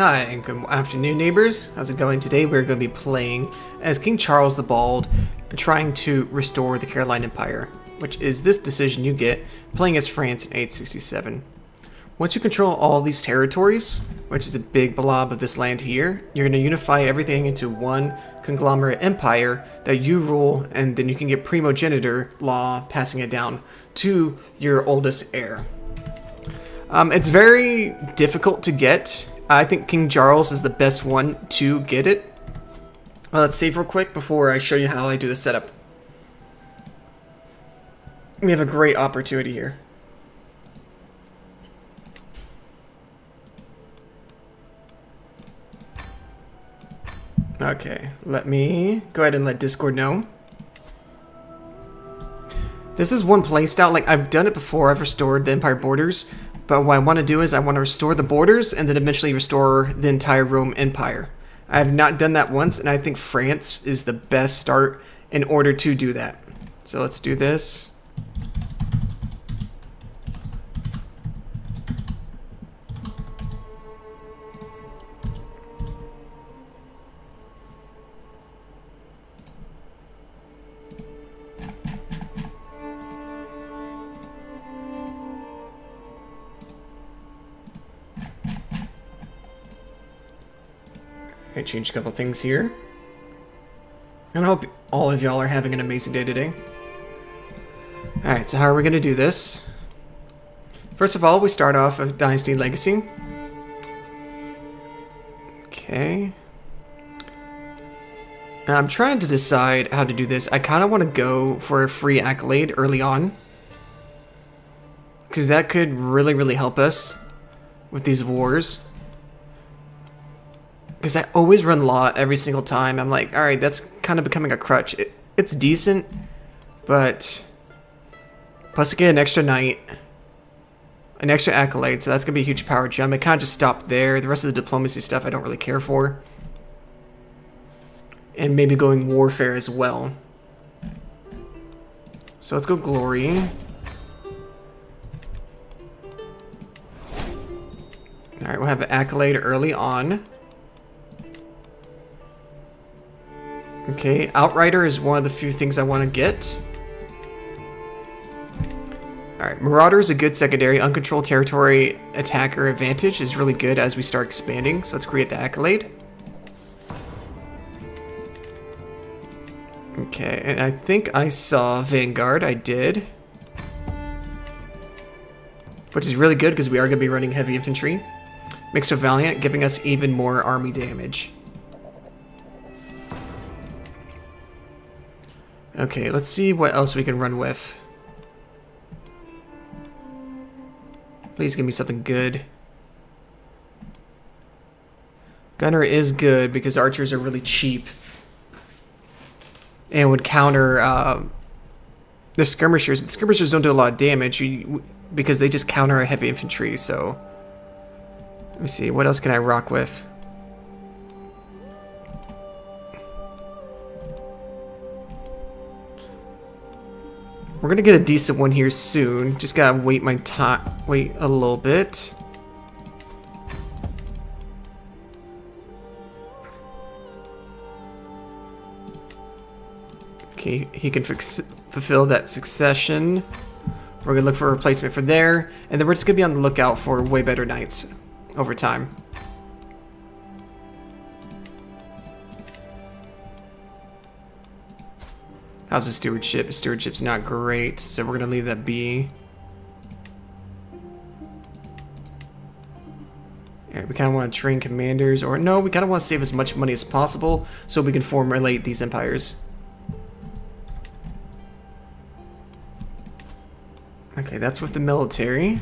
Hi, and good afternoon, neighbors. How's it going? Today we're going to be playing as King Charles the Bald, trying to restore the Caroline Empire, which is this decision you get playing as France in 867. Once you control all these territories, which is a big blob of this land here, you're going to unify everything into one conglomerate empire that you rule, and then you can get primogeniture law, passing it down to your oldest heir. It's very difficult to get. I think King Charles is the best one to get it. Well, let's save real quick before I show you how I do the setup. We have a great opportunity here. Okay, let me go ahead and let Discord know. This is one playstyle, like I've done it before, I've restored the Empire borders, but what I want to do is I want to restore the borders and then eventually restore the entire Rome Empire. I have not done that once, and I think France is the best start in order to do that. So let's do this. I changed a couple things here. And I hope all of y'all are having an amazing day today. Alright, so how are we going to do this? First of all, we start off with Dynasty Legacy. Okay. And I'm trying to decide how to do this. I kind of want to go for a free accolade early on, because that could really help us with these wars. Because I always run law every single time. I'm like, alright, that's kind of becoming a crutch. It's decent, but plus I get an extra knight, an extra accolade, so that's going to be a huge power jump. I kind of just stop there. The rest of the diplomacy stuff I don't really care for. And maybe going warfare as well. So let's go glory. Alright, we'll have an accolade early on. Okay, Outrider is one of the few things I want to get. Alright, Marauder is a good secondary. Uncontrolled territory attacker advantage is really good as we start expanding. So let's create the accolade. Okay, and I think I saw Vanguard. I did. Which is really good because we are going to be running heavy infantry. Mixed with Valiant, giving us even more army damage. Okay, let's see what else we can run with. Please give me something good. Gunner is good because archers are really cheap. And would counter the skirmishers. But skirmishers don't do a lot of damage because they just counter a heavy infantry, so... Let me see, what else can I rock with? We're gonna get a decent one here soon. Just gotta wait my time. Wait a little bit. Okay, he can fulfill that succession. We're gonna look for a replacement for there, and then we're just gonna be on the lookout for way better knights over time. How's the stewardship? The stewardship's not great, so we're gonna leave that be. Alright, we kind of want to train commanders, or no, we kind of want to save as much money as possible so we can formulate these empires. Okay, that's with the military.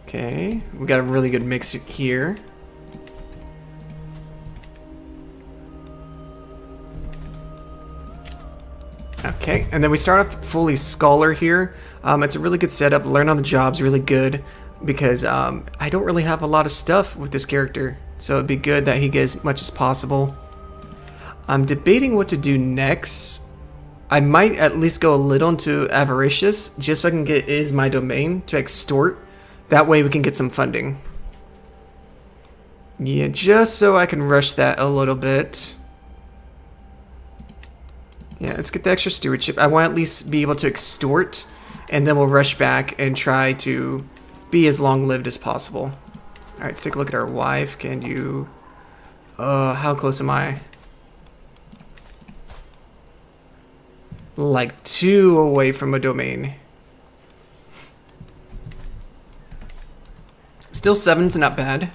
Okay, we got a really good mix here. Okay, and then we start off fully Scholar here. It's a really good setup. Learn on the job's really good because I don't really have a lot of stuff with this character. So it'd be good that he gets as much as possible. I'm debating what to do next. I might at least go a little into avaricious, just so I can get is my domain to extort. That way we can get some funding. Yeah, just so I can rush that a little bit. Yeah, let's get the extra stewardship. I want to at least be able to extort, and then we'll rush back and try to be as long-lived as possible. Alright, let's take a look at our wife. Can you... how close am I? Like 2 away from a domain. Still 7's not bad.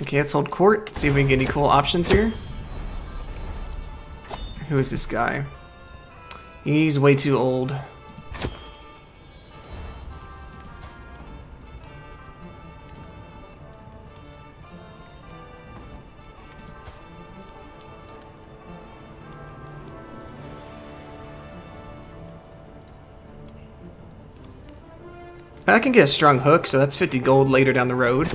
Okay, let's hold court. See if we can get any cool options here. Who is this guy? He's way too old. I can get a strong hook, so that's 50 gold later down the road.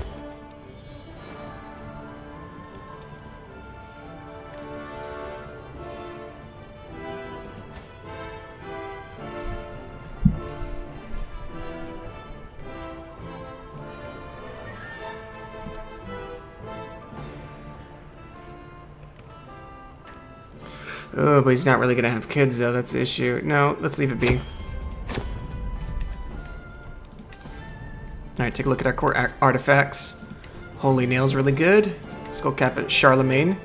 Oh, but he's not really gonna have kids though, that's the issue. No, let's leave it be. Alright, take a look at our core artifacts. Holy Nail's really good. Skull cap at Charlemagne.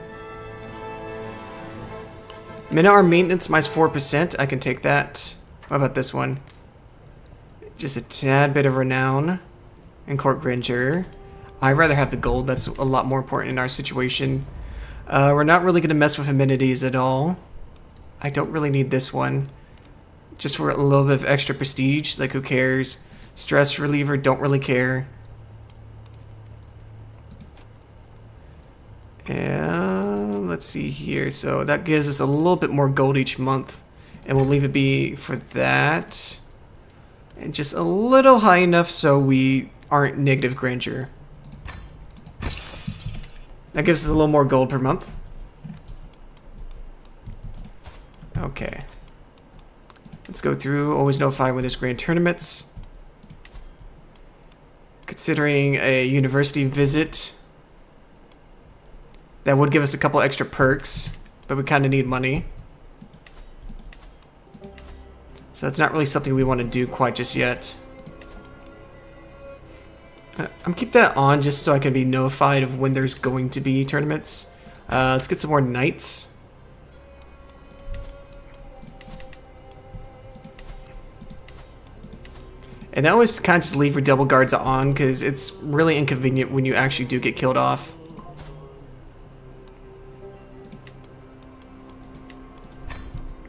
Minarm maintenance minus 4%, I can take that. What about this one? Just a tad bit of renown and court grandeur. I'd rather have the gold, that's a lot more important in our situation. We're not really going to mess with amenities at all. I don't really need this one. Just for a little bit of extra prestige, like who cares? Stress reliever, don't really care. And let's see here. So that gives us a little bit more gold each month. And we'll leave it be for that. And just a little high enough so we aren't negative grandeur. That gives us a little more gold per month. Okay. Let's go through. Always notify when there's grand tournaments. Considering a university visit, that would give us a couple extra perks, but we kind of need money. So it's not really something we want to do quite just yet. I'm keep that on just so I can be notified of when there's going to be tournaments. Let's get some more knights. And I always kind of just leave your double guards on because it's really inconvenient when you actually do get killed off.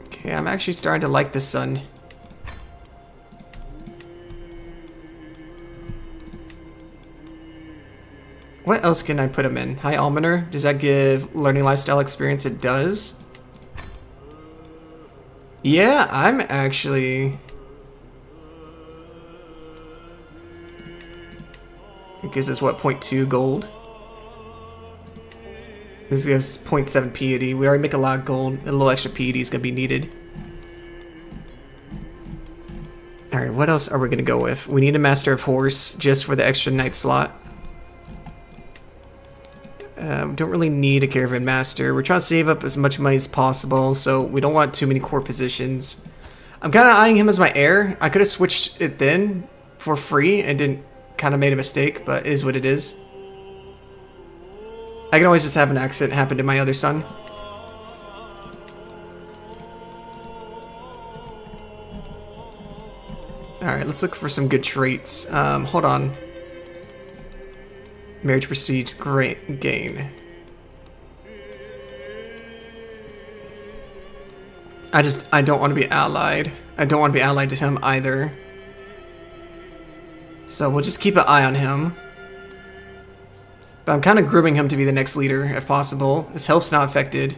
Okay, I'm actually starting to like the sun. What else can I put him in? High Almoner? Does that give learning lifestyle experience? It does. Yeah, I'm actually... It gives us, what, 0.2 gold? This gives 0.7 piety. We already make a lot of gold. A little extra piety is going to be needed. Alright, what else are we going to go with? We need a Master of Horse just for the extra knight slot. We don't really need a Caravan Master. We're trying to save up as much money as possible, so we don't want too many core positions. I'm kind of eyeing him as my heir. I could have switched it then for free and didn't kind of made a mistake, but it is what it is. I can always just have an accident happen to my other son. Alright, let's look for some good traits. Hold on. Marriage prestige, great gain. I don't want to be allied. I don't want to be allied to him either. So we'll just keep an eye on him. But I'm kind of grooming him to be the next leader, if possible. His health's not affected.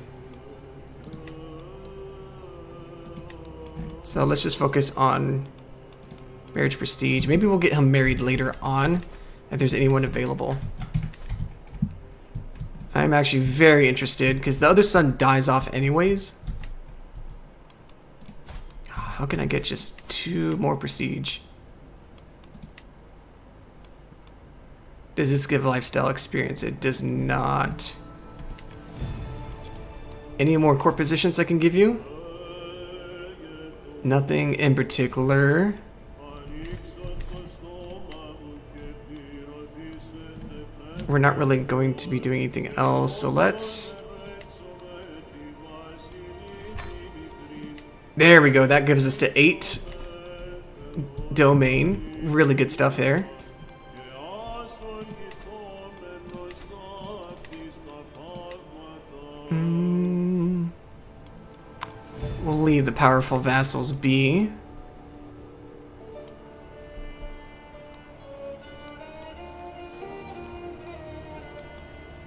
So let's just focus on marriage prestige. Maybe we'll get him married later on, if there's anyone available. I'm actually very interested, because the other son dies off anyways. How can I get just 2 more prestige? Does this give lifestyle experience? It does not. Any more court positions I can give you? Nothing in particular. We're not really going to be doing anything else, so let's... There we go, that gives us to 8 domain. Really good stuff there. We'll leave the powerful vassals be.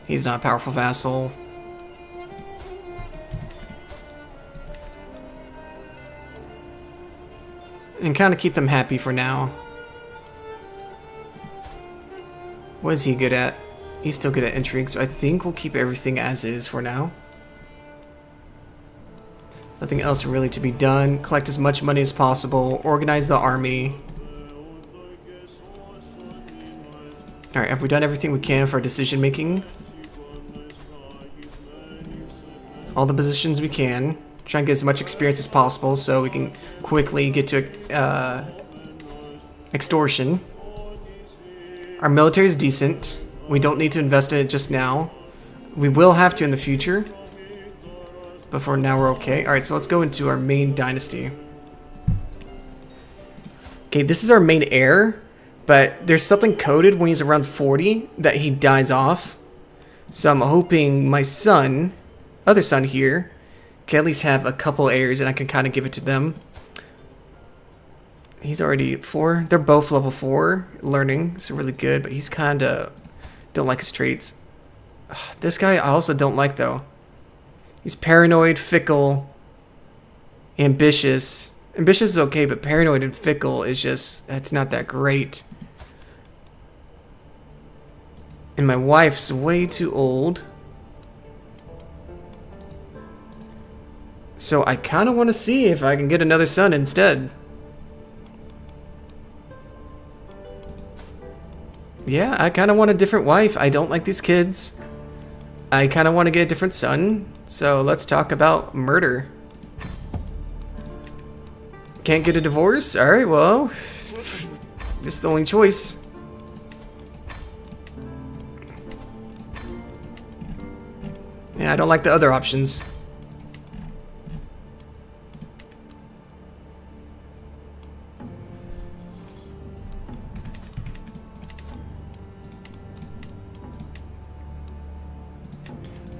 He's not a powerful vassal. And kind of keep them happy for now. What is he good at? He's still good at intrigue, so I think we'll keep everything as is for now. Nothing else really to be done. Collect as much money as possible. Organize the army. Alright, have we done everything we can for decision making? All the positions we can. Try and get as much experience as possible so we can quickly get to extortion. Our military is decent. We don't need to invest in it just now. We will have to in the future. But for now we're okay. Alright, so let's go into our main dynasty. Okay, this is our main heir. But there's something coded when he's around 40 that he dies off. So I'm hoping my son, other son here, can at least have a couple heirs and I can kind of give it to them. He's already 4. They're both level 4 learning, so really good, but he's kind of don't like his traits. This guy I also don't like though. He's paranoid, fickle, ambitious. Ambitious is okay, but paranoid and fickle is just, that's not that great. And my wife's way too old. So I kind of want to see if I can get another son instead. Yeah, I kind of want a different wife. I don't like these kids. I kind of want to get a different son. So let's talk about murder. Can't get a divorce? Alright, well, it's the only choice. Yeah, I don't like the other options.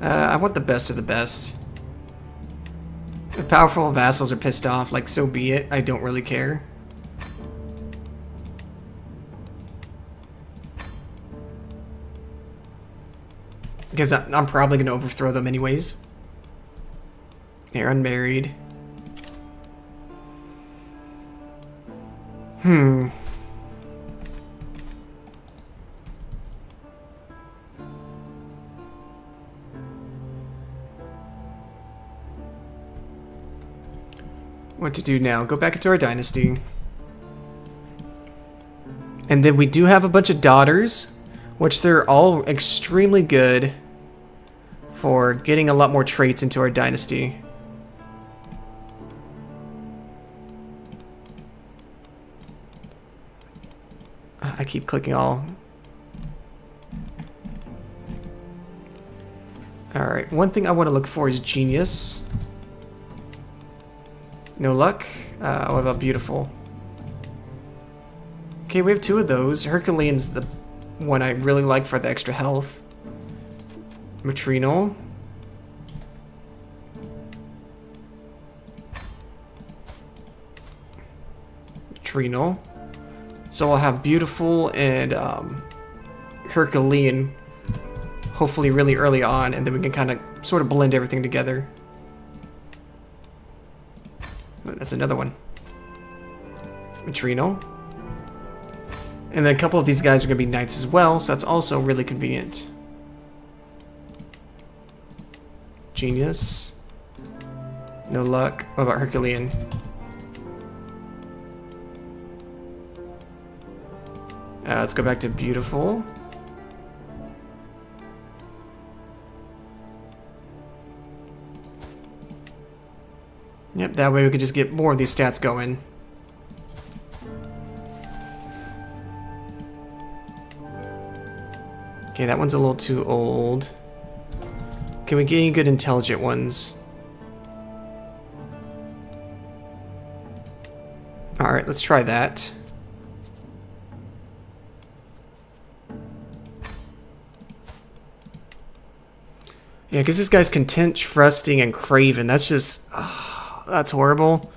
I want the best of the best. If powerful vassals are pissed off, like, so be it. I don't really care. Because I'm probably going to overthrow them anyways. They're unmarried. What to do now? Go back into our dynasty. And then we do have a bunch of daughters, which they're all extremely good for getting a lot more traits into our dynasty. I keep clicking all. Alright, one thing I want to look for is genius. No luck. What about beautiful? Okay, we have 2 of those. Herculean's the one I really like for the extra health. Matrinal. Matrinal. So I'll have beautiful and Herculean hopefully really early on, and then we can kind of sort of blend everything together. That's another one. Matrinal. And then a couple of these guys are going to be knights as well, so that's also really convenient. Genius. No luck. What about Herculean? Let's go back to beautiful. Yep, that way we could just get more of these stats going. Okay, that one's a little too old. Can we get any good intelligent ones? Alright, let's try that. Yeah, because this guy's content, trusting, and craven. That's just... that's horrible.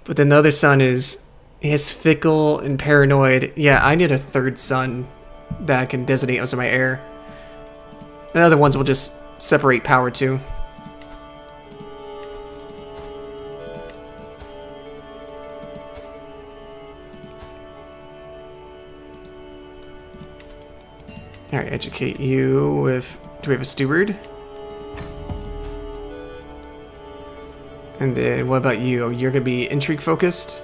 But then the other son is... he's fickle and paranoid. Yeah, I need a third son that can designate as my heir. The other ones will just separate power too. Alright, educate you with... do we have a steward? And then what about you? You're going to be intrigue focused?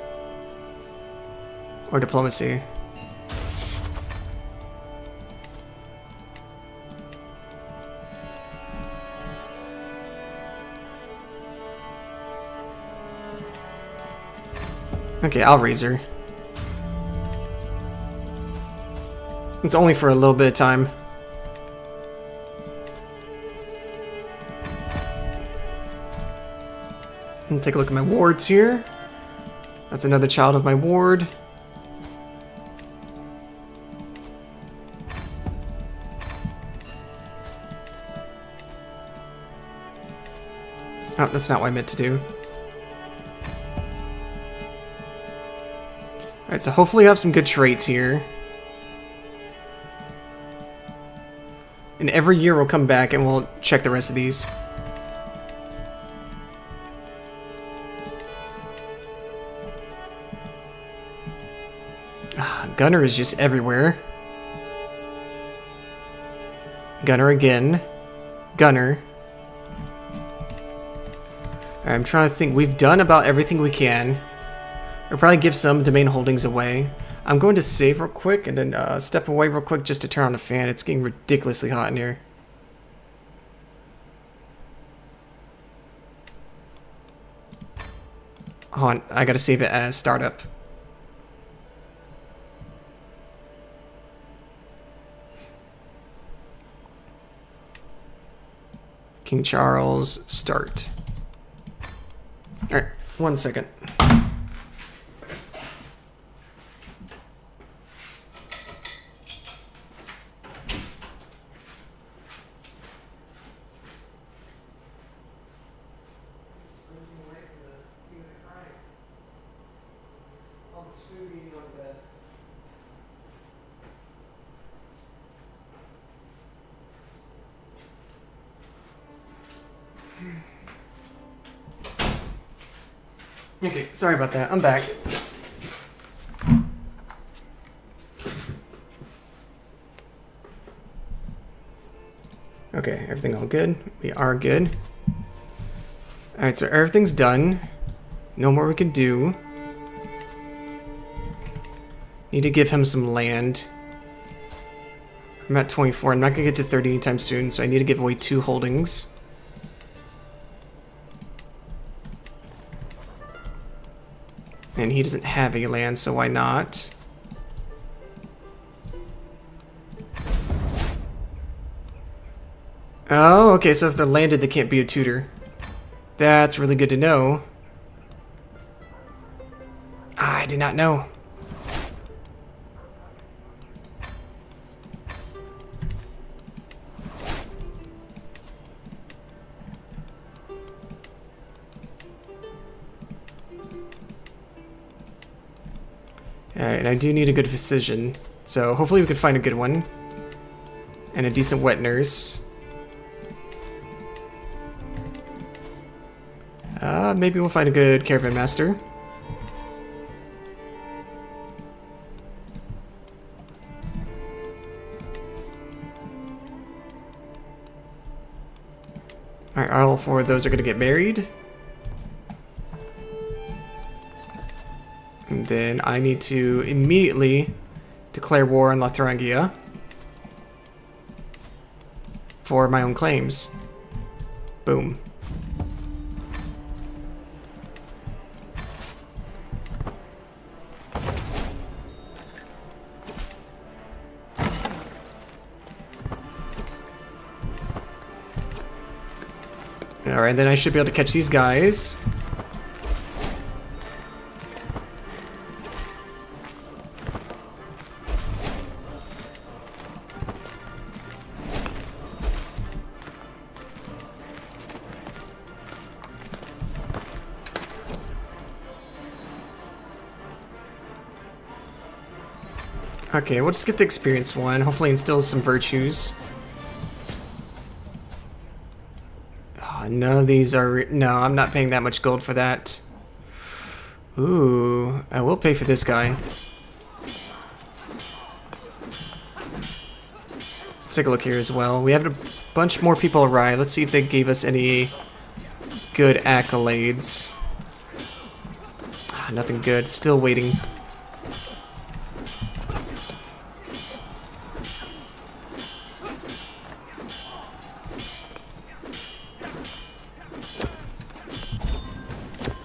Or diplomacy? Okay, I'll raise her. It's only for a little bit of time. And take a look at my wards here. That's another child of my ward. Oh, that's not what I meant to do. Alright, so hopefully I have some good traits here. And every year we'll come back and we'll check the rest of these. Gunner is just everywhere. Gunner again. Gunner. Alright, I'm trying to think. We've done about everything we can. We'll probably give some domain holdings away. I'm going to save real quick and then step away real quick just to turn on the fan. It's getting ridiculously hot in here. Hold on, I gotta save it as startup. King Charles, start. Alright, 1 second. Okay, sorry about that. I'm back. Okay, everything all good? We are good. Alright, so everything's done. No more we can do. Need to give him some land. I'm at 24. I'm not going to get to 30 anytime soon, so I need to give away 2 holdings. And he doesn't have any land, so why not? Oh, okay, so if they're landed, they can't be a tutor. That's really good to know. I did not know. Alright, and I do need a good physician, so hopefully we can find a good one. And a decent wet nurse. Maybe we'll find a good caravan master. Alright, all 4 of those are going to get married. And then I need to immediately declare war on Lotharingia for my own claims. Boom. Alright, then I should be able to catch these guys. Okay, we'll just get the experience one. Hopefully instill some virtues. Oh, none of these are... No, I'm not paying that much gold for that. Ooh, I will pay for this guy. Let's take a look here as well. We have a bunch more people arrive. Let's see if they gave us any good accolades. Nothing good. Still waiting.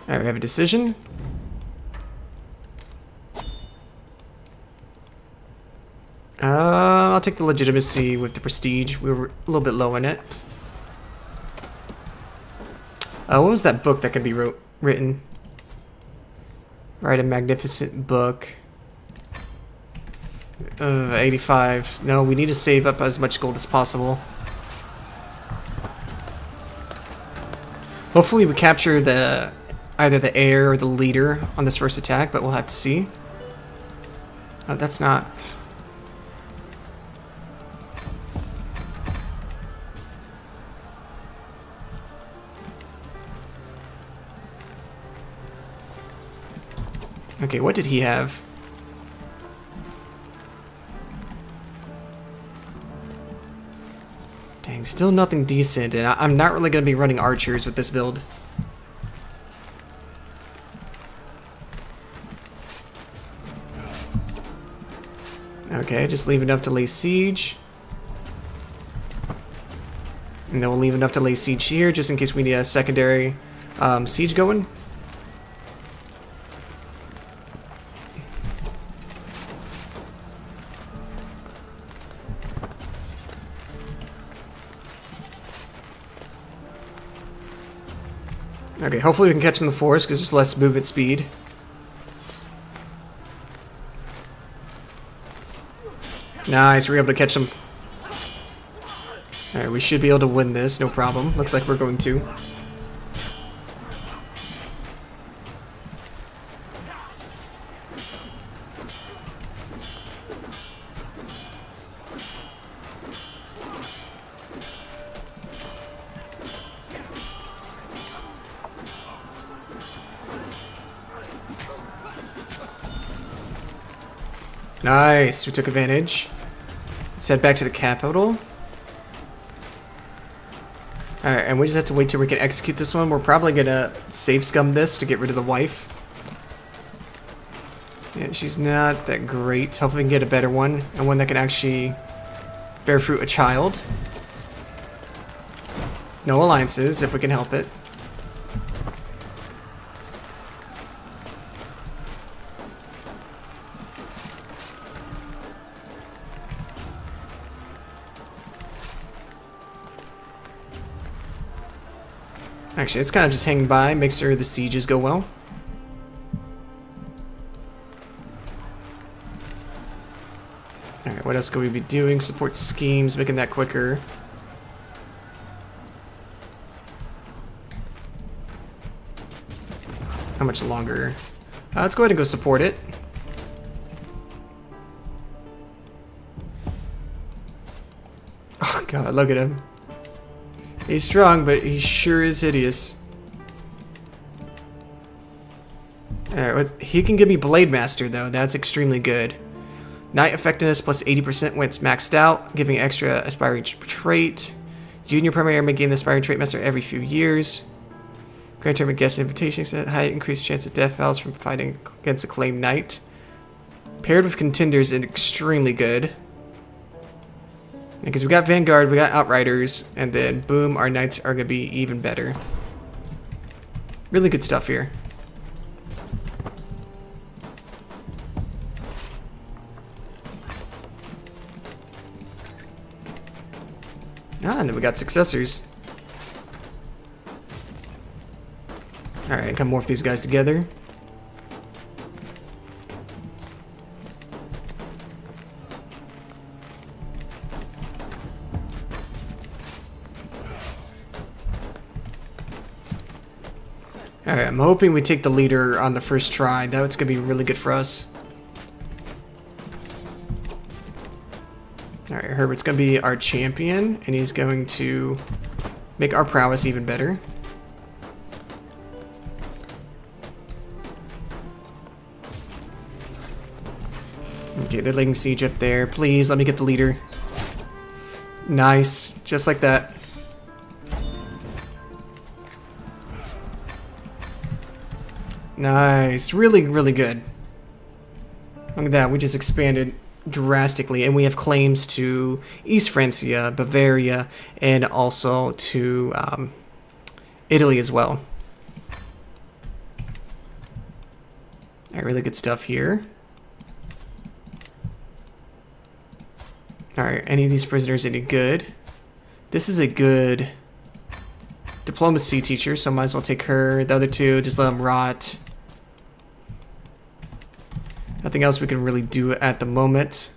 Alright, we have a decision. I'll take the legitimacy with the prestige. We were a little bit low in it. What was that book that could be written? Write a magnificent book. 85. No, we need to save up as much gold as possible. Hopefully we capture either the heir or the leader on this first attack, but we'll have to see. Oh, that's not... Okay, what did he have? Dang, still nothing decent, and I'm not really going to be running archers with this build. Okay, just leave enough to lay siege. And then we'll leave enough to lay siege here, just in case we need a secondary siege going. Okay, hopefully we can catch in the forest because there's less movement speed. Nice, we're able to catch them. Alright, we should be able to win this, no problem. Looks like we're going to. Nice, we took advantage. Let's head back to the capital. Alright, and we just have to wait till we can execute this one. We're probably gonna save scum this to get rid of the wife. Yeah, she's not that great. Hopefully we can get a better one, and one that can actually bear fruit a child. No alliances, if we can help it. Actually, it's kind of just hanging by, make sure the sieges go well. Alright, what else could we be doing? Support schemes, making that quicker. How much longer? Let's go ahead and go support it. Oh god, look at him. He's strong, but he sure is hideous. Alright, he can give me Blade Master, though. That's extremely good. Knight Effectiveness plus 80% when it's maxed out, giving extra Aspiring Trait. You and your primary may gain the Aspiring Trait Master every few years. Grant term of guest invitation set high increased chance of death valves from fighting against a claimed knight. Paired with contenders is extremely good. Because we got Vanguard, we got Outriders, and then boom, our Knights are going to be even better. Really good stuff here. Ah, and then we got Successors. Alright, come morph these guys together. Alright, I'm hoping we take the leader on the first try. That's going to be really good for us. Alright, Herbert's going to be our champion, and he's going to make our prowess even better. Okay, they're laying siege up there. Please, let me get the leader. Nice. Just like that. Nice. Really, really good. Look at that. We just expanded drastically. And we have claims to East Francia, Bavaria, and also to Italy as well. Alright, really good stuff here. Alright, any of these prisoners any good? This is a good diplomacy teacher, so might as well take her. The other two, just let them rot. Nothing else we can really do at the moment.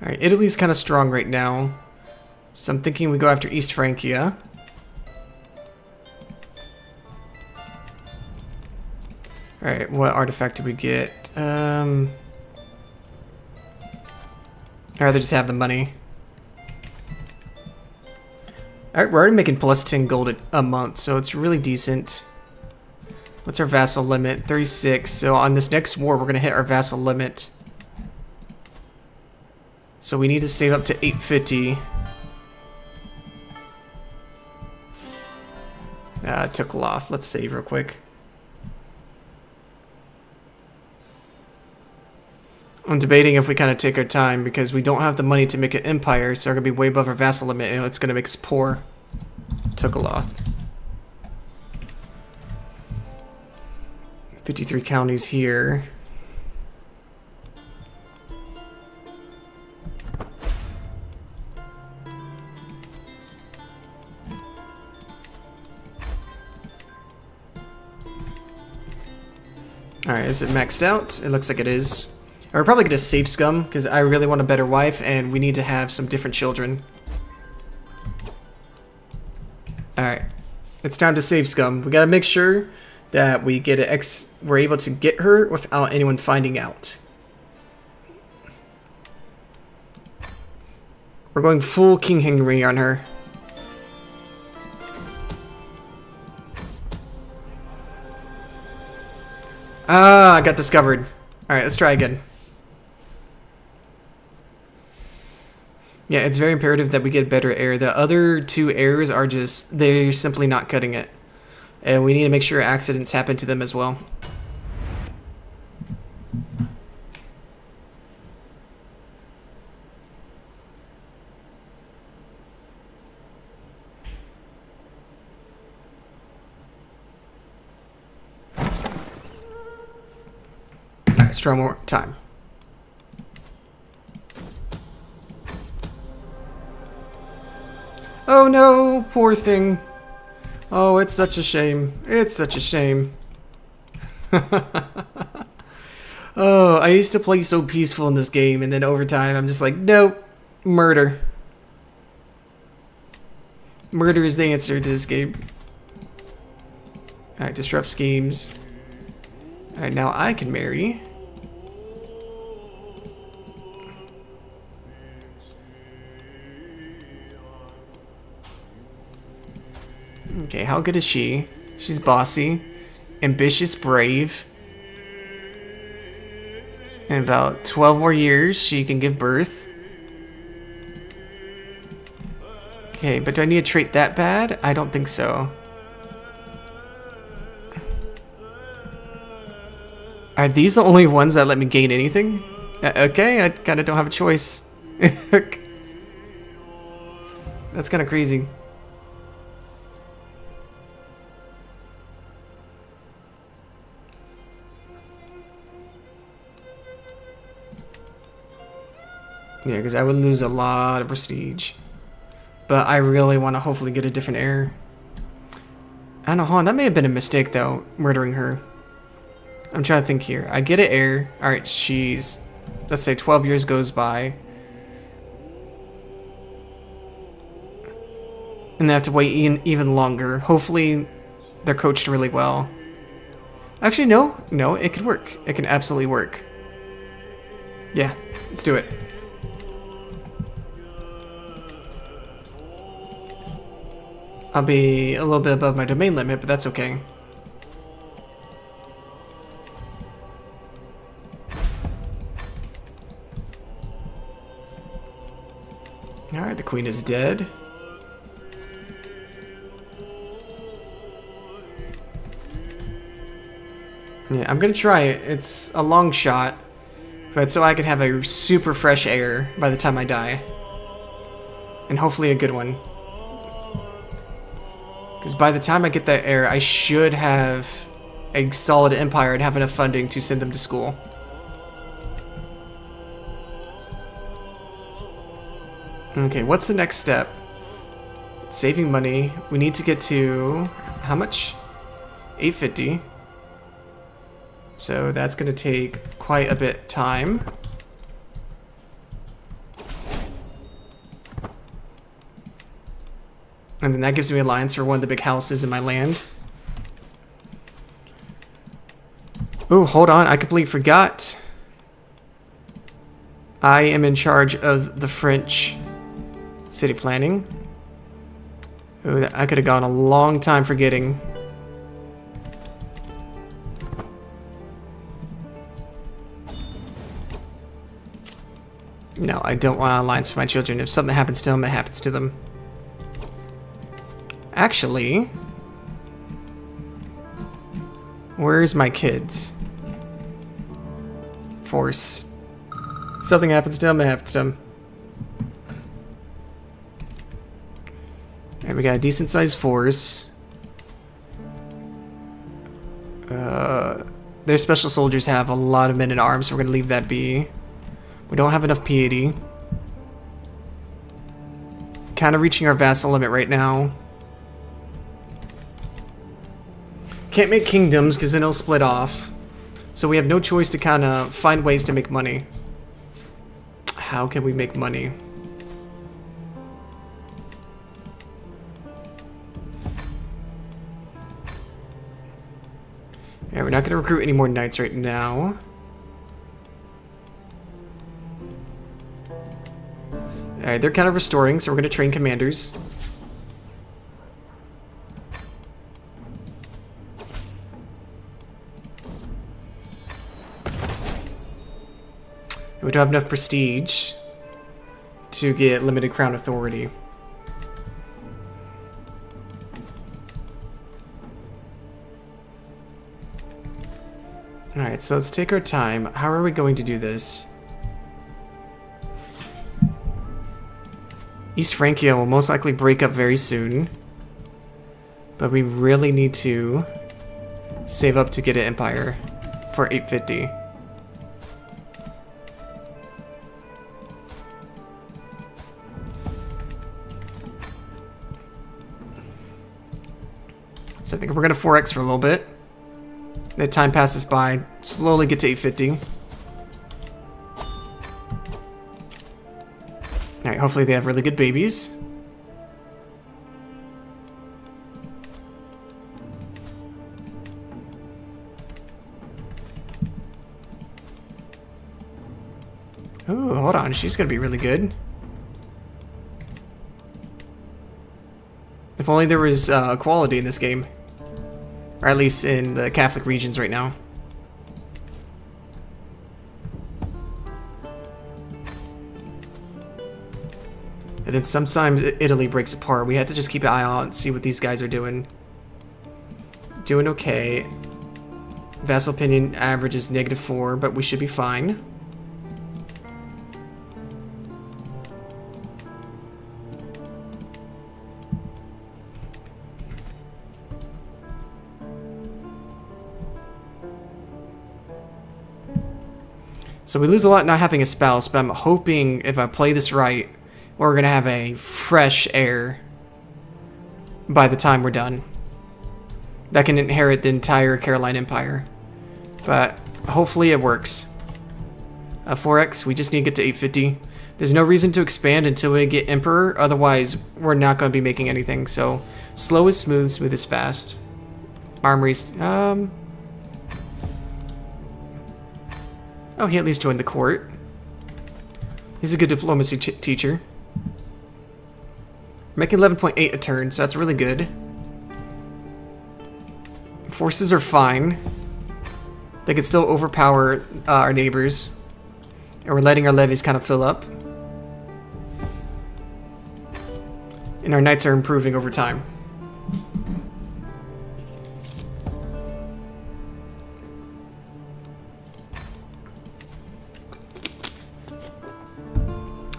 Alright, Italy's kind of strong right now. So I'm thinking we go after East Francia. Alright, what artifact did we get? I'd rather just have the money. Alright, we're already making plus 10 gold a month, so it's really decent. What's our vassal limit? 36. So on this next war, we're going to hit our vassal limit. So we need to save up to 850. Took off. Let's save real quick. I'm debating if we kind of take our time because we don't have the money to make an empire, so we're going to be way above our vassal limit and it's going to make us poor. Tookaloth. 53 counties here. Alright, is it maxed out? It looks like it is. We're probably going to save Scum, because I really want a better wife, and we need to have some different children. Alright. It's time to save Scum. We got to make sure that we get we're able to get her without anyone finding out. We're going full King Henry on her. Ah, I got discovered. Alright, let's try again. Yeah, it's very imperative that we get better air. The other two airs are just, they're simply not cutting it. And we need to make sure accidents happen to them as well. Alright, let's try one more time. Oh no, poor thing. Oh, it's such a shame. It's such a shame. Oh, I used to play so peaceful in this game, and then over time I'm just like, nope, murder. Murder is the answer to this game. Alright, disrupt schemes. Alright, now I can marry. Okay, how good is she? She's bossy, ambitious, brave. In about 12 more years, she can give birth. Okay, but do I need a trait that bad? I don't think so. Are these the only ones that let me gain anything? Okay, I kind of don't have a choice. That's kind of crazy. Yeah, because I would lose a lot of prestige. But I really want to hopefully get a different heir. I don't know, hold on, that may have been a mistake though, murdering her. I'm trying to think here. I get an heir. Alright, she's, let's say 12 years goes by. And they have to wait even longer. Hopefully they're coached really well. Actually, no, it could work. It can absolutely work. Yeah, let's do it. I'll be a little bit above my domain limit, but that's okay. Alright, the queen is dead. Yeah, I'm gonna try it. It's a long shot, but so I can have a super fresh heir by the time I die. And hopefully a good one. Because by the time I get that heir, I should have a solid empire and have enough funding to send them to school. Okay, what's the next step? Saving money. We need to get to... how much? 850. So that's going to take quite a bit of time. And then that gives me alliance for one of the big houses in my land. Oh, hold on. I completely forgot. I am in charge of the French city planning. Ooh, I could have gone a long time forgetting. No, I don't want an alliance for my children. If something happens to them, it happens to them. Actually, where's my kids? Force. Something happens to them, it happens to them. Alright, we got a decent sized force. Their special soldiers have a lot of men at arms, so we're going to leave that be. We don't have enough piety. Kind of reaching our vassal limit right now. Can't make kingdoms because then it'll split off. So we have no choice to kind of find ways to make money. How can we make money? Yeah, we're not going to recruit any more knights right now. Alright, they're kind of restoring, so we're going to train commanders. We don't have enough prestige to get limited crown authority. Alright, so let's take our time. How are we going to do this? East Francia will most likely break up very soon. But we really need to save up to get an empire for 850. So I think we're going to 4x for a little bit. That time passes by. Slowly get to 850. Alright, hopefully they have really good babies. Ooh, hold on. She's going to be really good. If only there was equality in this game. Or at least in the Catholic regions right now. And then sometimes Italy breaks apart. We have to just keep an eye on and see what these guys are doing. Doing okay. Vassal opinion average is -4, but we should be fine. So we lose a lot not having a spouse, but I'm hoping if I play this right, we're going to have a fresh heir by the time we're done that can inherit the entire Caroline Empire. But hopefully it works. 4x, we just need to get to 850. There's no reason to expand until we get Emperor, otherwise we're not going to be making anything. So slow is smooth, smooth is fast. Armories, oh, he at least joined the court. He's a good diplomacy teacher. Making 11.8 a turn, so that's really good. Forces are fine. They can still overpower our neighbors. And we're letting our levies kind of fill up. And our knights are improving over time.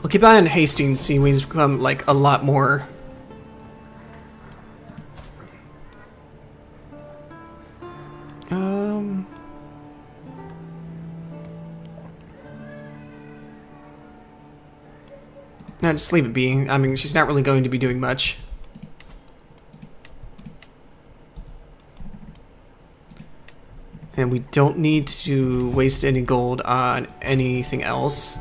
We'll keep an eye on Hastings, see when he's become like a lot more. No, just leave it be. I mean, she's not really going to be doing much. And we don't need to waste any gold on anything else.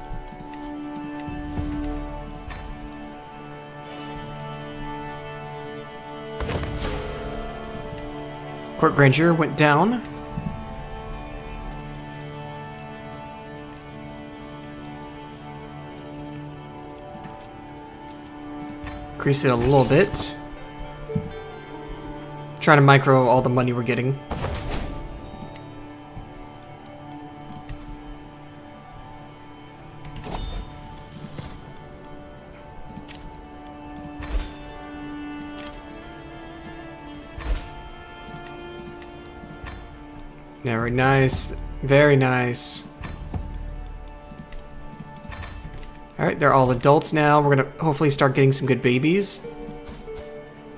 Court Grandeur went down. Increase it a little bit. Trying to micro all the money we're getting. Very nice. Very nice. Alright, they're all adults now. We're gonna hopefully start getting some good babies.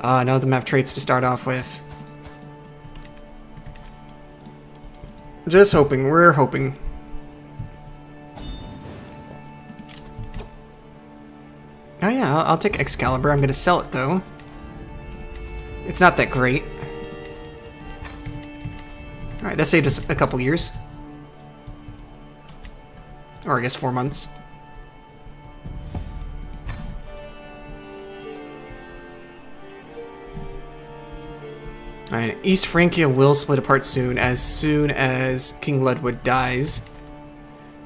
None of them have traits to start off with. Just hoping. We're hoping. Oh yeah, I'll take Excalibur. I'm gonna sell it though. It's not that great. Alright, that saved us a couple years. Or I guess 4 months. Alright, East Francia will split apart soon as King Ludwig dies.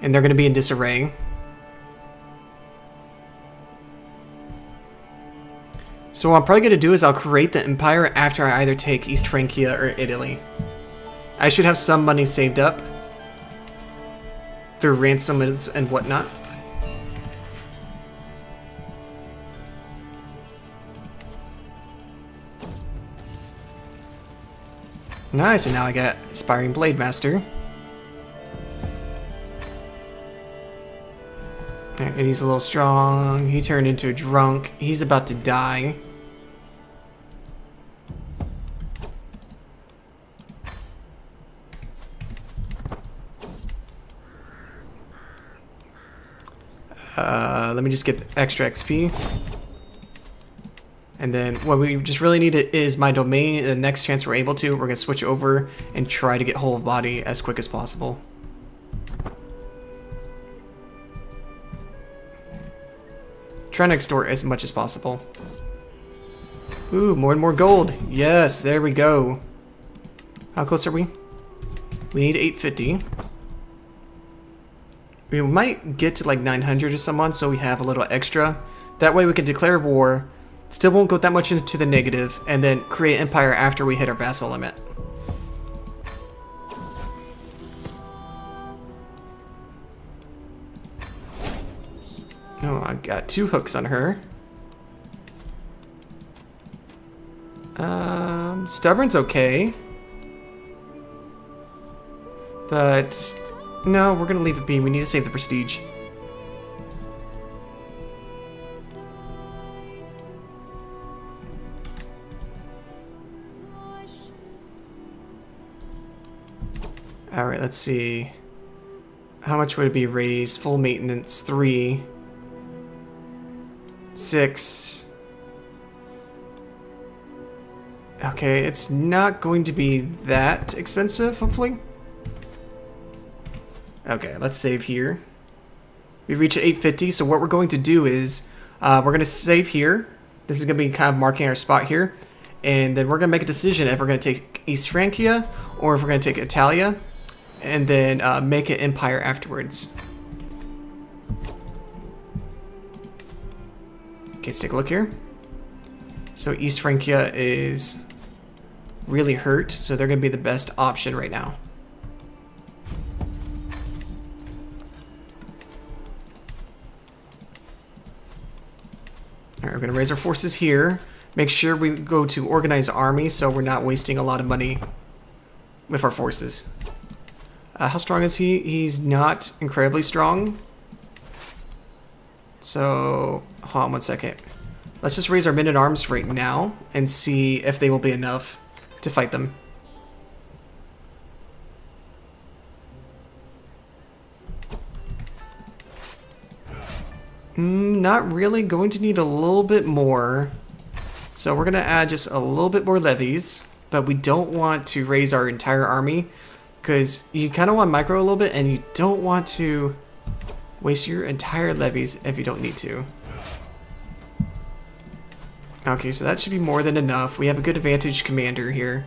And they're going to be in disarray. So what I'm probably going to do is I'll create the empire after I either take East Francia or Italy. I should have some money saved up through ransoms and whatnot. Nice, and now I got Aspiring Blade Master. And he's a little strong. He turned into a drunk. He's about to die. Let me just get the extra XP. And then what we just really need is my domain. The next chance we're able to, we're going to switch over and try to get whole of body as quick as possible. Trying to extort as much as possible. Ooh, more and more gold. Yes, there we go. How close are we? We need 850. We might get to like 900 or someone, so we have a little extra. That way we can declare war. Still won't go that much into the negative, and then create empire after we hit our vassal limit. Oh, I got 2 hooks on her. Stubborn's okay. But no, we're going to leave it be. We need to save the prestige. Alright, let's see. How much would it be raised? Full maintenance, 3. 6. Okay, it's not going to be that expensive, hopefully. Okay, let's save here. We reach 850, so what we're going to do is we're going to save here. This is going to be kind of marking our spot here. And then we're going to make a decision if we're going to take East Francia or if we're going to take Italia. And then make an empire afterwards. Okay, let's take a look here. So East Francia is really hurt, so they're going to be the best option right now. Alright, we're going to raise our forces here. Make sure we go to organize army so we're not wasting a lot of money with our forces. How strong is he? He's not incredibly strong. So, hold on 1 second. Let's just raise our men-at-arms right now and see if they will be enough to fight them. Not really. Going to need a little bit more. So we're going to add just a little bit more levies, but we don't want to raise our entire army. Because you kind of want micro a little bit, and you don't want to waste your entire levies if you don't need to. Okay, so that should be more than enough. We have a good advantage commander here.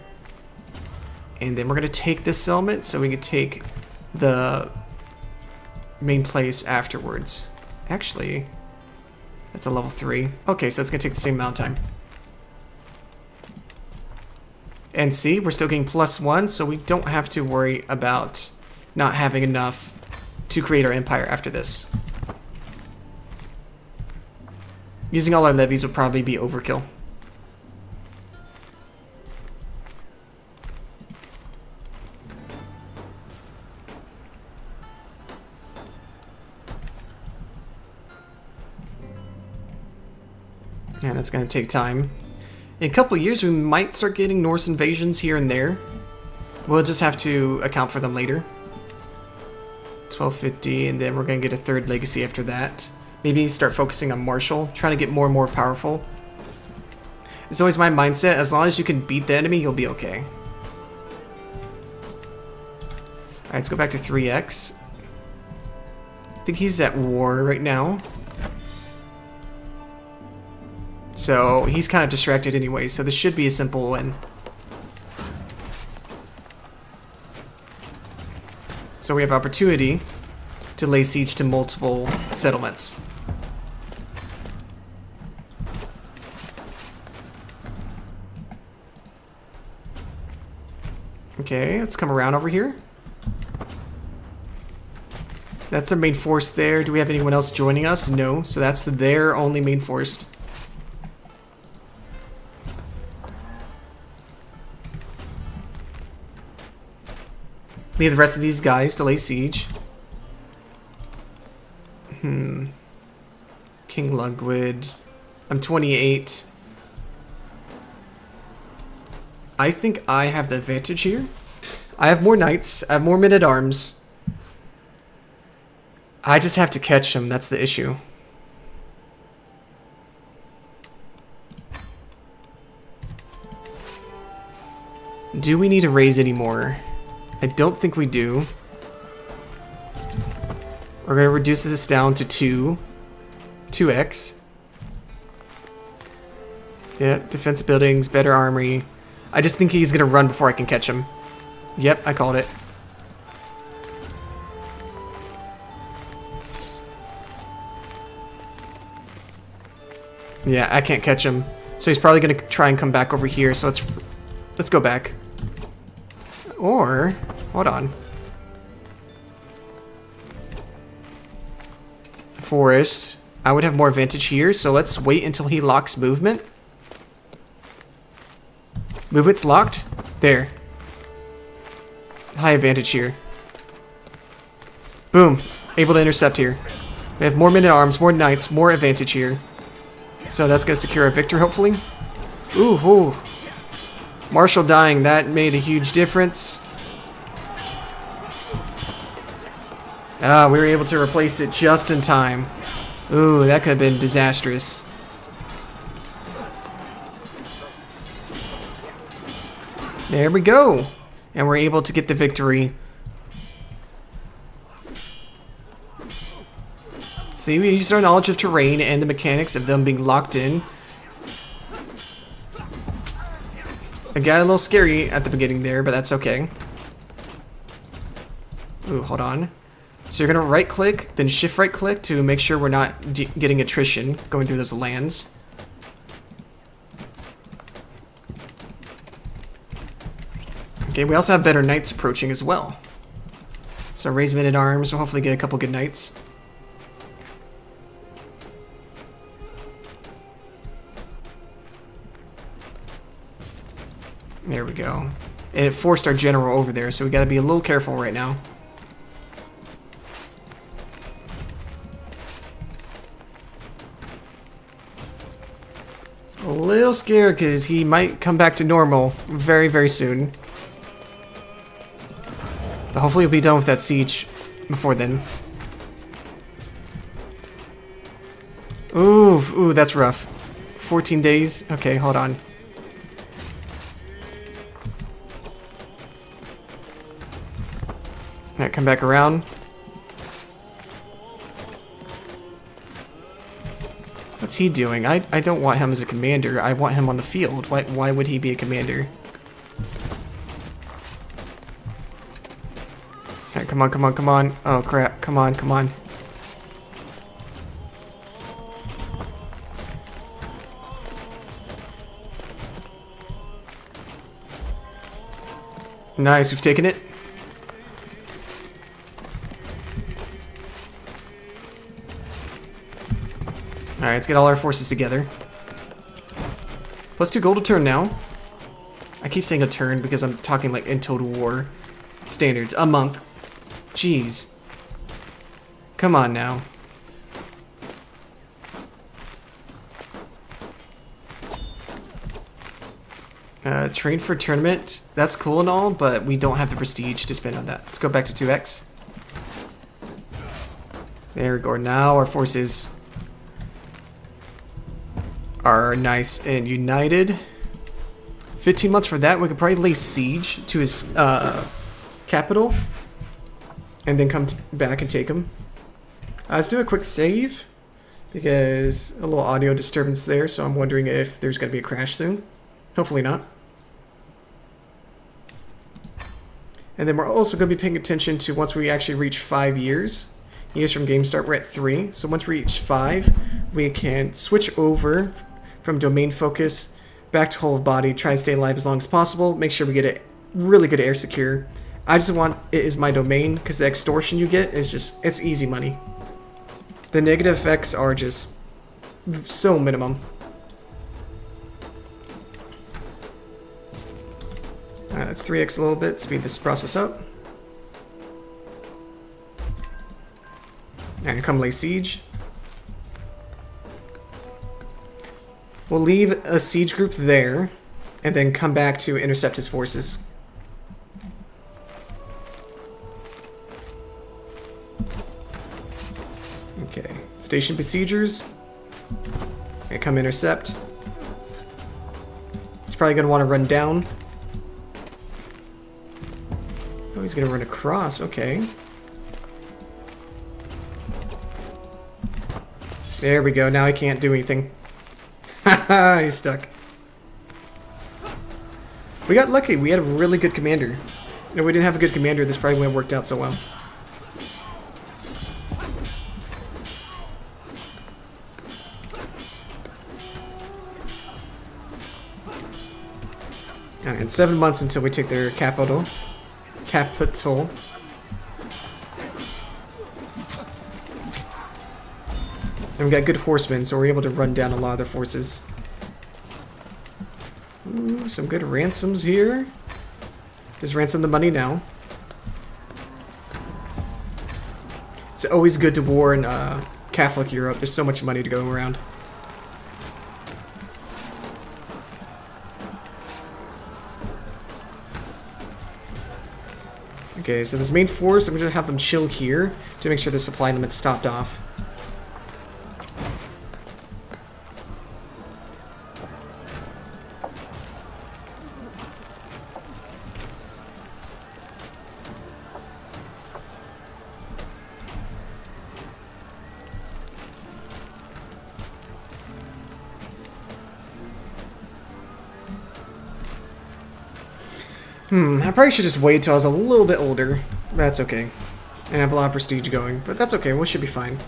And then we're going to take this settlement so we can take the main place afterwards. Actually, that's a level 3. Okay, so it's going to take the same amount of time. And see, we're still getting +1, so we don't have to worry about not having enough to create our empire after this. Using all our levies would probably be overkill. And that's going to take time. In a couple of years, we might start getting Norse invasions here and there. We'll just have to account for them later. 1250, and then we're going to get a third legacy after that. Maybe start focusing on Marshall, trying to get more and more powerful. It's always my mindset, as long as you can beat the enemy, you'll be okay. Alright, let's go back to 3x. I think he's at war right now. So he's kind of distracted anyway, so this should be a simple win. So we have opportunity to lay siege to multiple settlements. Okay, let's come around over here. That's their main force there. Do we have anyone else joining us? No, so that's their only main force. Leave the rest of these guys to lay siege. King Ludwig. I'm 28. I think I have the advantage here. I have more knights. I have more men-at-arms. I just have to catch them. That's the issue. Do we need to raise any more? I don't think we do. We're going to reduce this down to 2x. Yep, defensive buildings, better armory. I just think he's going to run before I can catch him. Yep, I called it. Yeah, I can't catch him. So he's probably going to try and come back over here. So let's go back. Or, hold on. Forest. I would have more advantage here, so let's wait until he locks movement. Movement's locked. There. High advantage here. Boom. Able to intercept here. We have more men-at-arms, more knights, more advantage here. So that's going to secure a victor, hopefully. Ooh, ooh. Marshal dying, that made a huge difference. Ah, we were able to replace it just in time. Ooh, that could have been disastrous. There we go. And we're able to get the victory. See, we used our knowledge of terrain and the mechanics of them being locked in. It got a little scary at the beginning there, but that's okay. Ooh, hold on. So you're going to right-click, then shift-right-click to make sure we're not getting attrition going through those lands. Okay, we also have better knights approaching as well. So raise men-at-arms, we'll hopefully get a couple good knights. There we go. And it forced our general over there, so we gotta be a little careful right now. A little scared because he might come back to normal very, very soon. But hopefully we'll be done with that siege before then. Ooh, ooh, that's rough. 14 days? Okay, hold on. Alright, come back around. What's he doing? I don't want him as a commander. I want him on the field. Why would he be a commander? Alright, come on, come on, come on. Oh, crap. Come on, come on. Nice, we've taken it. Alright, let's get all our forces together. +2 gold a turn now. I keep saying a turn because I'm talking like in Total War standards. A month. Jeez. Come on now. Train for tournament. That's cool and all, but we don't have the prestige to spend on that. Let's go back to 2x. There we go. Now our forces are nice and united. 15 months for that. We could probably lay siege to his capital and then come back and take him. Let's do a quick save because a little audio disturbance there, so I'm wondering if there's going to be a crash soon. Hopefully not. And then we're also going to be paying attention to once we actually reach 5 years. Years from game start, we're at 3. So once we reach 5, we can switch over from domain focus back to whole of body, try and stay alive as long as possible, make sure we get it really good air secure. I just want it as my domain because the extortion you get is just, it's easy money. The negative effects are just so minimum. Let's 3x a little bit, speed this process up. And come lay siege. We'll leave a siege group there, and then come back to intercept his forces. Okay, station besiegers. Okay, come intercept. He's probably going to want to run down. Oh, he's going to run across, okay. There we go, now he can't do anything. Haha, he's stuck. We got lucky, we had a really good commander. If we didn't have a good commander, this probably wouldn't have worked out so well. Alright, and 7 months until we take their capital. Capital. And we got good horsemen, so we're able to run down a lot of their forces. Ooh, some good ransoms here. Just ransom the money now. It's always good to war in Catholic Europe. There's so much money to go around. Okay, so this main force, I'm going to have them chill here to make sure the supply limit's stopped off. I probably should just wait till I was a little bit older. That's okay. And have a lot of prestige going, but that's okay. We should be fine.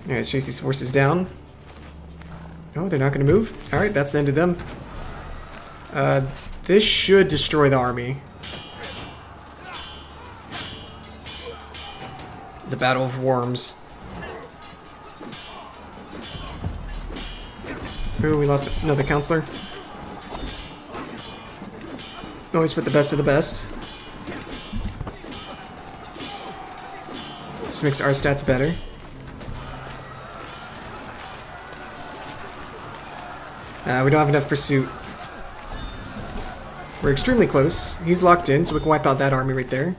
Alright, let's chase these forces down. Oh, they're not going to move? Alright, that's the end of them. This should destroy the army. The Battle of Worms. Ooh, we lost another counselor. Always put the best of the best. This makes our stats better. We don't have enough pursuit. We're extremely close. He's locked in, so we can wipe out that army right there.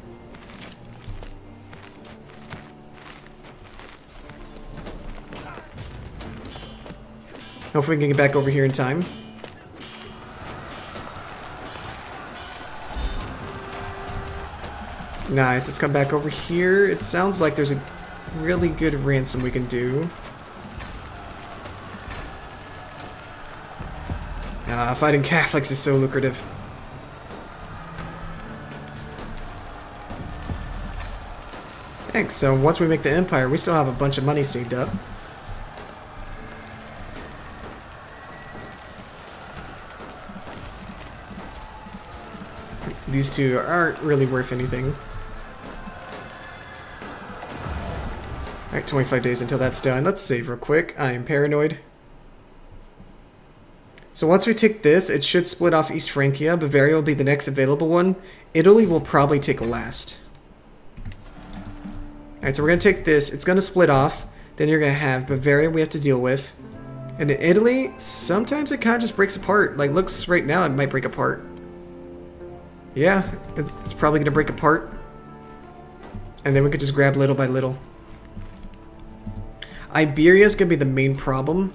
Hopefully we can get back over here in time. Nice, let's come back over here. It sounds like there's a really good ransom we can do. Fighting Catholics is so lucrative. Thanks, so once we make the Empire, we still have a bunch of money saved up. These two aren't really worth anything. Alright, 25 days until that's done. Let's save real quick. I am paranoid. So once we take this, it should split off East Francia. Bavaria will be the next available one. Italy will probably take last. Alright, so we're going to take this. It's going to split off. Then you're going to have Bavaria we have to deal with. And in Italy, sometimes it kind of just breaks apart. Like, looks right now, it might break apart. Yeah, it's probably going to break apart. And then we could just grab little by little. Iberia is going to be the main problem.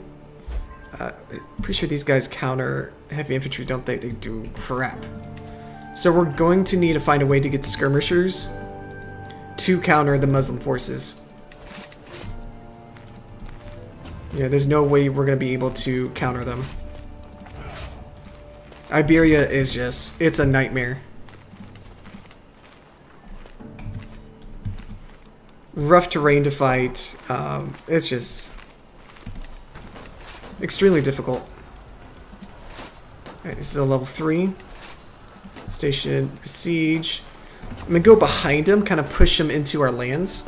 Pretty sure these guys counter heavy infantry, don't they? They do. Crap. So we're going to need to find a way to get skirmishers to counter the Muslim forces. Yeah, there's no way we're going to be able to counter them. Iberia is just, it's a nightmare. Rough terrain to fight. It's just extremely difficult. Alright, this is a level 3. Station siege. I'm gonna go behind him, kind of push him into our lands.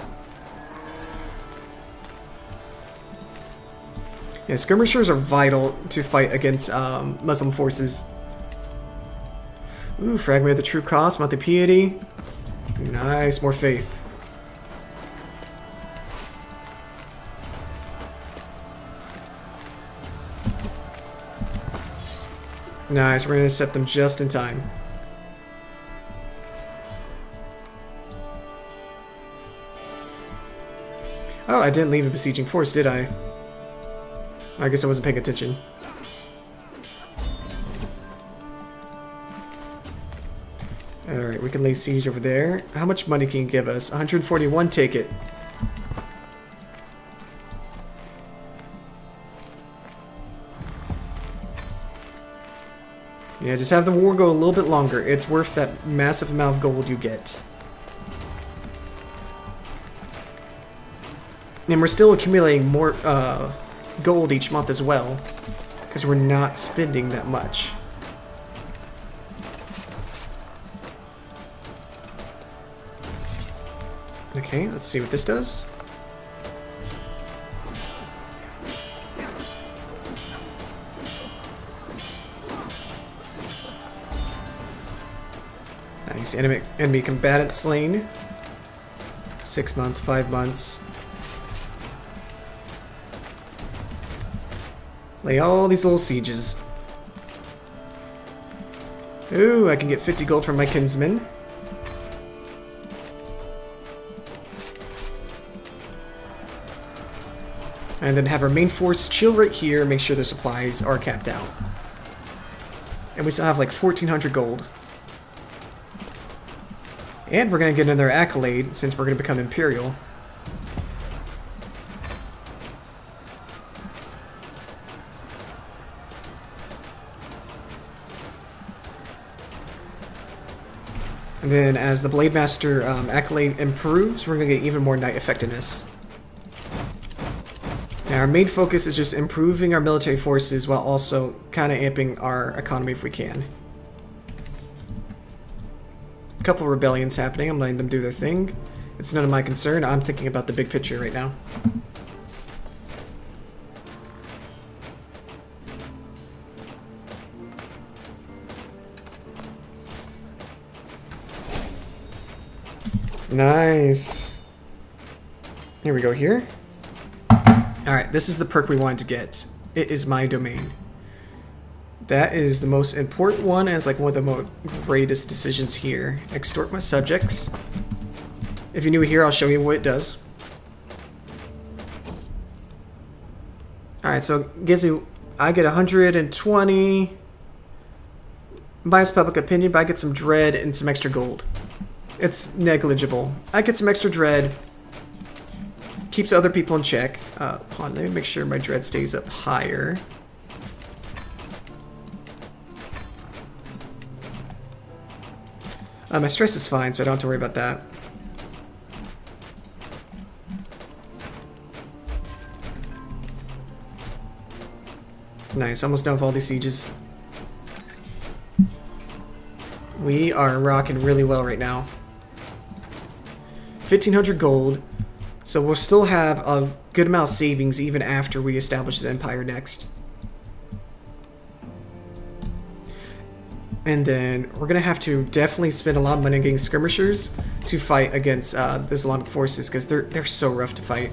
Yeah, skirmishers are vital to fight against Muslim forces. Ooh, fragment of the true cost, Monte Piety. Nice, more faith. Nice, we're going to intercept them just in time. Oh, I didn't leave a besieging force, did I? I guess I wasn't paying attention. Alright, we can lay siege over there. How much money can you give us? 141, take it. Yeah, just have the war go a little bit longer. It's worth that massive amount of gold you get. And we're still accumulating more gold each month as well, because we're not spending that much. Okay, let's see what this does. Nice. Enemy combatant slain. 6 months, 5 months. Lay all these little sieges. Ooh, I can get 50 gold from my kinsman. And then have our main force chill right here, make sure the supplies are capped out. And we still have like 1,400 gold. And we're going to get another accolade since we're going to become Imperial. And then as the Blade Master accolade improves, we're going to get even more Knight effectiveness. Now our main focus is just improving our military forces while also kind of amping our economy if we can. A couple rebellions happening, I'm letting them do their thing. It's none of my concern, I'm thinking about the big picture right now. Nice. Here we go here. Alright, this is the perk we wanted to get. It is my domain. That is the most important one, as like one of the greatest decisions here. Extort my subjects. If you're new here, I'll show you what it does. Alright, so it gives you, I get 120 biased public opinion, but I get some dread and some extra gold. It's negligible. I get some extra dread. Keeps other people in check. Hold on, let me make sure my dread stays up higher. My stress is fine, so I don't have to worry about that. Nice, almost done with all these sieges. We are rocking really well right now. 1,500 gold. So we'll still have a good amount of savings even after we establish the Empire next. And then we're going to have to definitely spend a lot of money on getting skirmishers to fight against the Islamic forces because they're so rough to fight.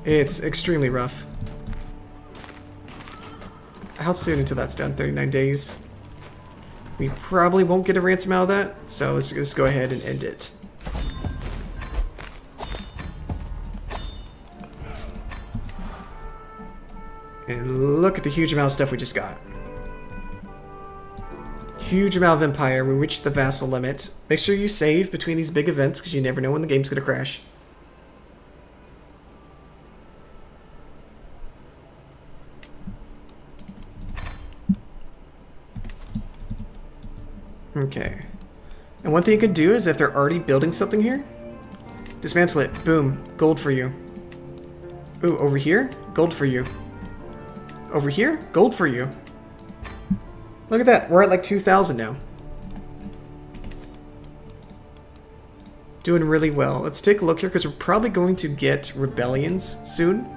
It's extremely rough. How soon until that's done? 39 days. We probably won't get a ransom out of that, so let's just go ahead and end it. And look at the huge amount of stuff we just got. Huge amount of empire. We reached the vassal limit. Make sure you save between these big events because you never know when the game's going to crash. Okay. And one thing you could do is if they're already building something here, dismantle it. Boom. Gold for you. Ooh, over here? Gold for you. Over here? Gold for you. Look at that. We're at like 2,000 now. Doing really well. Let's take a look here because we're probably going to get rebellions soon.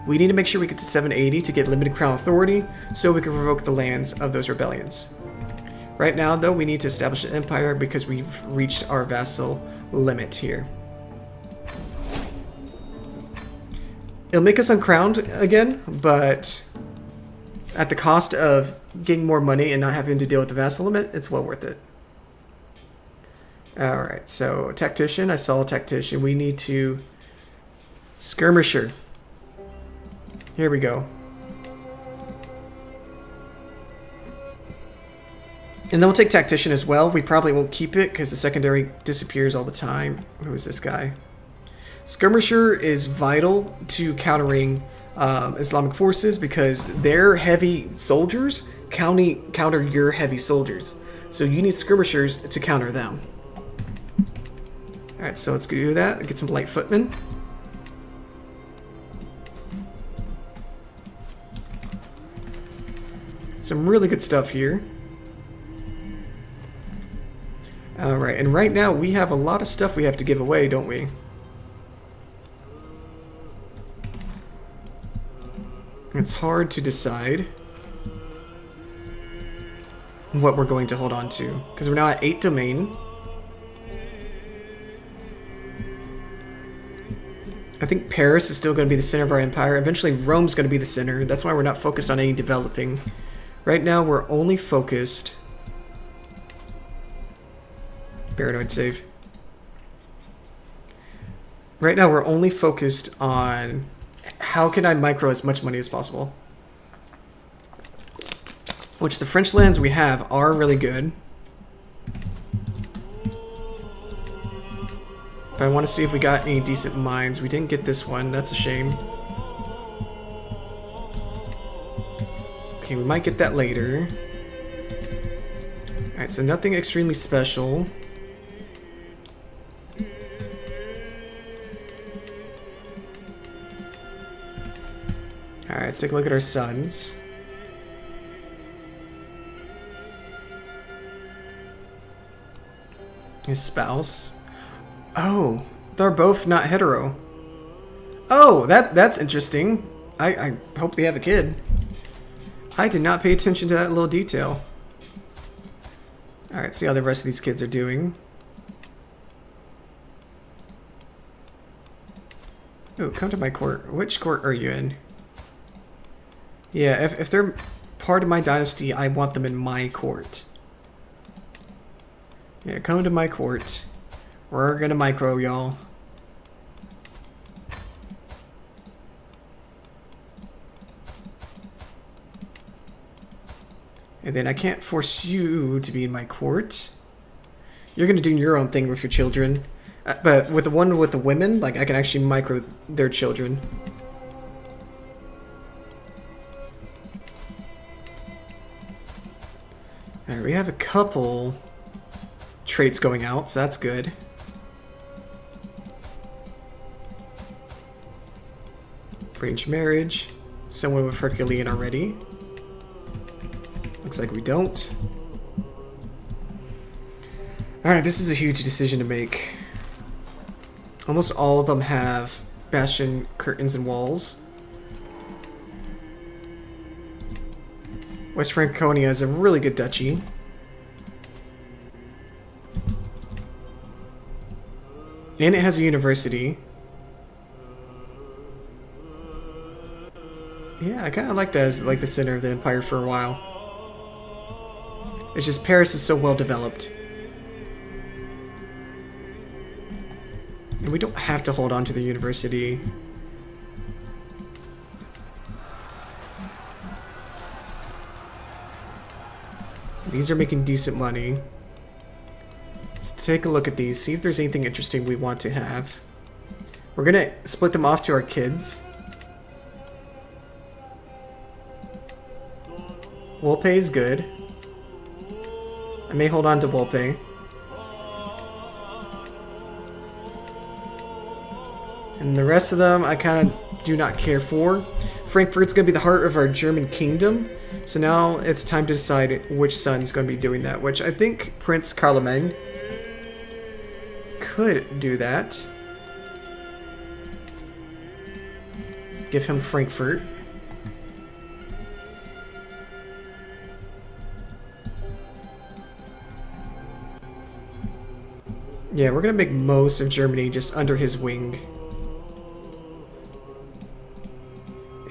We need to make sure we get to 780 to get limited crown authority so we can revoke the lands of those rebellions. Right now, though, we need to establish an empire because we've reached our vassal limit here. It'll make us uncrowned again, but at the cost of getting more money and not having to deal with the vassal limit, it's well worth it. Alright, so tactician. I saw a tactician. We need to skirmisher. Here we go. And then we'll take tactician as well. We probably won't keep it because the secondary disappears all the time. Who is this guy? Skirmisher is vital to countering Islamic forces because their heavy soldiers counter your heavy soldiers. So you need skirmishers to counter them. Alright, so let's go do that. Get some light footmen. Some really good stuff here. Alright, and right now we have a lot of stuff we have to give away, don't we? It's hard to decide. what we're going to hold on to. Because we're now at 8 domain. I think Paris is still going to be the center of our empire. Eventually Rome's going to be the center. That's why we're not focused on any developing. Right now we're only focused... Paranoid save. Right now we're only focused on how can I micro as much money as possible. Which the French lands we have are really good. But I want to see if we got any decent mines. We didn't get this one. That's a shame. Okay, we might get that later. Alright, so nothing extremely special. Alright, let's take a look at our sons. His spouse. Oh, they're both not hetero. Oh, that's interesting. I hope they have a kid. I did not pay attention to that little detail. Alright, see how the rest of these kids are doing. Oh, come to my court. Which court are you in? Yeah, if they're part of my dynasty, I want them in my court. Yeah, come to my court. We're gonna micro, y'all. And then I can't force you to be in my court. You're gonna do your own thing with your children. But with the one with the women, like, I can actually micro their children. Alright, we have a couple traits going out, so that's good. Arranged marriage. Someone with Herculean already. Looks like we don't. Alright, this is a huge decision to make. Almost all of them have bastion curtains and walls. West Franconia is a really good duchy. And it has a university. Yeah, I kind of like that as like the center of the empire for a while. It's just Paris is so well developed. And we don't have to hold on to the university. These are making decent money. Let's take a look at these, see if there's anything interesting we want to have. We're gonna split them off to our kids. Wolpe is good. I may hold on to Wolpe. And the rest of them I kind of do not care for. Frankfurt's going to be the heart of our German kingdom. So now it's time to decide which son's going to be doing that. Which I think Prince Charlemagnes could do that. Give him Frankfurt. Yeah, we're going to make most of Germany just under his wing.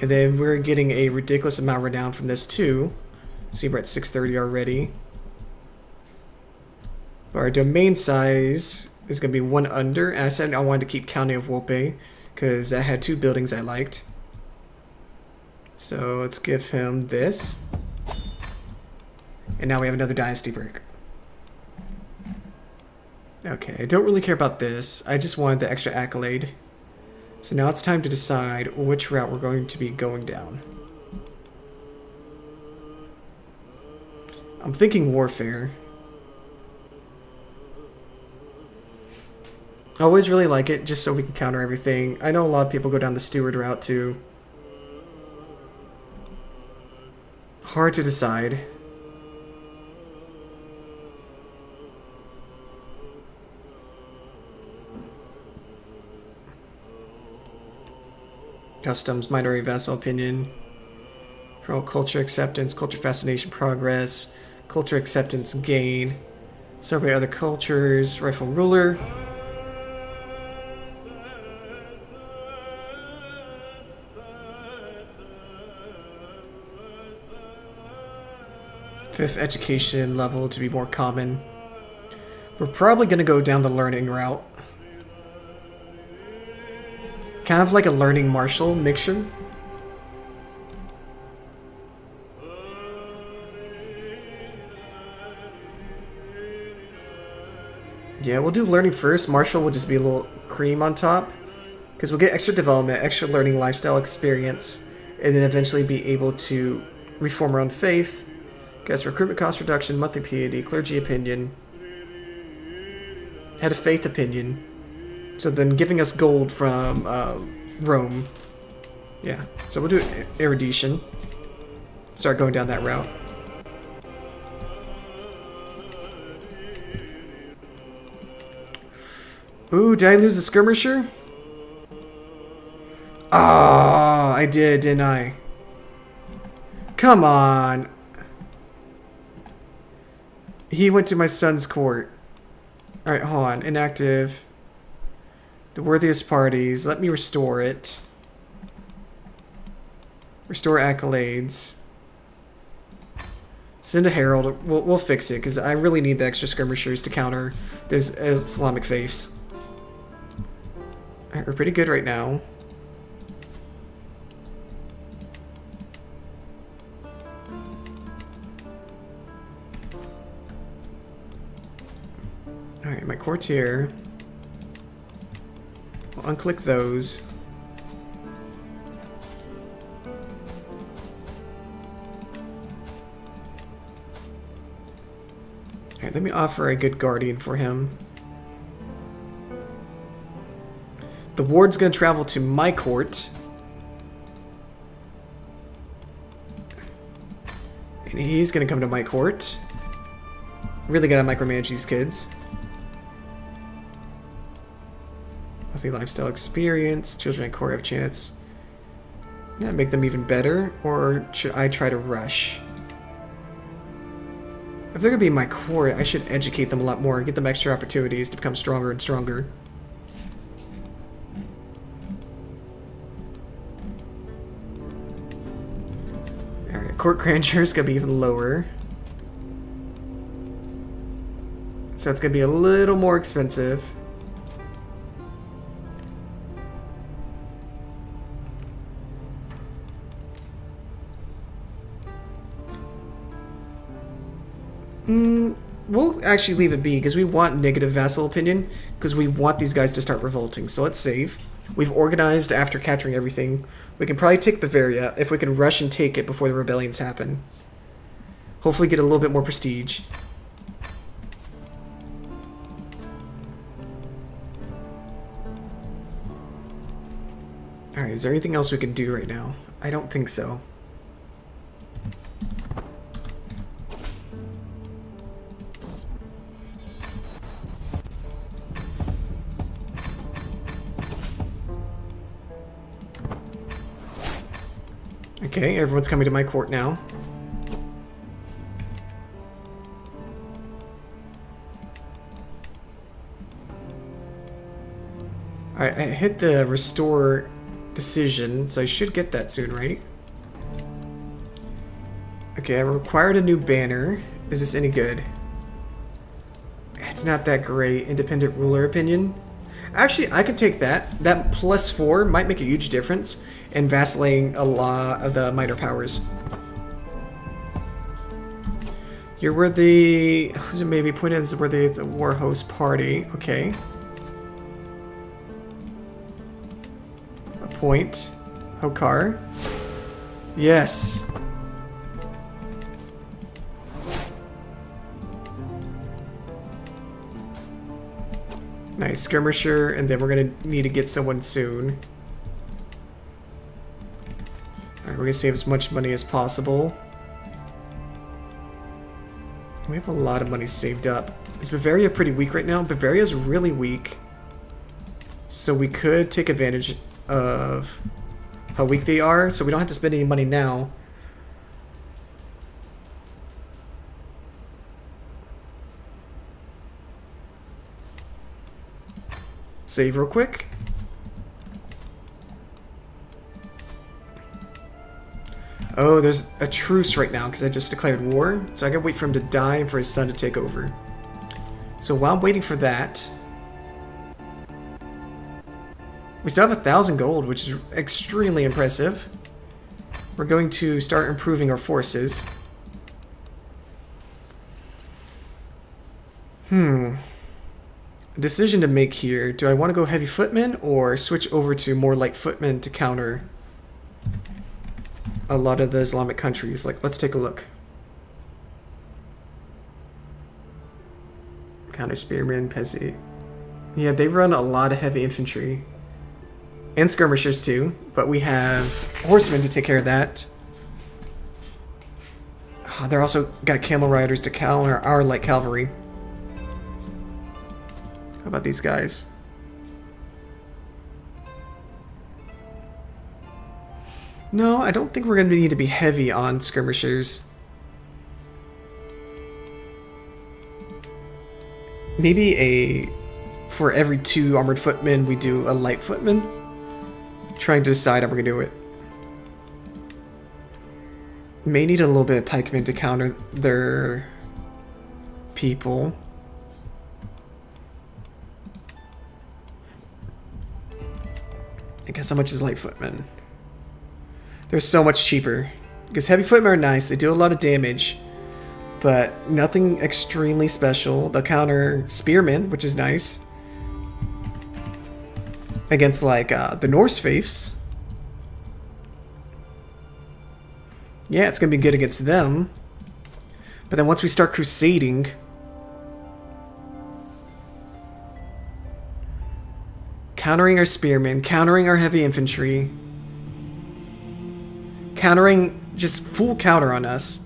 And then we're getting a ridiculous amount of renown from this too. See, we're at 630 already. Our domain size is going to be 1 under. And I said I wanted to keep County of Wolpe because I had 2 buildings I liked. So let's give him this. And now we have another dynasty break. Okay, I don't really care about this. I just wanted the extra accolade. So now it's time to decide which route we're going to be going down. I'm thinking warfare. I always really like it, just so we can counter everything. I know a lot of people go down the steward route too. Hard to decide. Customs, minority vassal opinion. Pro culture acceptance, culture fascination progress, Culture acceptance gain. Survey other cultures. Rifle ruler. Fifth education level to be more common. We're probably going to go down the learning route. Kind of like a learning martial mixture. Yeah, we'll do learning first. Martial will just be a little cream on top. Because we'll get extra development, extra learning lifestyle experience. And then eventually be able to reform our own faith. Guess recruitment cost reduction, monthly piety, clergy opinion. Head of faith opinion. So then giving us gold from Rome. Yeah, so we'll do erudition. Start going down that route. Ooh, did I lose the skirmisher? Ah, I did, didn't I? Come on. He went to my son's court. Alright, hold on. Inactive. The worthiest parties. Let me restore it. Restore accolades. Send a herald. We'll fix it, because I really need the extra skirmishers to counter this Islamic faiths. Alright, we're pretty good right now. Alright, my courtier. I'll unclick those. Alright, let me offer a good guardian for him. The ward's gonna travel to my court. And he's gonna come to my court. Really gotta micromanage these kids. Healthy lifestyle experience. Children at court have chance. Yeah, make them even better. Or should I try to rush? If they're gonna be in my court, I should educate them a lot more and get them extra opportunities to become stronger and stronger. Alright, court grandeur is gonna be even lower. So it's gonna be a little more expensive. We'll actually leave it be, because we want negative vassal opinion, because we want these guys to start revolting. So let's save. We've organized after capturing everything. We can probably take Bavaria if we can rush and take it before the rebellions happen. Hopefully get a little bit more prestige. Alright, is there anything else we can do right now? I don't think so. Okay, everyone's coming to my court now. Alright, I hit the restore decision, so I should get that soon, right? Okay, I required a new banner. Is this any good? It's not that great. Independent ruler opinion. Actually, I could take that. That +4 might make a huge difference in vassalating a lot of the minor powers. You're worthy. Who's it maybe pointed as worthy of the war host party? Okay. Appoint Hokar. Yes. Nice, skirmisher, and then we're gonna need to get someone soon. Alright, we're gonna save as much money as possible. We have a lot of money saved up. Is Bavaria pretty weak right now? Bavaria's really weak. So we could take advantage of how weak they are, so we don't have to spend any money now. Save real quick. Oh, there's a truce right now because I just declared war. So I gotta wait for him to die and for his son to take over. So while I'm waiting for that, we still have 1,000 gold, which is extremely impressive. We're going to start improving our forces. Decision to make here. Do I want to go heavy footmen or switch over to more light footmen to counter a lot of the Islamic countries? Like, let's take a look. Counter spearmen, Pezzi. Yeah, they run a lot of heavy infantry. And skirmishers too, but we have horsemen to take care of that. Oh, they're also got camel riders to counter our light cavalry. How about these guys? No, I don't think we're going to need to be heavy on skirmishers. Maybe for every 2 armored footmen, we do a light footman. Trying to decide how we're going to do it. May need a little bit of pikemen to counter their people. I guess how much is light footmen? They're so much cheaper. Because heavy footmen are nice, they do a lot of damage. But nothing extremely special. They'll counter spearmen, which is nice. Against like the Norse faiths. Yeah, it's gonna be good against them. But then once we start crusading, countering our spearmen, countering our heavy infantry, countering just full counter on us.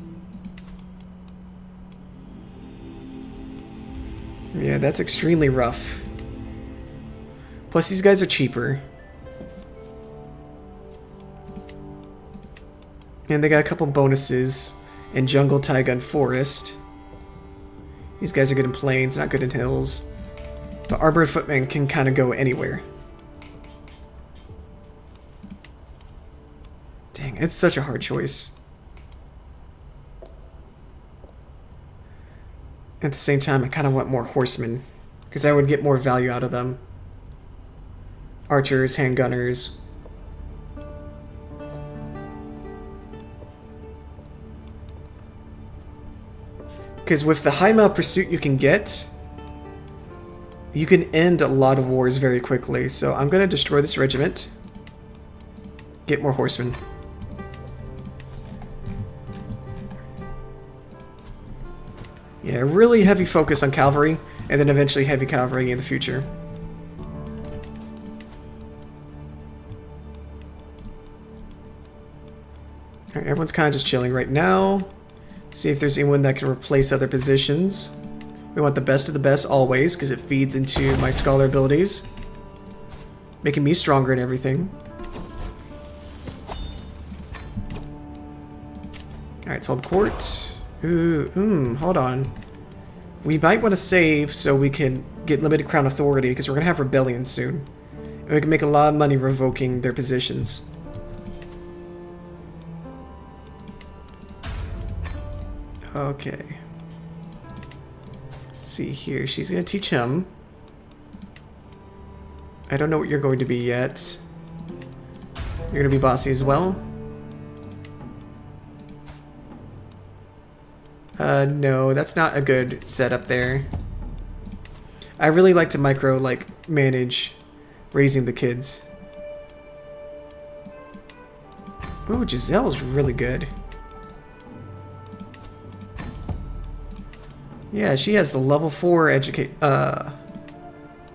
Yeah, that's extremely rough. Plus, these guys are cheaper. And they got a couple bonuses in jungle, taiga, and forest. These guys are good in plains, not good in hills. But armored footmen can kind of go anywhere. Dang, it's such a hard choice. At the same time, I kind of want more horsemen, because I would get more value out of them. Archers, handgunners. Because with the high mile pursuit you can get, you can end a lot of wars very quickly. So I'm going to destroy this regiment. Get more horsemen. Yeah, really heavy focus on cavalry, and then eventually heavy cavalry in the future. Alright, everyone's kind of just chilling right now. See if there's anyone that can replace other positions. We want the best of the best always, because it feeds into my scholar abilities. Making me stronger and everything. Alright, let's hold court. Hold on. We might want to save so we can get limited crown authority, because we're going to have rebellion soon. And we can make a lot of money revoking their positions. Okay. Let's see here. She's going to teach him. I don't know what you're going to be yet. You're going to be bossy as well. No, that's not a good setup there. I really like to manage raising the kids. Ooh, Giselle's really good. Yeah, she has the level 4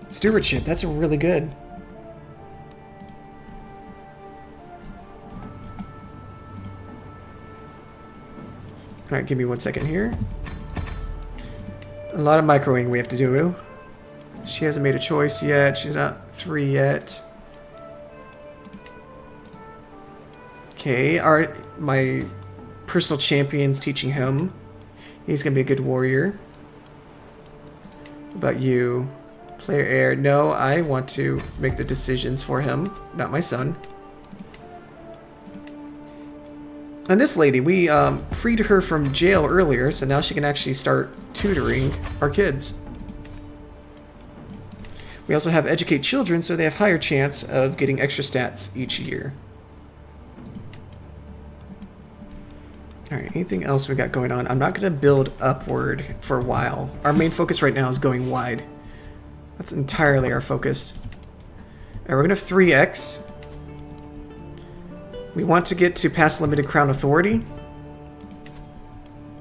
stewardship. That's really good. Alright, give me 1 second here. A lot of microing we have to do. She hasn't made a choice yet. She's not 3 yet. Okay, my personal champion's teaching him. He's gonna be a good warrior. What about you? Player heir. No, I want to make the decisions for him, not my son. And this lady, we freed her from jail earlier, so now she can actually start tutoring our kids. We also have educate children, so they have higher chance of getting extra stats each year. Alright, anything else we got going on? I'm not going to build upward for a while. Our main focus right now is going wide. That's entirely our focus. Alright, we're going to have 3x. We want to get to past limited crown authority.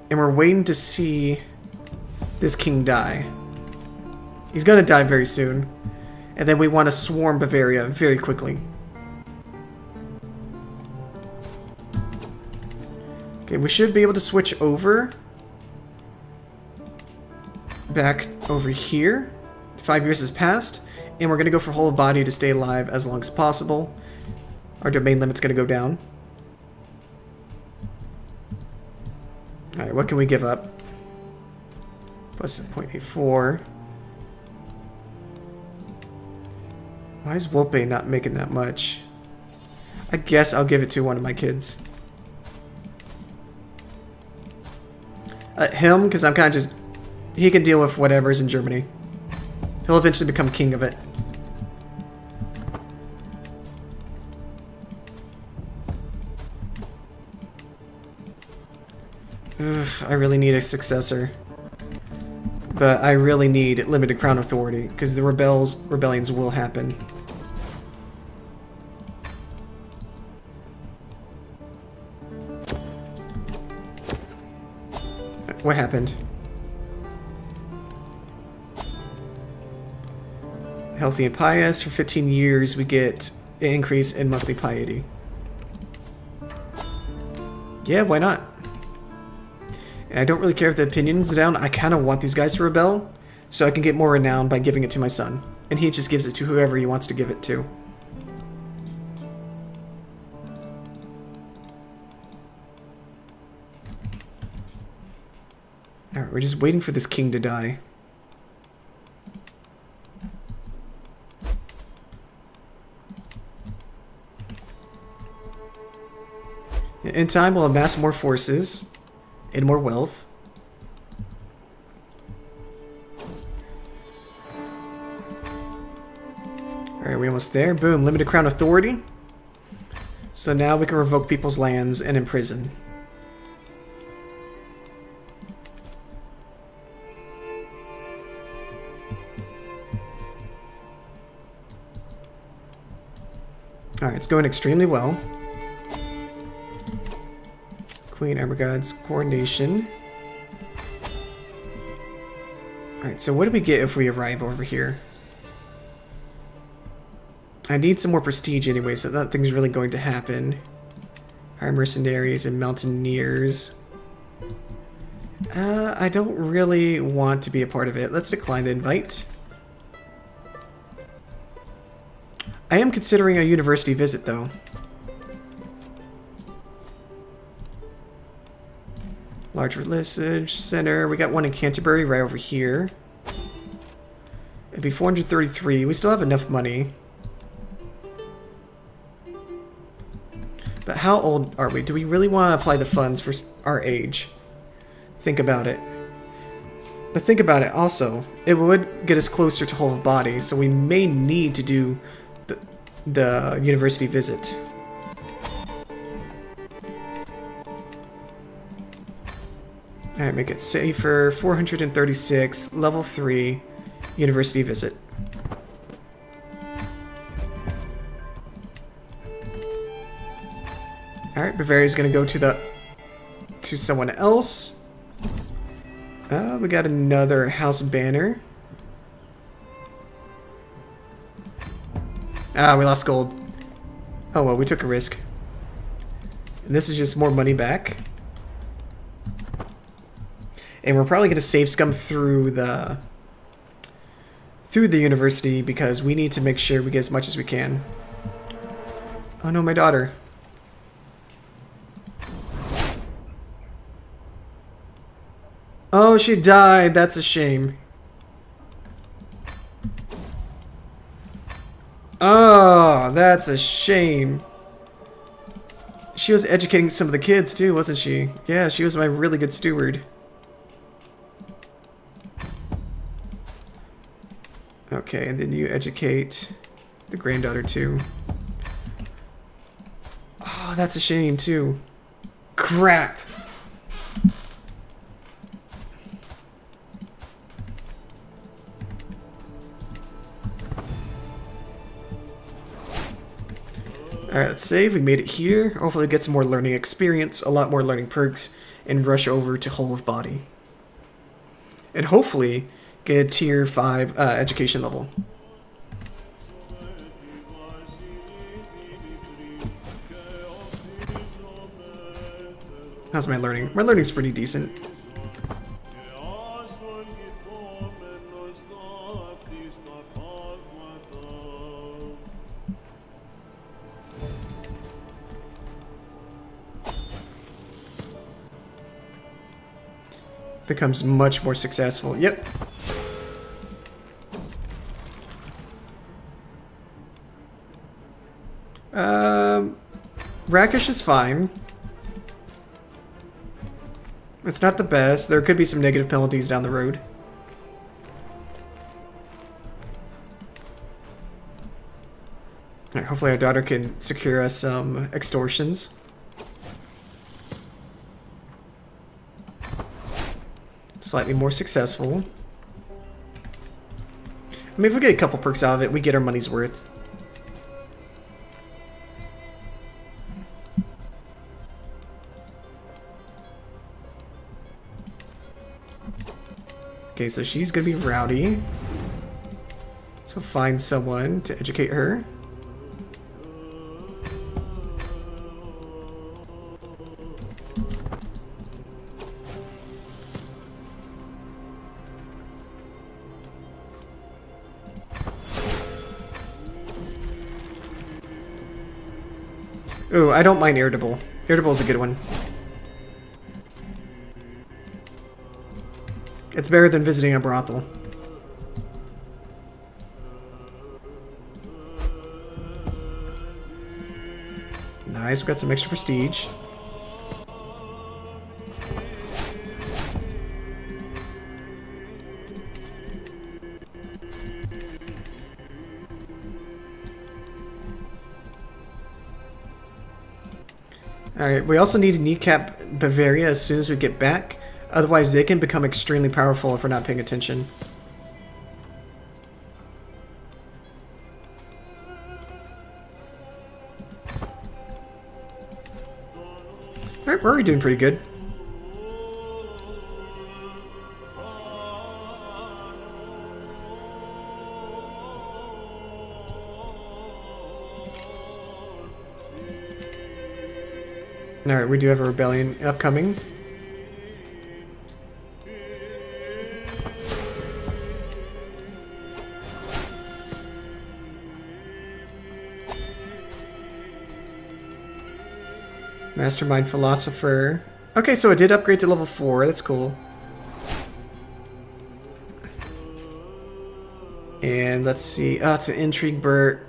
And we're waiting to see this king die. He's going to die very soon. And then we want to swarm Bavaria very quickly. Okay, we should be able to switch over. Back over here. 5 years has passed. And we're going to go for whole of body to stay alive as long as possible. Our domain limit's going to go down. Alright, what can we give up? Plus 0.84. Why is Wolpe not making that much? I guess I'll give it to one of my kids. Him, because I'm kind of just... He can deal with whatever's in Germany. He'll eventually become king of it. Ugh, I really need a successor. But I really need limited crown authority, because the rebellions will happen. What happened? Healthy and pious. For 15 years, we get an increase in monthly piety. Yeah, why not? And I don't really care if the opinion's down. I kind of want these guys to rebel, so I can get more renown by giving it to my son. And he just gives it to whoever he wants to give it to. Alright, we're just waiting for this king to die. In time, we'll amass more forces and more wealth. Alright, we're almost there. Boom, limited crown authority. So now we can revoke people's lands and imprison. Alright, it's going extremely well. Queen, Armor Gods, Coronation. Alright, so what do we get if we arrive over here? I need some more prestige anyway, so nothing's really going to happen. Hire mercenaries and mountaineers. I don't really want to be a part of it. Let's decline the invite. I am considering a university visit, though. Large Research Center. We got one in Canterbury right over here. It'd be 433. We still have enough money. But how old are we? Do we really want to apply the funds for our age? Think about it. But think about it also. It would get us closer to whole of body, so we may need to do the university visit. Alright, make it safer. 436, level 3, university visit. Alright, Bavaria's gonna go to someone else. We got another house banner. Ah, we lost gold. Oh well, we took a risk. And this is just more money back. And we're probably going to save scum through the university because we need to make sure we get as much as we can. Oh no, my daughter. Oh, she died. That's a shame. Oh, that's a shame. She was educating some of the kids too, wasn't she? Yeah, she was my really good steward. Okay, and then you educate the granddaughter too. Oh, that's a shame too. Crap. Alright, let's save. We made it here. Hopefully get some more learning experience, a lot more learning perks, and rush over to Whole of Body. And hopefully get a tier 5 education level. How's my learning? My learning's pretty decent. Becomes much more successful. Yep. Rakish is fine. It's not the best. There could be some negative penalties down the road. Alright, hopefully our daughter can secure us some extortions. Slightly more successful. I mean, if we get a couple perks out of it, we get our money's worth. Okay, so she's gonna be rowdy. So find someone to educate her. Ooh, I don't mind Irritable. Irritable's a good one. It's better than visiting a brothel. Nice, we got some extra prestige. Alright, we also need to kneecap Bavaria as soon as we get back. Otherwise, they can become extremely powerful if we're not paying attention. Alright, we're already doing pretty good. Alright, we do have a rebellion upcoming. Mastermind Philosopher. Okay, so it did upgrade to level 4. That's cool. And let's see. Oh, it's an Intrigue Burke.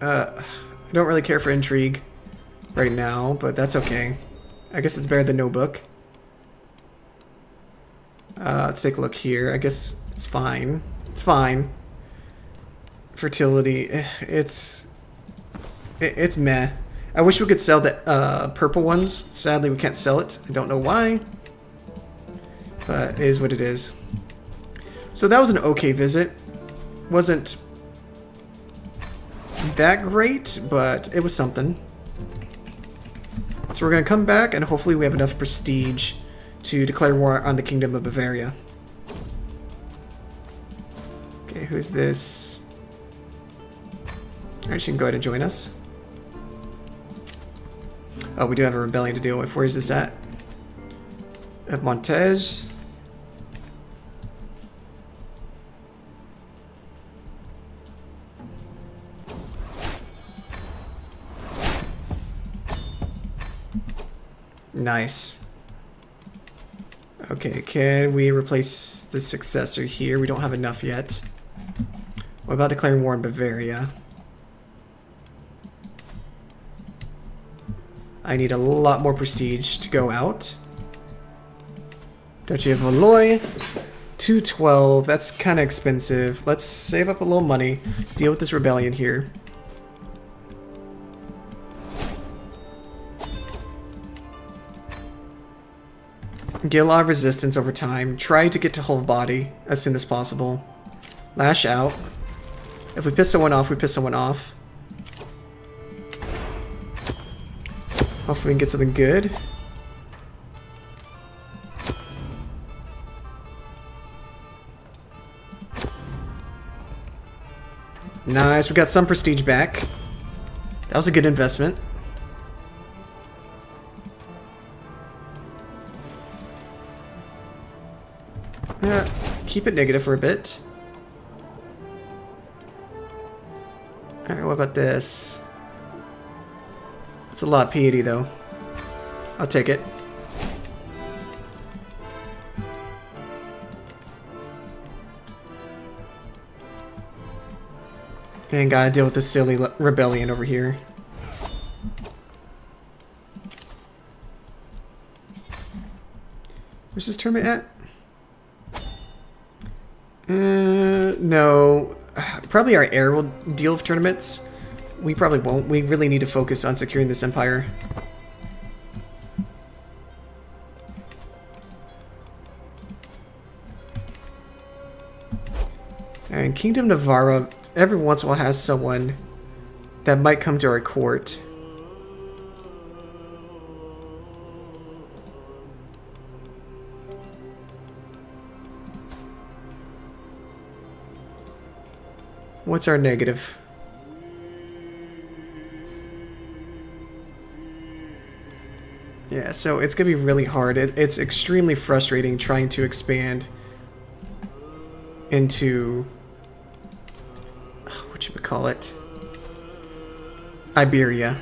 I don't really care for Intrigue right now, but that's okay. I guess it's better than no book. Let's take a look here. I guess it's fine. It's fine. Fertility. It's meh. I wish we could sell the purple ones. Sadly, we can't sell it. I don't know why. But it is what it is. So that was an okay visit. Wasn't that great, but it was something. So we're going to come back, and hopefully we have enough prestige to declare war on the Kingdom of Bavaria. Okay, who's this? Alright, she can go ahead and join us. Oh, we do have a rebellion to deal with. Where is this at? At Montez. Nice. Okay, can we replace the successor here? We don't have enough yet. What about declaring war in Bavaria? I need a lot more prestige to go out. Duchy of Valois. 212. That's kind of expensive. Let's save up a little money. Deal with this rebellion here. Get a lot of resistance over time. Try to get to whole body as soon as possible. Lash out. If we piss someone off, we piss someone off. Hopefully we can get something good. Nice, we got some prestige back. That was a good investment. Keep it negative for a bit. Alright, what about this? It's a lot of piety though. I'll take it. And gotta deal with this silly rebellion over here. Where's this tournament at? No. Probably our heir will deal with tournaments. We probably won't. We really need to focus on securing this empire. And Kingdom Navarra every once in a while has someone that might come to our court. What's our negative? Yeah, so it's going to be really hard. It's extremely frustrating trying to expand into, what you would call it, Iberia.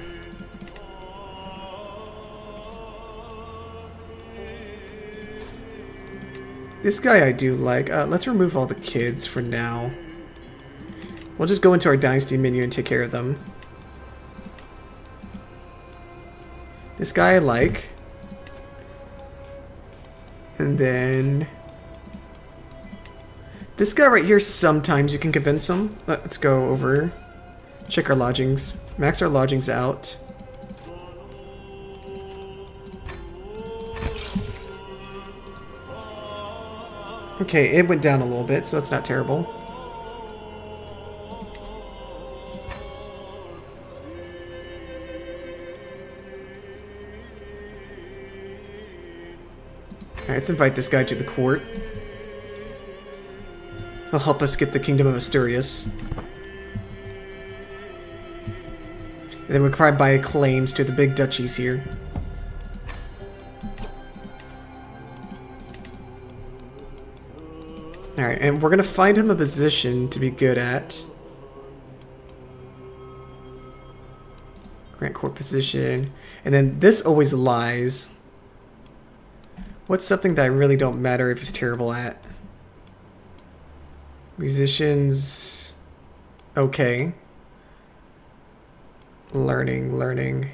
This guy I do like. Let's remove all the kids for now. We'll just go into our dynasty menu and take care of them. This guy I like. And then this guy right here, sometimes you can convince him. Let's go over. Check our lodgings. Max our lodgings out. Okay, it went down a little bit, so that's not terrible. Alright, let's invite this guy to the court. He'll help us get the Kingdom of Asturias. And then we'll probably buy claims to the big duchies here. Alright, and we're going to find him a position to be good at. Grant court position. And then this always lies. What's something that I really don't matter if he's terrible at? Musicians. Okay. Learning.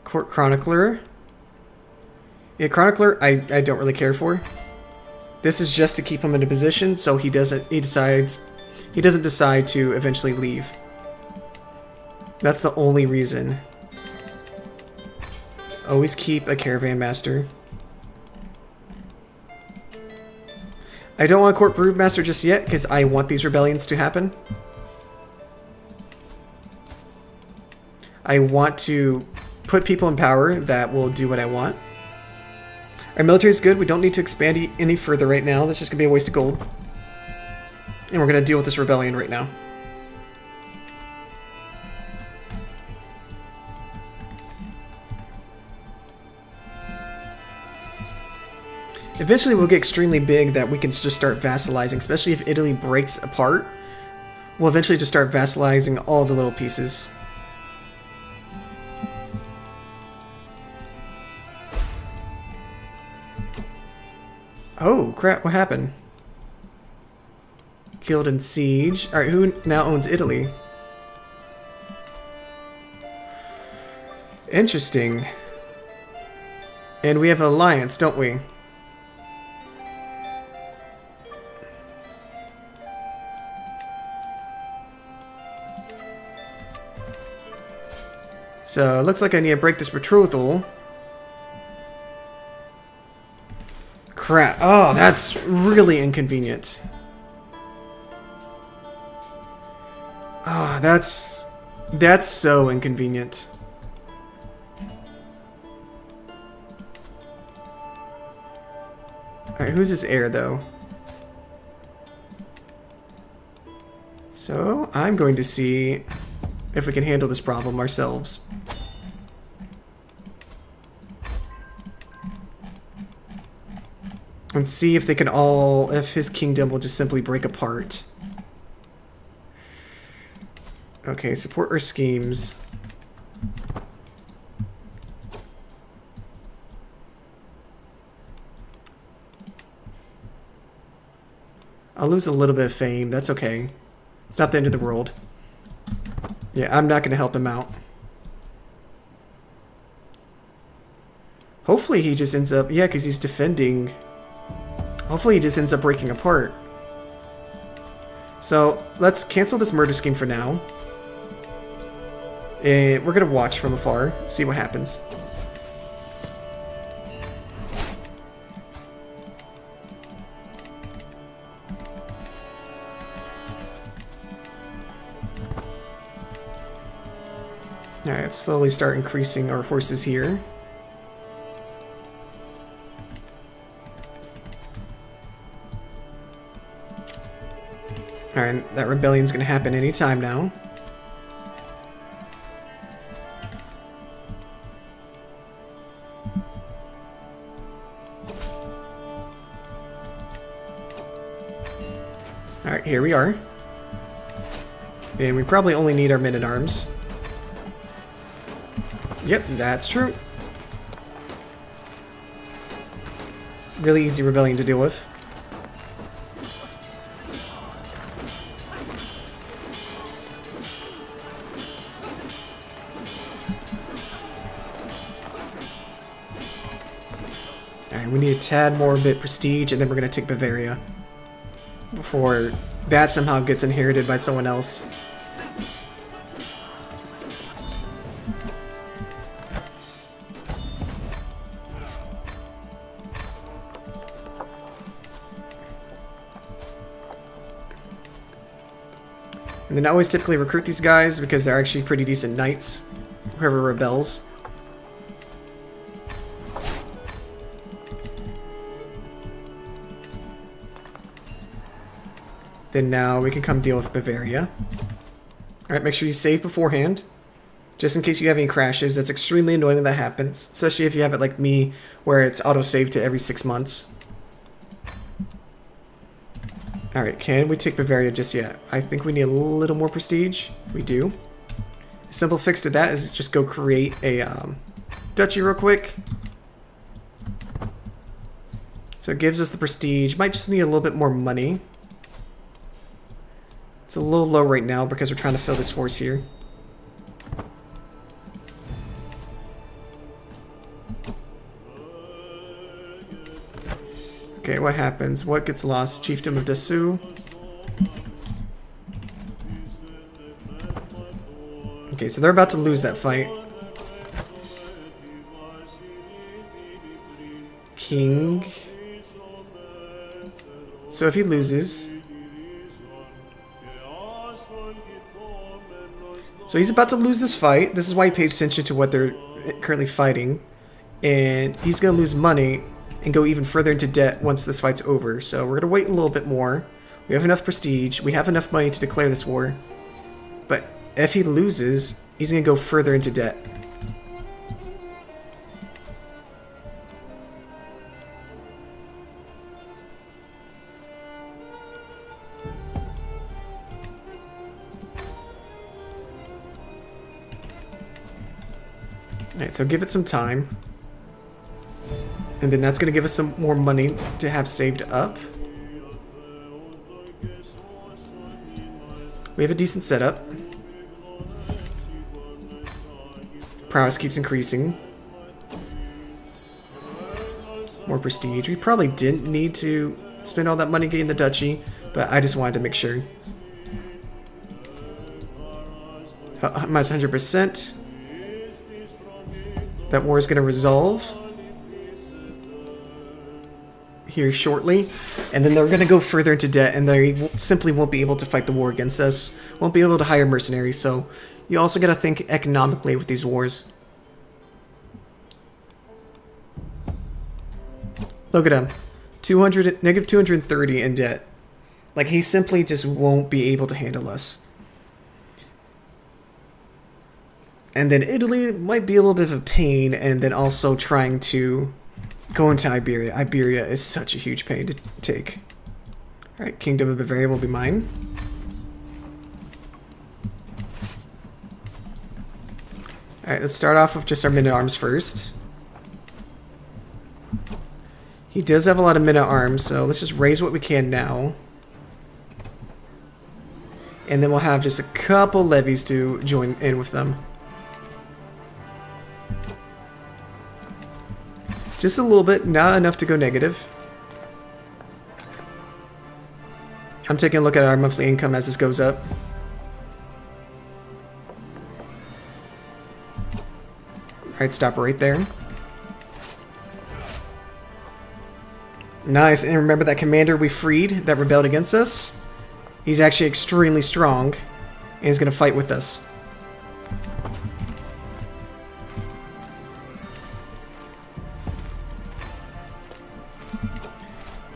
Court chronicler. Yeah, chronicler I don't really care for. This is just to keep him in a position so he doesn't decide to eventually leave. That's the only reason. Always keep a caravan master. I don't want a court broodmaster just yet because I want these rebellions to happen. I want to put people in power that will do what I want. Our military is good. We don't need to expand any further right now. That's just going to be a waste of gold. And we're going to deal with this rebellion right now. Eventually we'll get extremely big that we can just start vassalizing, especially if Italy breaks apart. We'll eventually just start vassalizing all the little pieces. Oh, crap, what happened? Killed in siege. Alright, who now owns Italy? Interesting. And we have an alliance, don't we? So, it looks like I need to break this betrothal. Crap. Oh, that's really inconvenient. Oh, that's so inconvenient. Alright, who's his heir, though? So, I'm going to see if we can handle this problem ourselves. And see if they can all... if his kingdom will just simply break apart. Okay, support our schemes. I'll lose a little bit of fame. That's okay. It's not the end of the world. Yeah, I'm not going to help him out. Hopefully he just ends up... yeah, because he's defending... hopefully he just ends up breaking apart. So, let's cancel this murder scheme for now. And we're going to watch from afar, see what happens. Alright, let's slowly start increasing our horses here. Alright, that rebellion's gonna happen anytime now. Alright, here we are. And we probably only need our men-at-arms. Yep, that's true. Really easy rebellion to deal with. Alright, we need a tad more bit prestige, and then we're going to take Bavaria. Before that somehow gets inherited by someone else. And then I always typically recruit these guys because they're actually pretty decent knights, whoever rebels. Then now we can come deal with Bavaria. Alright, make sure you save beforehand, just in case you have any crashes. That's extremely annoying when that happens, especially if you have it like me, where it's auto-saved to every 6 months. Alright, can we take Bavaria just yet? I think we need a little more prestige. We do. A simple fix to that is just go create a duchy real quick. So it gives us the prestige. Might just need a little bit more money. It's a little low right now because we're trying to fill this force here. Okay, what happens? What gets lost? Chiefdom of Dessau. Okay, so they're about to lose that fight. King. So if he loses... so he's about to lose this fight. This is why he paid attention to what they're currently fighting. And he's going to lose money and go even further into debt once this fight's over. So we're going to wait a little bit more. We have enough prestige. We have enough money to declare this war. But if he loses, he's going to go further into debt. Alright, so give it some time. And then that's going to give us some more money to have saved up. We have a decent setup. Prowess keeps increasing. More prestige. We probably didn't need to spend all that money getting the duchy, but I just wanted to make sure. Minus 100%. That war is going to resolve here shortly, and then they're going to go further into debt, and they simply won't be able to fight the war against us, won't be able to hire mercenaries, so you also got to think economically with these wars. Look at him. Negative 230 in debt. Like, he simply just won't be able to handle us. And then Italy might be a little bit of a pain, and then also trying to go into Iberia. Iberia is such a huge pain to take. Alright, Kingdom of Bavaria will be mine. Alright, let's start off with just our men-at-arms first. He does have a lot of men-at-arms, so let's just raise what we can now. And then we'll have just a couple levies to join in with them. Just a little bit, not enough to go negative. I'm taking a look at our monthly income as this goes up. Alright, stop right there. Nice, and remember that commander we freed that rebelled against us? He's actually extremely strong, and he's going to fight with us.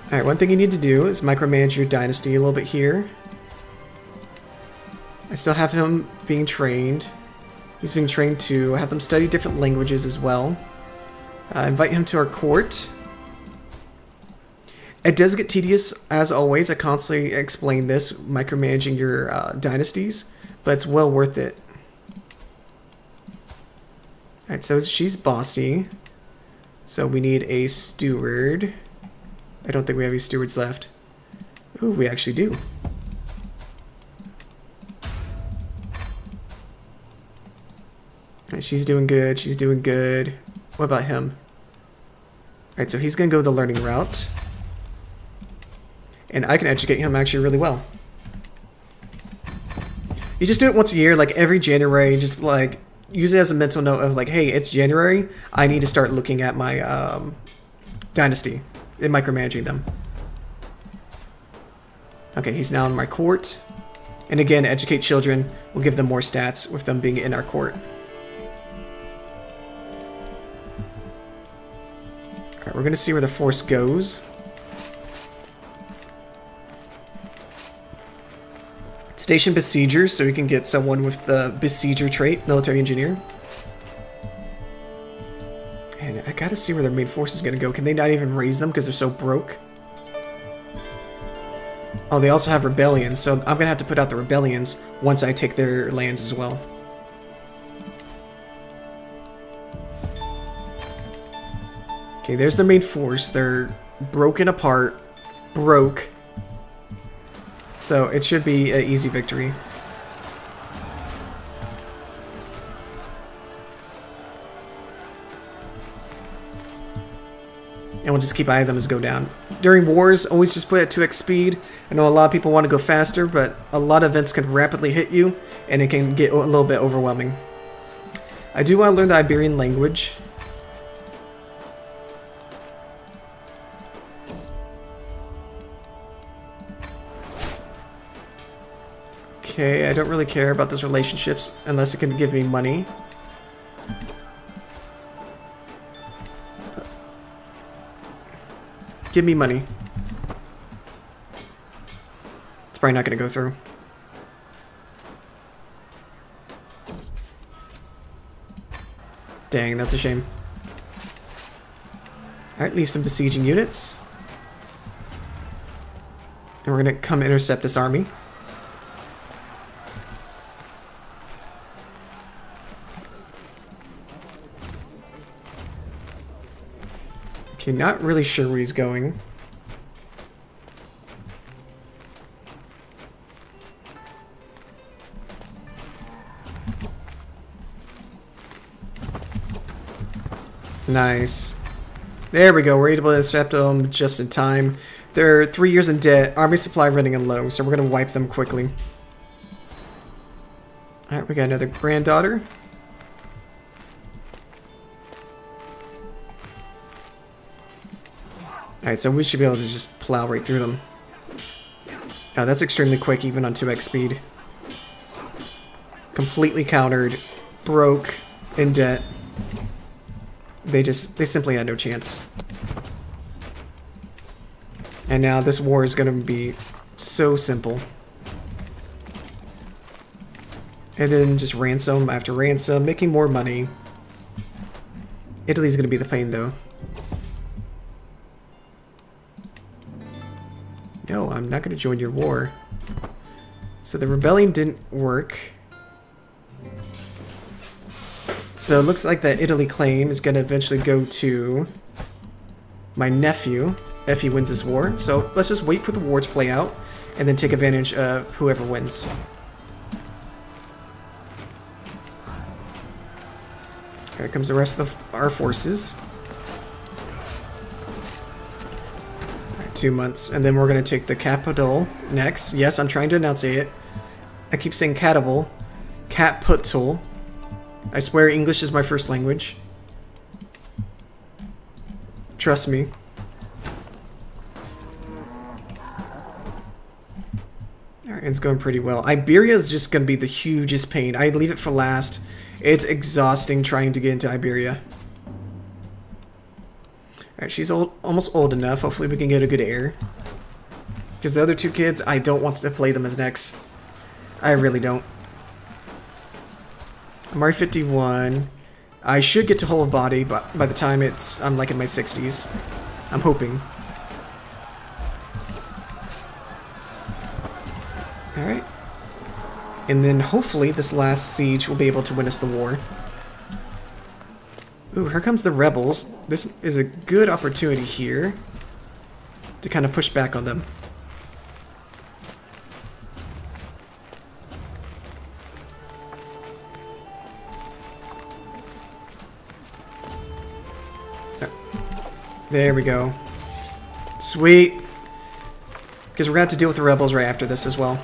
Alright, one thing you need to do is micromanage your dynasty a little bit here. I still have him being trained. He's being trained to have them study different languages as well. Invite him to our court. It does get tedious, as always. I constantly explain this, micromanaging your dynasties, but it's well worth it. Alright, so she's bossy. So we need a steward. I don't think we have any stewards left. Ooh, we actually do. Alright, she's doing good. She's doing good. What about him? Alright, so he's going to go the learning route. And I can educate him actually really well. You just do it once a year, like every January, just like use it as a mental note of like, hey, it's January. I need to start looking at my dynasty and micromanaging them. Okay, he's now in my court. And again, educate children. We'll give them more stats with them being in our court. Alright, we're going to see where the force goes. Station besiegers, so we can get someone with the besieger trait, military engineer. And I gotta see where their main force is gonna go. Can they not even raise them because they're so broke? Oh, they also have rebellions, so I'm gonna have to put out the rebellions once I take their lands as well. Okay, there's their main force. They're broken apart, broke. So it should be an easy victory. And we'll just keep eyeing them as go down. During wars, always just put it at 2x speed. I know a lot of people want to go faster, but a lot of events can rapidly hit you, and it can get a little bit overwhelming. I do want to learn the Iberian language. Okay, I don't really care about those relationships unless it can give me money. Give me money. It's probably not going to go through. Dang, that's a shame. Alright, leave some besieging units. And we're going to come intercept this army. Okay, not really sure where he's going. Nice. There we go. We're able to intercept them just in time. They're 3 years in debt. Army supply running in low, so we're going to wipe them quickly. Alright, we got another granddaughter. Alright, so we should be able to just plow right through them. Oh, that's extremely quick, even on 2x speed. Completely countered. Broke. In debt. They simply had no chance. And now this war is going to be so simple. And then just ransom after ransom, making more money. Italy's going to be the pain, though. No, I'm not going to join your war. So the rebellion didn't work. So it looks like that Italy claim is going to eventually go to my nephew if he wins this war. So let's just wait for the war to play out and then take advantage of whoever wins. Here comes the rest of our forces. Alright, 2 months. And then we're going to take the capital next. Yes, I'm trying to enunciate it. I keep saying capital. Capital. I swear English is my first language. Trust me. Alright, it's going pretty well. Iberia is just going to be the hugest pain. I leave it for last. It's exhausting trying to get into Iberia. Alright, she's almost old enough. Hopefully we can get a good heir. Because the other 2 kids, I don't want to play them as next. I really don't. I'm already 51. I should get to whole of body, but by the time I'm like in my 60s. I'm hoping. Alright. And then hopefully this last siege will be able to win us the war. Ooh, here comes the rebels. This is a good opportunity here to kind of push back on them. There we go. Sweet. Because we're going to have to deal with the rebels right after this as well.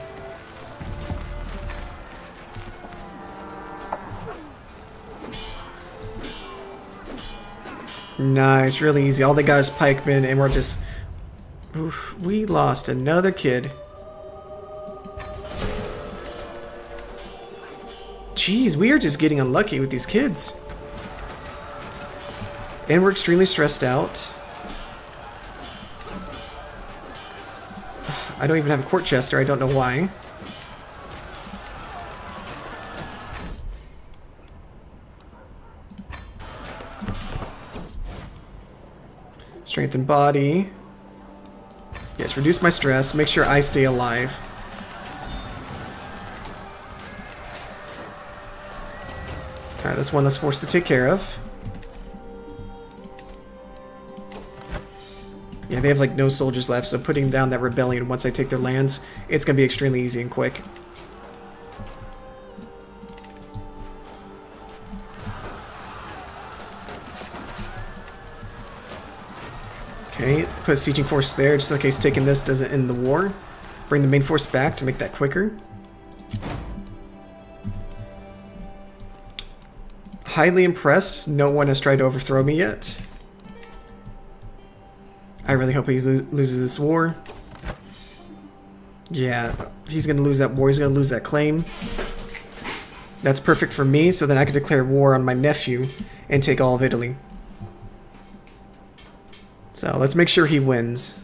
Nice, really easy. All they got is pikemen, and we're just... Oof, we lost another kid. Jeez, we are just getting unlucky with these kids. And we're extremely stressed out. I don't even have a court chester, I don't know why. Strengthen body. Yes, reduce my stress. Make sure I stay alive. Alright, that's one less force to take care of. Yeah, they have like no soldiers left, so putting down that rebellion once I take their lands, it's going to be extremely easy and quick. Okay, put a sieging force there, just in case taking this doesn't end the war. Bring the main force back to make that quicker. Highly impressed. No one has tried to overthrow me yet. I really hope he loses this war. Yeah, he's going to lose that war. He's going to lose that claim. That's perfect for me, so then I can declare war on my nephew and take all of Italy. So let's make sure he wins.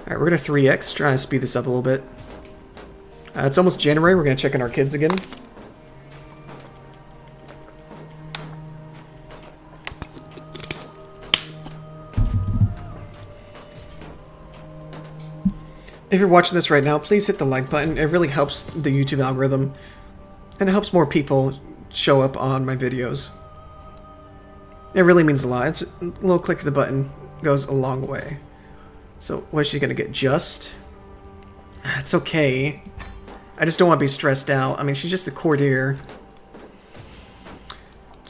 Alright, we're going to 3x, try to speed this up a little bit. It's almost January. We're going to check on our kids again. If you're watching this right now, please hit the like button. It really helps the YouTube algorithm, and it helps more people show up on my videos. It really means a lot. It's a little click of the button goes a long way. So what is she going to get? Just? It's okay. I just don't want to be stressed out. I mean, she's just the courtier.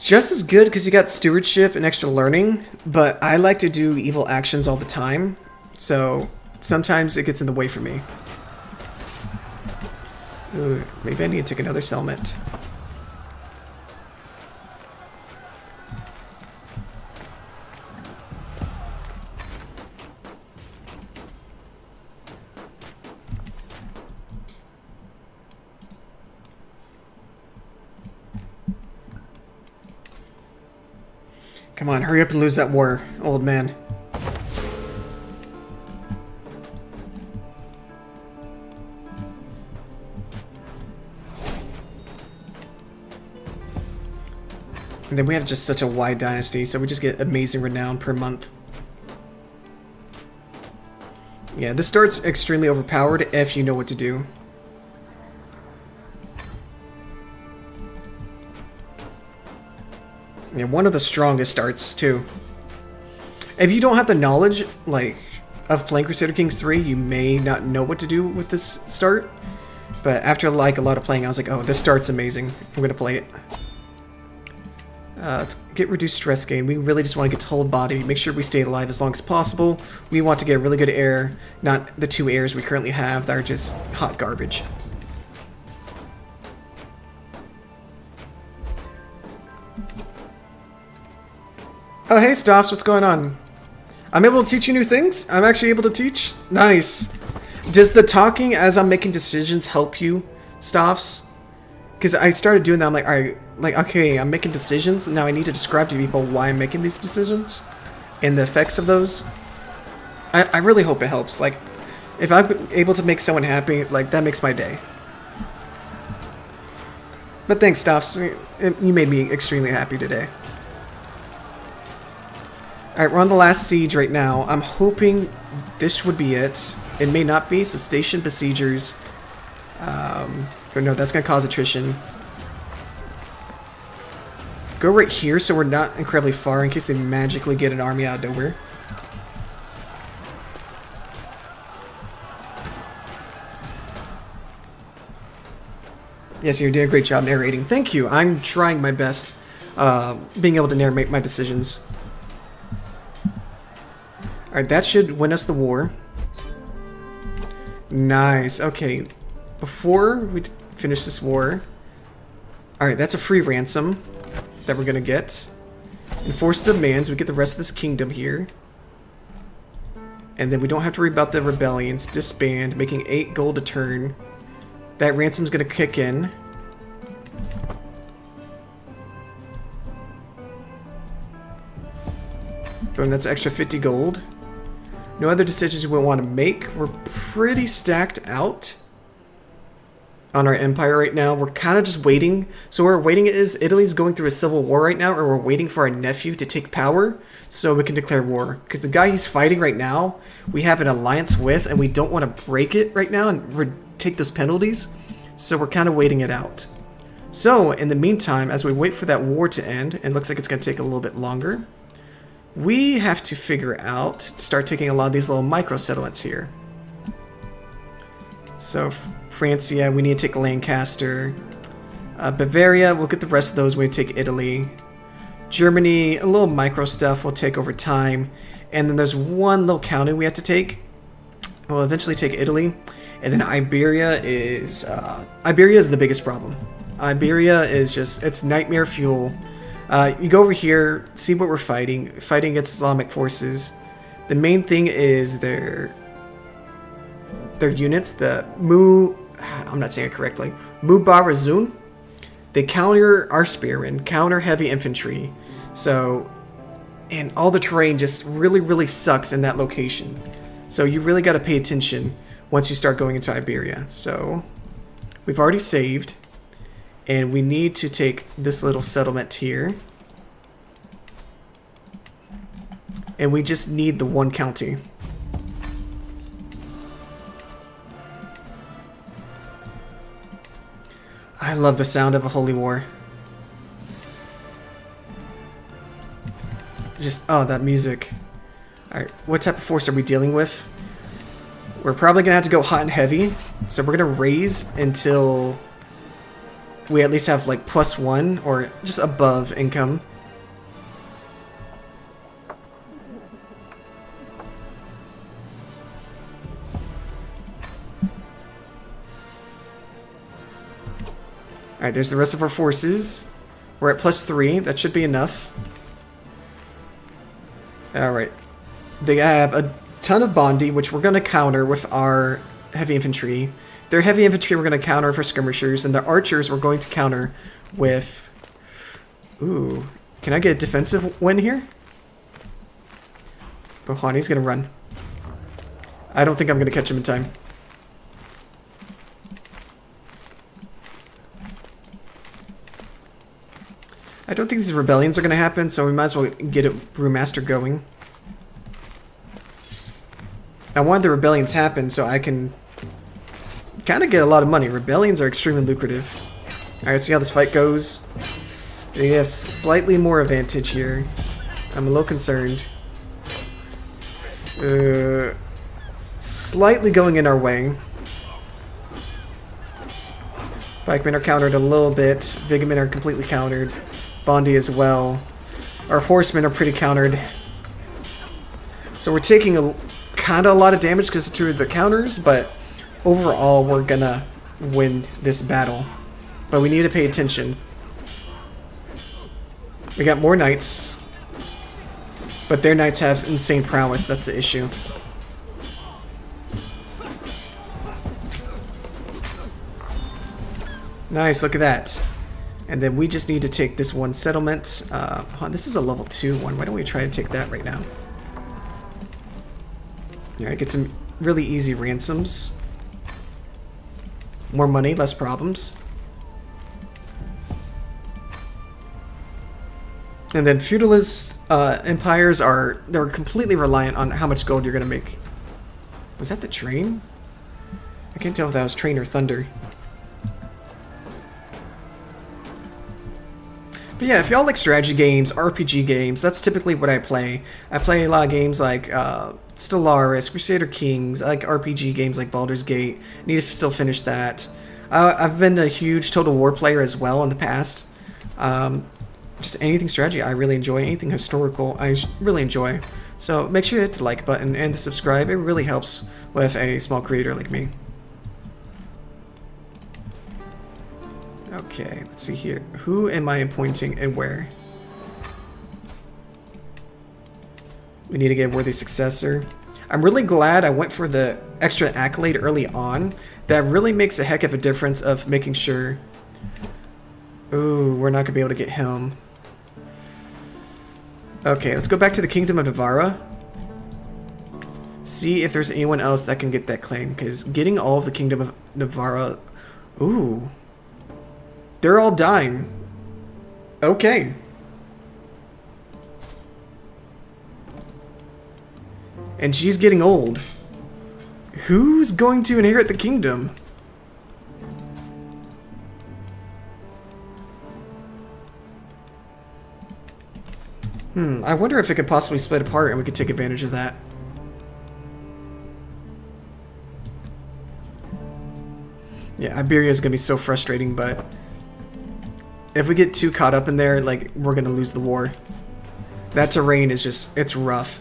Just as good because you got stewardship and extra learning, but I like to do evil actions all the time, so sometimes it gets in the way for me. Ooh, maybe I need to take another settlement. Come on, hurry up and lose that war, old man. And then we have just such a wide dynasty, so we just get amazing renown per month. Yeah, this starts extremely overpowered if you know what to do. Yeah, one of the strongest starts, too. If you don't have the knowledge, like, of playing Crusader Kings 3, you may not know what to do with this start. But after, like, a lot of playing, I was like, oh, this start's amazing. I'm gonna play it. Let's get reduced stress gain. We really just want to get to whole body, make sure we stay alive as long as possible. We want to get really good air, not the 2 airs we currently have that are just hot garbage. Oh, hey, Stoffs, what's going on? I'm able to teach you new things? I'm actually able to teach? Nice. Does the talking as I'm making decisions help you, Stoffs? Because I started doing that, I'm like, alright, like, okay, I'm making decisions, now I need to describe to people why I'm making these decisions and the effects of those. I really hope it helps. Like, if I'm able to make someone happy, like, that makes my day. But thanks, Stoffs. You made me extremely happy today. Alright, we're on the last siege right now. I'm hoping this would be it. It may not be, so station besiegers. But no, that's going to cause attrition. Go right here so we're not incredibly far in case they magically get an army out of nowhere. Yes, you're doing a great job narrating. Thank you. I'm trying my best being able to narrate my decisions. Alright, that should win us the war. Nice. Okay. Before we finish this war... Alright, that's a free ransom that we're gonna get. Enforce demands. We get the rest of this kingdom here. And then we don't have to worry about the rebellions. Disband, making 8 gold a turn. That ransom's gonna kick in. Boom, that's extra 50 gold. No other decisions we want to make. We're pretty stacked out on our empire right now. We're kind of just waiting. So we're waiting is Italy's going through a civil war right now, or we're waiting for our nephew to take power so we can declare war. Because the guy he's fighting right now, we have an alliance with, and we don't want to break it right now and take those penalties. So we're kind of waiting it out. So in the meantime, as we wait for that war to end, and it looks like it's going to take a little bit longer, we have to figure out to start taking a lot of these little micro settlements here. So France, yeah, we need to take Lancaster. Bavaria, we'll get the rest of those when we take Italy. Germany, a little micro stuff we'll take over time. And then there's one little county we have to take. We'll eventually take Italy. And then Iberia is the biggest problem. Iberia is just, it's nightmare fuel. You go over here, see what we're fighting. Fighting against Islamic forces. The main thing is their units, the I'm not saying it correctly, Mubarazun. They counter our spearmen, counter heavy infantry. So, and all the terrain just really, really sucks in that location. So you really got to pay attention once you start going into Iberia. So, we've already saved. And we need to take this little settlement here. And we just need the one county. I love the sound of a holy war. Just, oh, that music. Alright, what type of force are we dealing with? We're probably going to have to go hot and heavy. So we're going to raise until... we at least have like +1 or just above income. Alright, there's the rest of our forces. We're at +3. That should be enough. Alright. They have a ton of Bondi, which we're going to counter with our heavy infantry. Their heavy infantry we're going to counter for skirmishers, and their archers we're going to counter with... Ooh. Can I get a defensive win here? Bohani's going to run. I don't think I'm going to catch him in time. I don't think these rebellions are going to happen, so we might as well get a brewmaster going. I want the rebellions happen so I can kind of get a lot of money. Rebellions are extremely lucrative. Alright, let's see how this fight goes. They have slightly more advantage here. I'm a little concerned. Slightly going in our way. Pikemen are countered a little bit. Bigmen are completely countered. Bondi as well. Our horsemen are pretty countered. So we're taking a kind of a lot of damage because of the counters, but overall we're gonna win this battle. But we need to pay attention. We got more knights, but their knights have insane prowess. That's the issue. Nice, look at that. And then we just need to take this one settlement. This is a level 2 one. Why don't we try to take that right now? Alright, get some really easy ransoms. More money, less problems. And then feudalist empires they're completely reliant on how much gold you're gonna make. Was that the train? I can't tell if that was train or thunder. But yeah, if y'all like strategy games, RPG games, that's typically what I play. I play a lot of games like Stellaris, Crusader Kings. I like RPG games like Baldur's Gate. Need to still finish that. I've been a huge Total War player as well in the past. Just anything strategy I really enjoy. Anything historical I really enjoy. So make sure you hit the like button and the subscribe. It really helps with a small creator like me. Okay, let's see here. Who am I appointing and where? We need to get a worthy successor. I'm really glad I went for the extra accolade early on. That really makes a heck of a difference of making sure... Ooh, we're not going to be able to get him. Okay, let's go back to the Kingdom of Navarra. See if there's anyone else that can get that claim. Because getting all of the Kingdom of Navarra... Ooh... They're all dying. Okay. And she's getting old. Who's going to inherit the kingdom? I wonder if it could possibly split apart and we could take advantage of that. Yeah, Iberia is going to be so frustrating, but... if we get too caught up in there, like, we're gonna lose the war. That terrain is just, it's rough.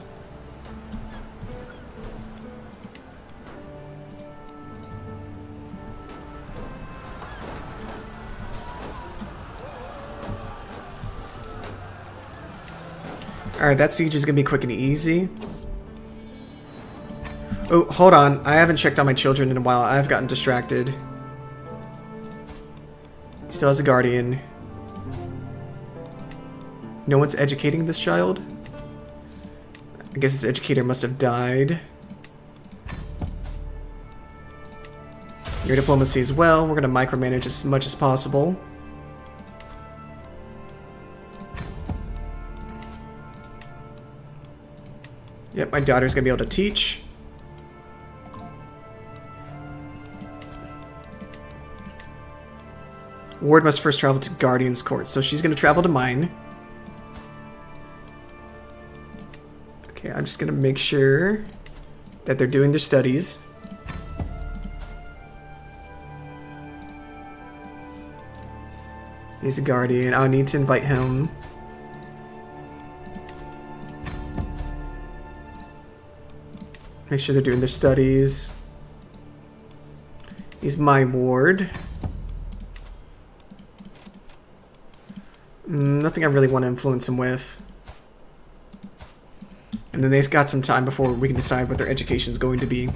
Alright, that siege is gonna be quick and easy. Oh, hold on. I haven't checked on my children in a while. I've gotten distracted. He still has a guardian. No one's educating this child? I guess his educator must have died. Your diplomacy as well. We're going to micromanage as much as possible. Yep, my daughter's going to be able to teach. Ward must first travel to Guardian's Court, so she's going to travel to mine. Okay, I'm just going to make sure that they're doing their studies. He's a guardian. I'll need to invite him. Make sure they're doing their studies. He's my ward. Nothing I really want to influence him with. And then they've got some time before we can decide what their education's going to be.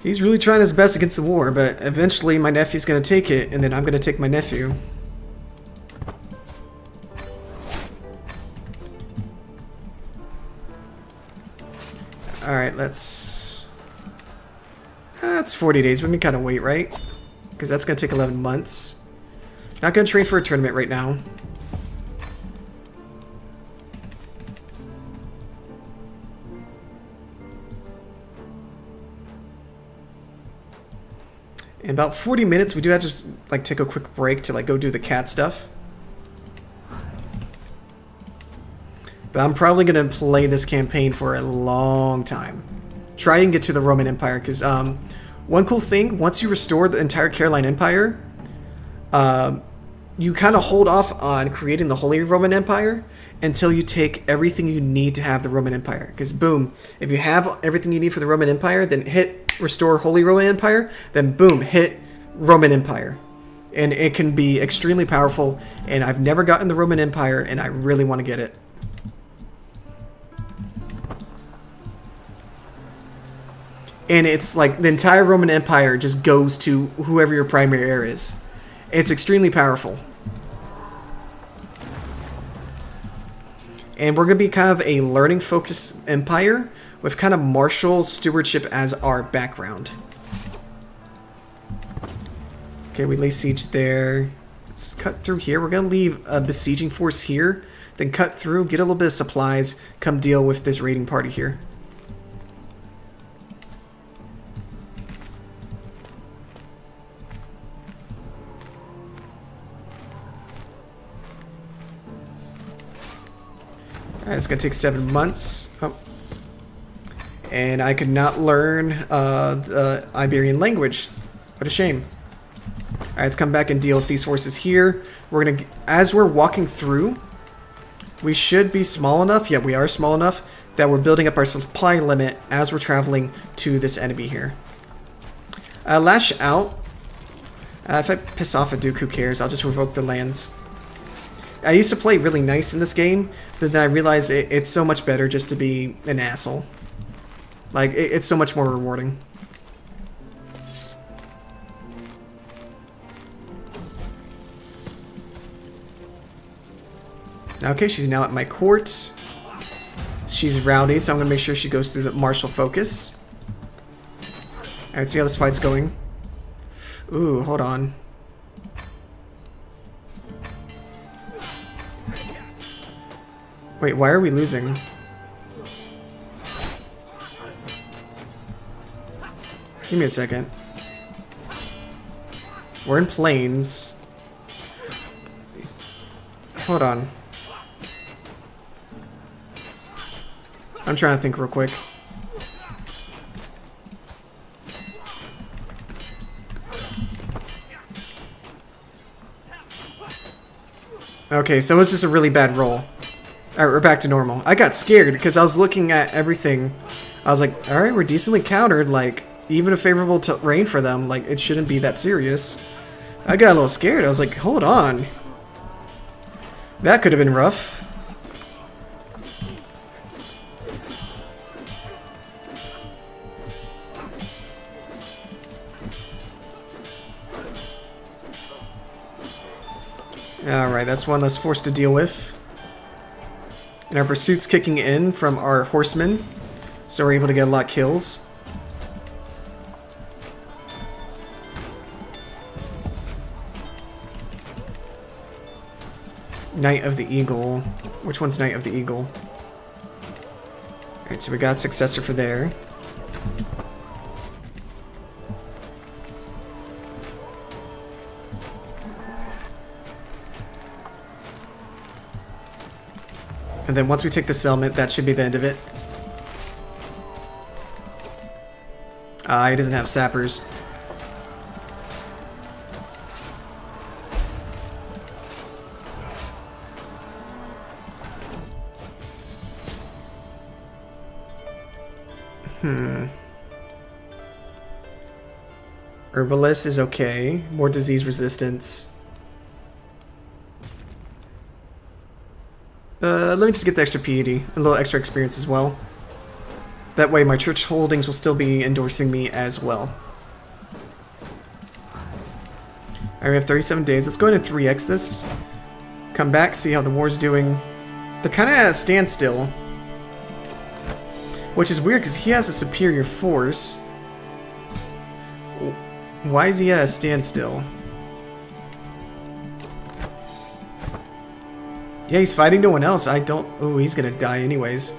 He's really trying his best against the war, but eventually my nephew's going to take it, and then I'm going to take my nephew. Alright, that's 40 days. We can kind of wait, right? Because that's going to take 11 months. Not going to train for a tournament right now. In about 40 minutes, we do have to just like take a quick break to like go do the cat stuff. But I'm probably going to play this campaign for a long time. Try and get to the Roman Empire, because one cool thing, once you restore the entire Caroline Empire, you kind of hold off on creating the Holy Roman Empire until you take everything you need to have the Roman Empire. Because boom, if you have everything you need for the Roman Empire, then hit restore Holy Roman Empire, then boom, hit Roman Empire. And it can be extremely powerful, and I've never gotten the Roman Empire, and I really want to get it. And it's like the entire Roman Empire just goes to whoever your primary heir is. It's extremely powerful. And we're going to be kind of a learning focused empire with kind of martial stewardship as our background. Okay, we lay siege there. Let's cut through here. We're going to leave a besieging force here, then cut through, get a little bit of supplies, come deal with this raiding party here. Alright, it's going to take 7 months. Oh. And I could not learn the Iberian language. What a shame. Alright, let's come back and deal with these forces here. We're going to, as we're walking through, we should be small enough, yeah, we are small enough, that we're building up our supply limit as we're traveling to this enemy here. Lash out. If I piss off a Duke, who cares? I'll just revoke the lands. I used to play really nice in this game, but then I realized it's so much better just to be an asshole. Like, it's so much more rewarding. Okay, she's now at my court. She's rowdy, so I'm going to make sure she goes through the martial focus. Alright, see how this fight's going. Ooh, hold on. Wait, why are we losing? Give me a second. We're in plains. Hold on. I'm trying to think real quick. Okay, so it was just a really bad roll. Alright, we're back to normal. I got scared because I was looking at everything. I was like, alright, we're decently countered. Like, even a favorable terrain for them. Like, it shouldn't be that serious. I got a little scared. I was like, hold on. That could have been rough. Alright, that's one less force to deal with. And our pursuit's kicking in from our horsemen, so we're able to get a lot of kills. Knight of the Eagle. Which one's Knight of the Eagle? Alright, so we got successor for there. And then once we take the settlement, that should be the end of it. He doesn't have sappers. Herbalist is okay. More disease resistance. Let me just get the extra piety. A little extra experience as well. That way my church holdings will still be endorsing me as well. Alright, we have 37 days. Let's go ahead and 3x this. Come back, see how the war's doing. They're kind of at a standstill. Which is weird because he has a superior force. Why is he at a standstill? Yeah, he's fighting no one else. I don't... Oh, he's gonna die anyways.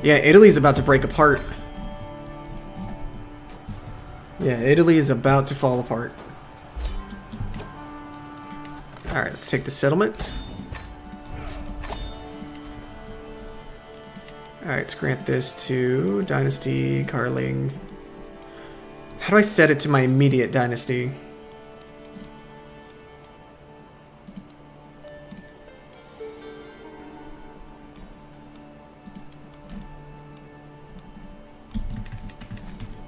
Yeah, Italy's about to break apart. Yeah, Italy is about to fall apart. Alright, let's take the settlement. Alright, let's grant this to Dynasty, Carling. How do I set it to my immediate dynasty?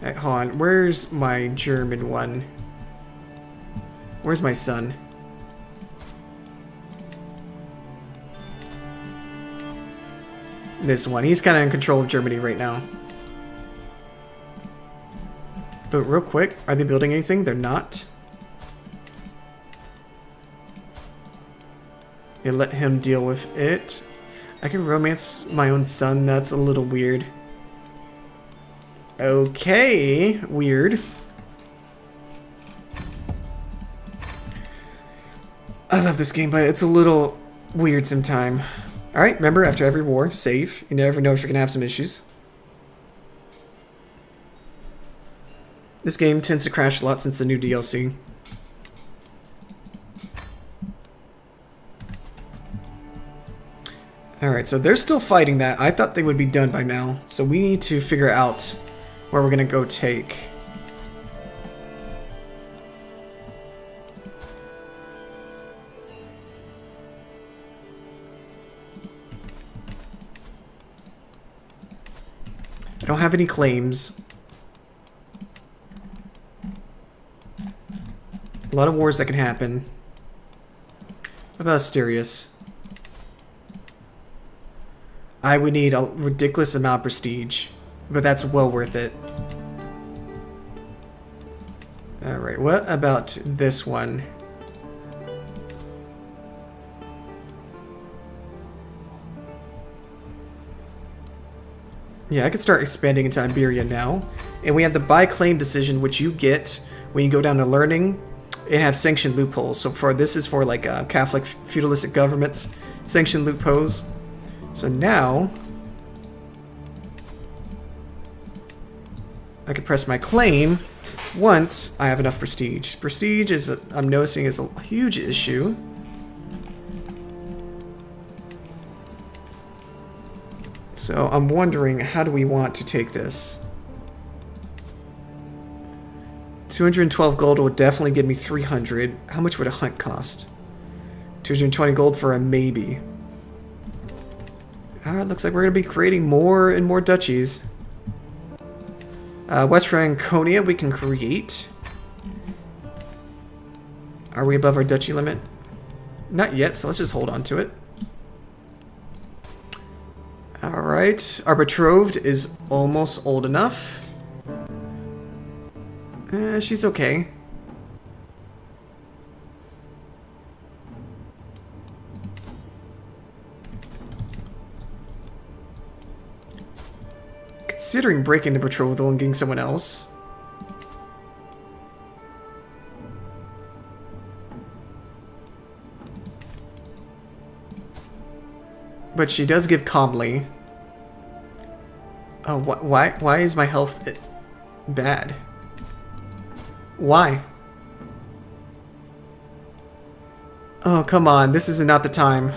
Alright, hold on. Where's my German one? Where's my son? This one. He's kind of in control of Germany right now. But real quick, are they building anything? They're not. Yeah, let him deal with it. I can romance my own son. That's a little weird. Okay, weird. I love this game, but it's a little weird sometimes. Alright, remember, after every war, save. You never know if you're going to have some issues. This game tends to crash a lot since the new DLC. Alright, so they're still fighting that. I thought they would be done by now. So we need to figure out where we're going to go take. I don't have any claims. A lot of wars that can happen. What about Asterius? I would need a ridiculous amount of prestige, but that's well worth it. Alright, what about this one? Yeah, I could start expanding into Iberia now. And we have the buy claim decision, which you get when you go down to learning and have sanctioned loopholes. So for this is for like Catholic feudalistic governments, sanctioned loopholes. So now I can press my claim once I have enough prestige. Prestige is, I'm noticing, is a huge issue. So I'm wondering, how do we want to take this? 212 gold would definitely give me 300. How much would a hunt cost? 220 gold for a maybe. Alright, looks like we're going to be creating more and more duchies. West Franconia we can create. Are we above our duchy limit? Not yet, so let's just hold on to it. Alright, our betrothed is almost old enough. She's okay. Considering breaking the betrothal and getting someone else. But she does give calmly. Oh, why is my health bad? Why? Oh, come on. This is not the time.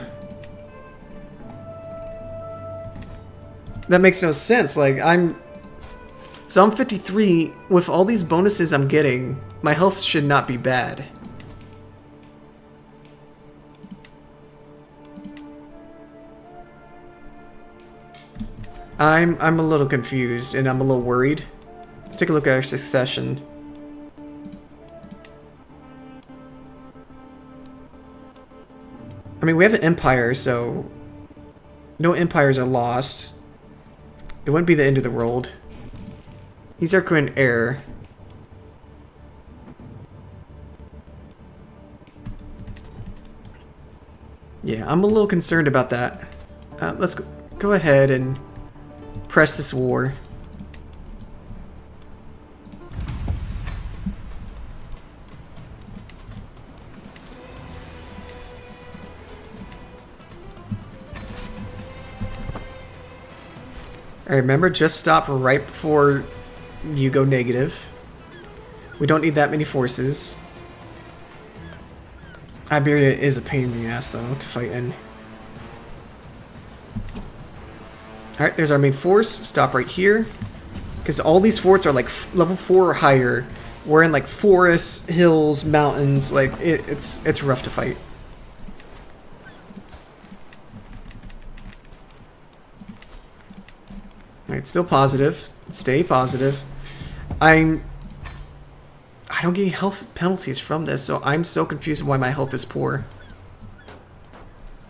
That makes no sense. Like, I'm So I'm 53. With all these bonuses I'm getting, my health should not be bad. I'm a little confused and I'm a little worried. Let's take a look at our succession. I mean, we have an empire, so no empires are lost. It wouldn't be the end of the world. He's our current heir. Yeah, I'm a little concerned about that. Let's go ahead and press this war. Alright, remember, just stop right before you go negative. We don't need that many forces. Iberia is a pain in the ass, though, to fight in. Alright, there's our main force. Stop right here. Because all these forts are like level 4 or higher. We're in like forests, hills, mountains. Like, it's rough to fight. Alright, still positive. Stay positive. I don't get any health penalties from this, so I'm so confused why my health is poor.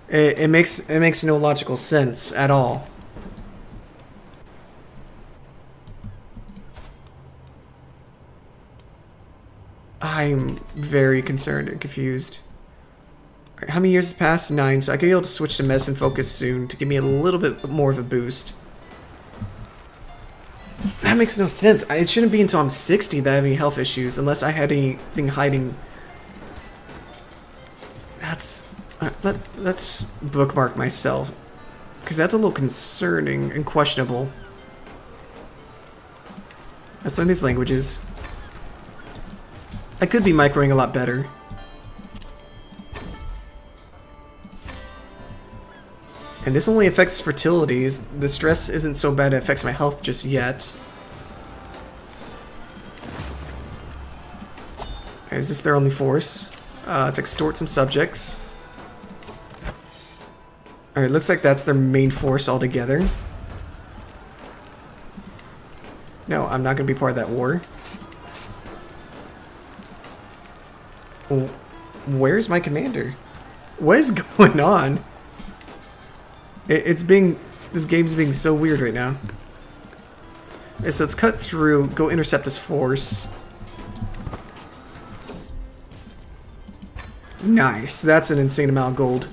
It makes no logical sense at all. I'm very concerned and confused. Alright, how many years has passed? 9, so I could be able to switch to medicine focus soon to give me a little bit more of a boost. That makes no sense. It shouldn't be until I'm 60 that I have any health issues, unless I had anything hiding. Let's bookmark myself, because that's a little concerning and questionable. Let's learn these languages. I could be microing a lot better. And this only affects fertilities. The stress isn't so bad it affects my health just yet. Is this their only force? To extort some subjects. Alright, looks like that's their main force altogether. No, I'm not going to be part of that war. Where's my commander? What is going on? This game's being so weird right now. Okay, so let's cut through, go intercept this force. Nice, that's an insane amount of gold.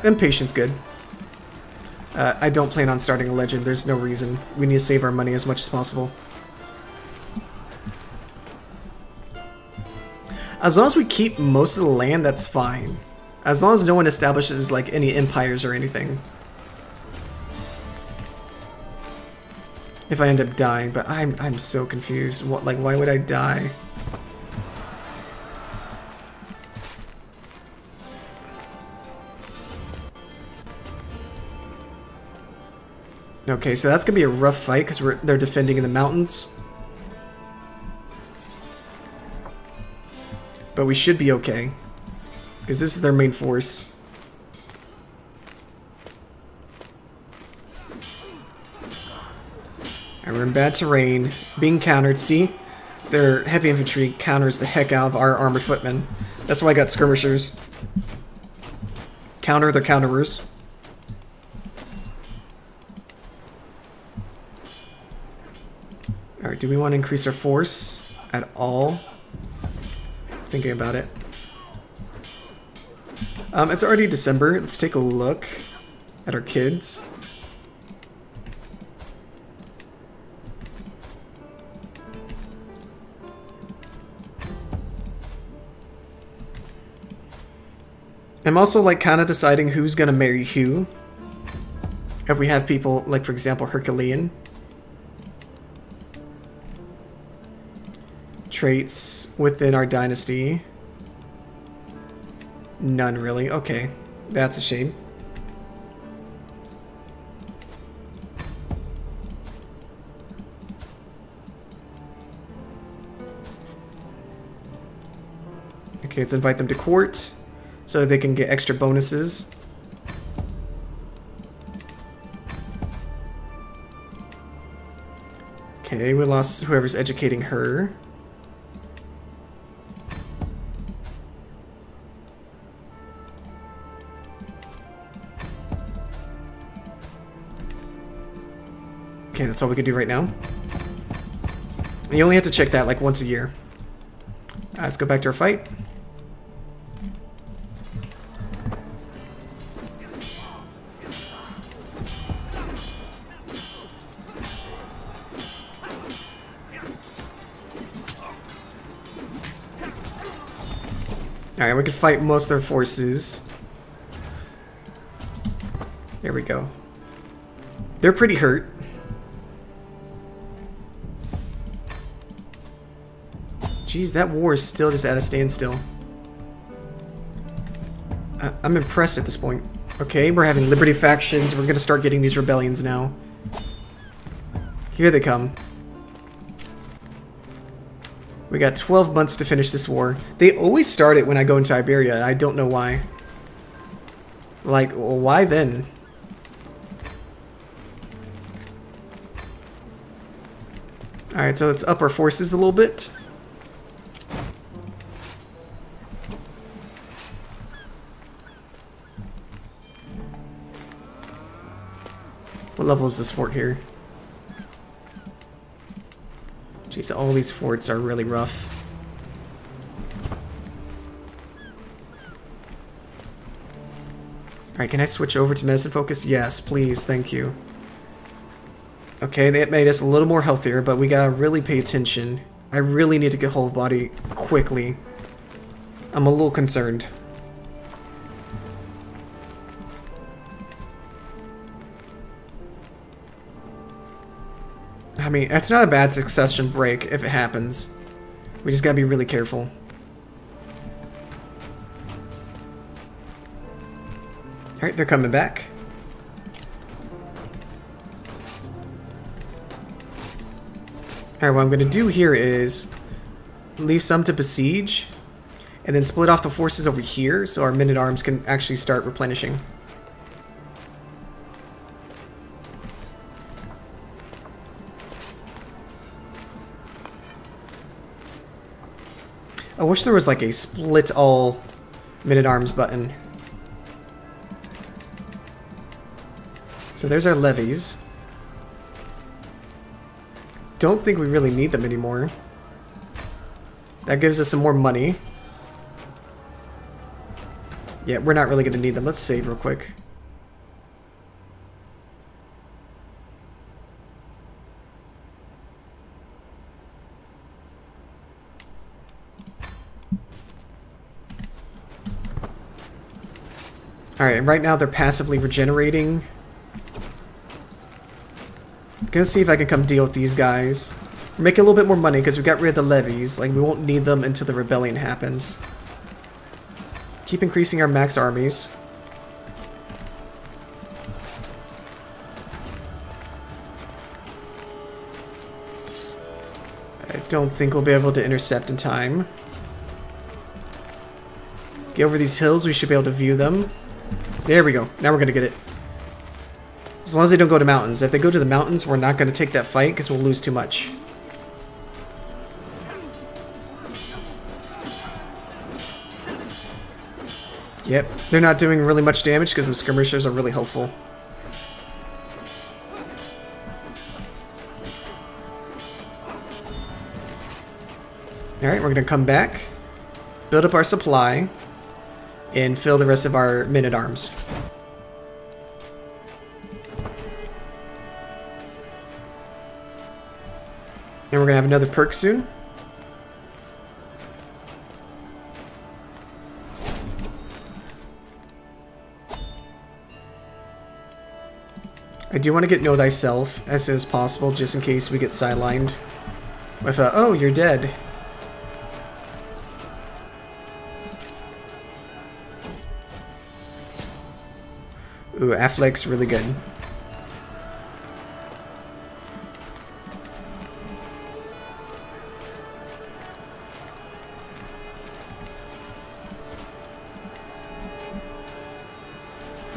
Impatience good. I don't plan on starting a legend, there's no reason. We need to save our money as much as possible. As long as we keep most of the land, that's fine. As long as no one establishes like any empires or anything. If I end up dying, but I'm so confused. What, like, why would I die? Okay, so that's gonna be a rough fight because they're defending in the mountains. But we should be okay, because this is their main force. And we're in bad terrain, being countered. See? Their heavy infantry counters the heck out of our armored footmen. That's why I got skirmishers. Counter their counterers. Alright, do we want to increase our force at all? Thinking about it. It's already December. Let's take a look at our kids. I'm also like kind of deciding who's gonna marry who. If we have people like, for example, Herculean traits within our dynasty. None, really. Okay. That's a shame. Okay, let's invite them to court so they can get extra bonuses. Okay, we lost whoever's educating her. Okay, that's all we can do right now. You only have to check that like once a year. Let's go back to our fight. Alright, we can fight most of their forces. There we go. They're pretty hurt. Jeez, that war is still just at a standstill. I'm impressed at this point. Okay, we're having Liberty factions. We're gonna start getting these rebellions now. Here they come. We got 12 months to finish this war. They always start it when I go into Iberia, and I don't know why. Like, well, why then? Alright, so let's up our forces a little bit. What level is this fort here? Jeez, all these forts are really rough. Alright, can I switch over to medicine focus? Yes, please, thank you. Okay, that made us a little more healthier, but we gotta really pay attention. I really need to get whole body quickly. I'm a little concerned. I mean, it's not a bad succession break if it happens. We just gotta be really careful. Alright, they're coming back. Alright, what I'm gonna do here is leave some to besiege, and then split off the forces over here so our men-at-arms can actually start replenishing. I wish there was like a split all men-at-arms button. So there's our levies. Don't think we really need them anymore. That gives us some more money. Yeah, we're not really going to need them. Let's save real quick. Alright, right now they're passively regenerating. I'm gonna see if I can come deal with these guys. We're making a little bit more money because we got rid of the levies. Like, we won't need them until the rebellion happens. Keep increasing our max armies. I don't think we'll be able to intercept in time. Get over these hills, we should be able to view them. There we go. Now we're gonna get it. As long as they don't go to mountains. If they go to the mountains, we're not gonna take that fight because we'll lose too much. Yep, they're not doing really much damage because the skirmishers are really helpful. Alright, we're gonna come back, build up our supply, and fill the rest of our men-at-arms. And we're gonna have another perk soon. I do want to get Know Thyself as soon as possible, just in case we get sidelined with a, oh, you're dead. Ooh, Affleck's really good.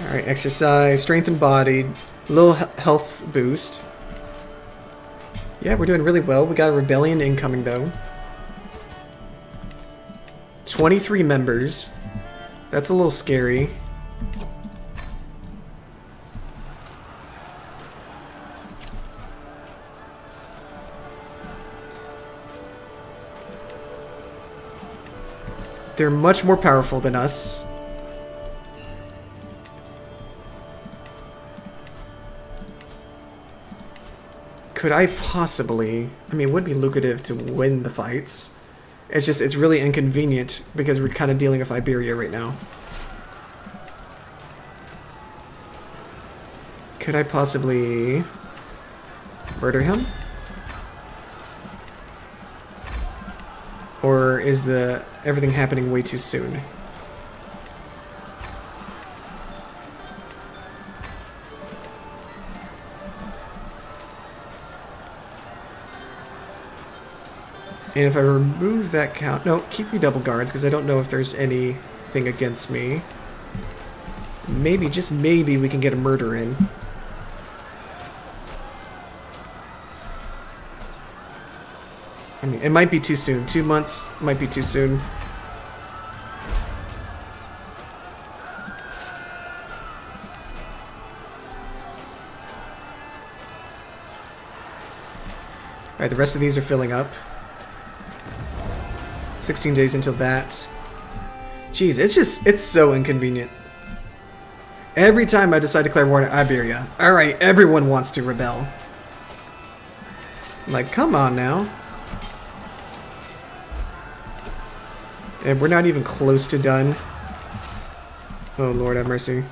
Alright, exercise, strength and body, little health boost. Yeah, we're doing really well. We got a rebellion incoming though. 23 members. That's a little scary. They're much more powerful than us. Could I possibly... I mean, it would be lucrative to win the fights. It's just, it's really inconvenient because we're kind of dealing with Iberia right now. Could I possibly murder him? Or is everything happening way too soon? And if I remove that count... No, keep your double guards, because I don't know if there's anything against me. Maybe, just maybe, we can get a murder in. I mean, it might be too soon. 2 months might be too soon. Alright, the rest of these are filling up. 16 days until that. Jeez, it's so inconvenient. Every time I decide to declare war on Iberia, alright, everyone wants to rebel. Like, come on now. And we're not even close to done. Oh, Lord have mercy.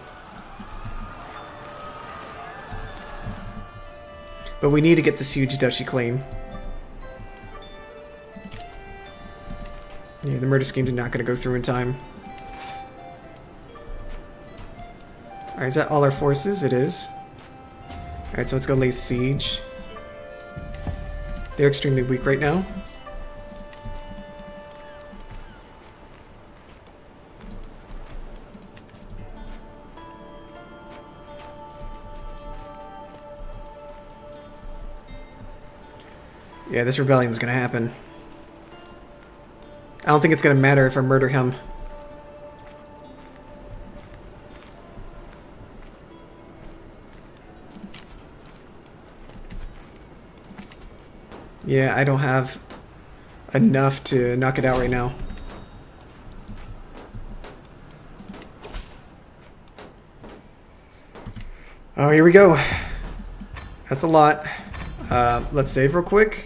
But we need to get this huge duchy claim. Yeah, the murder schemes are not going to go through in time. Alright, is that all our forces? It is. Alright, so let's go lay siege. They're extremely weak right now. Yeah, this rebellion is going to happen. I don't think it's going to matter if I murder him. Yeah, I don't have enough to knock it out right now. Oh, here we go. That's a lot. Let's save real quick.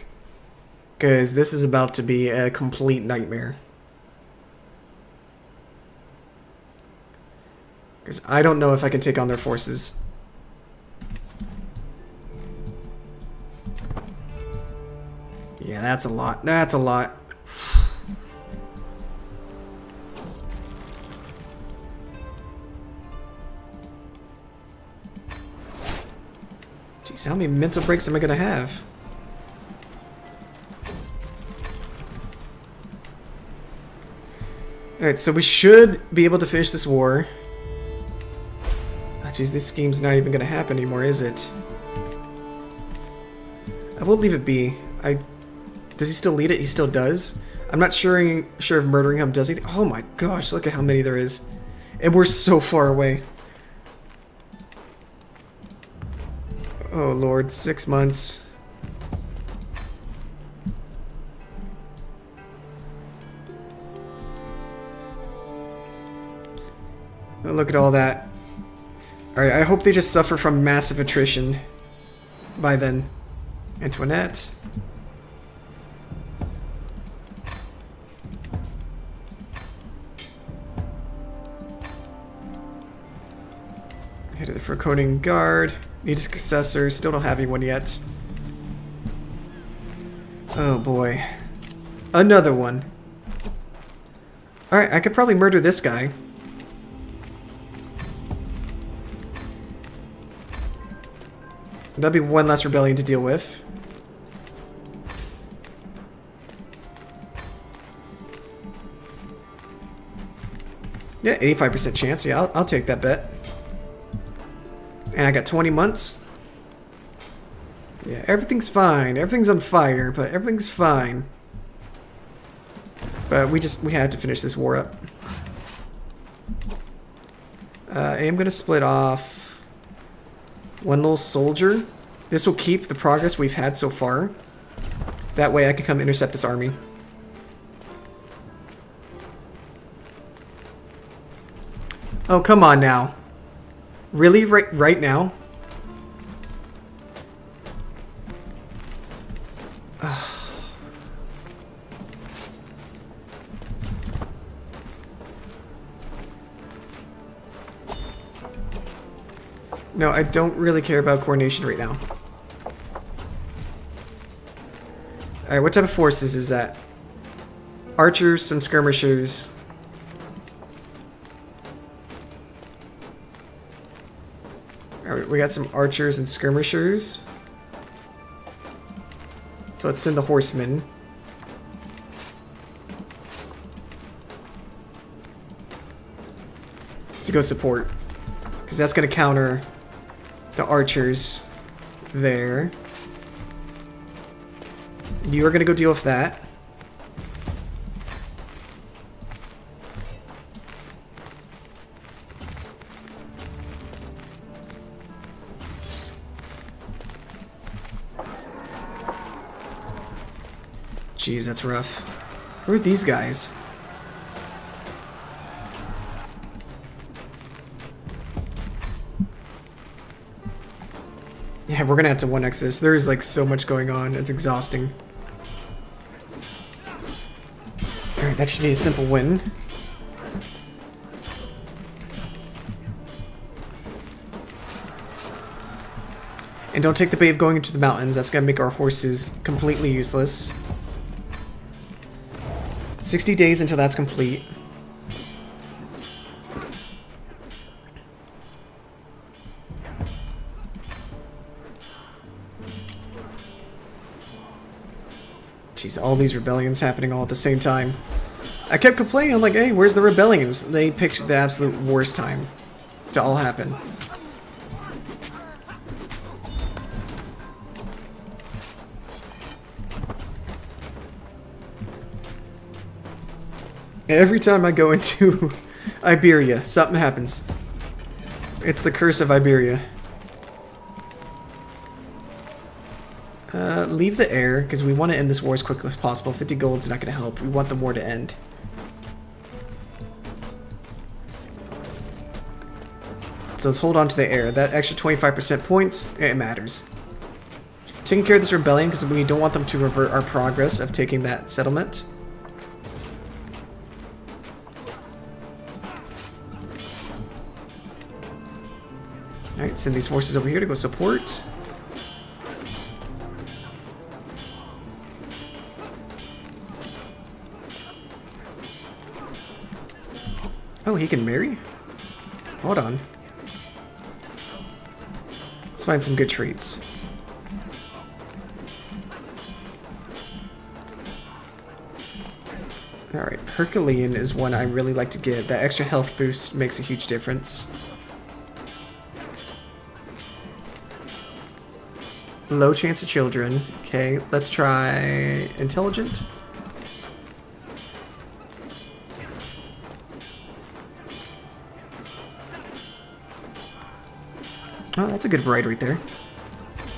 Because this is about to be a complete nightmare. Because I don't know if I can take on their forces. Yeah, that's a lot. That's a lot. Jeez, how many mental breaks am I going to have? Alright, so we should be able to finish this war. Oh, jeez, this scheme's not even going to happen anymore, is it? I will leave it be. Does he still lead it? He still does. I'm not sure if murdering him does anything. Oh my gosh, look at how many there is. And we're so far away. Oh Lord, 6 months. Oh, look at all that. Alright, I hope they just suffer from massive attrition by then. Antoinette. Head of the Fraconian Guard. Need a successor. Still don't have anyone yet. Oh boy. Another one. Alright, I could probably murder this guy. That'll be one less rebellion to deal with. Yeah, 85% chance. Yeah, I'll take that bet. And I got 20 months. Yeah, everything's fine. Everything's on fire, but everything's fine. But we had to finish this war up. I am going to split off one little soldier. This will keep the progress we've had so far. That way I can come intercept this army. Oh, come on now. Really? Right now? No, I don't really care about coordination right now. Alright, what type of forces is that? Archers, some skirmishers. Alright, we got some archers and skirmishers. So let's send the horsemen. To go support. Because that's going to counter the archers there. You are going to go deal with that. Jeez, that's rough. Who are these guys? Yeah, we're gonna have to 1x this. There's like so much going on. It's exhausting. Alright, that should be a simple win. And don't take the bait of going into the mountains. That's gonna make our horses completely useless. 60 days until that's complete. Jeez, all these rebellions happening all at the same time. I kept complaining, I'm like, hey, where's the rebellions? They picked the absolute worst time to all happen. Every time I go into Iberia, something happens. It's the curse of Iberia. Leave the air, because we want to end this war as quickly as possible. 50 gold's not going to help. We want the war to end. So let's hold on to the air. That extra 25% points, it matters. Taking care of this rebellion, because we don't want them to revert our progress of taking that settlement. Alright, send these forces over here to go support. Oh, he can marry? Hold on. Let's find some good traits. Alright, Herculean is one I really like to get. That extra health boost makes a huge difference. Low chance of children. Okay, let's try intelligent. Oh, that's a good bride right there.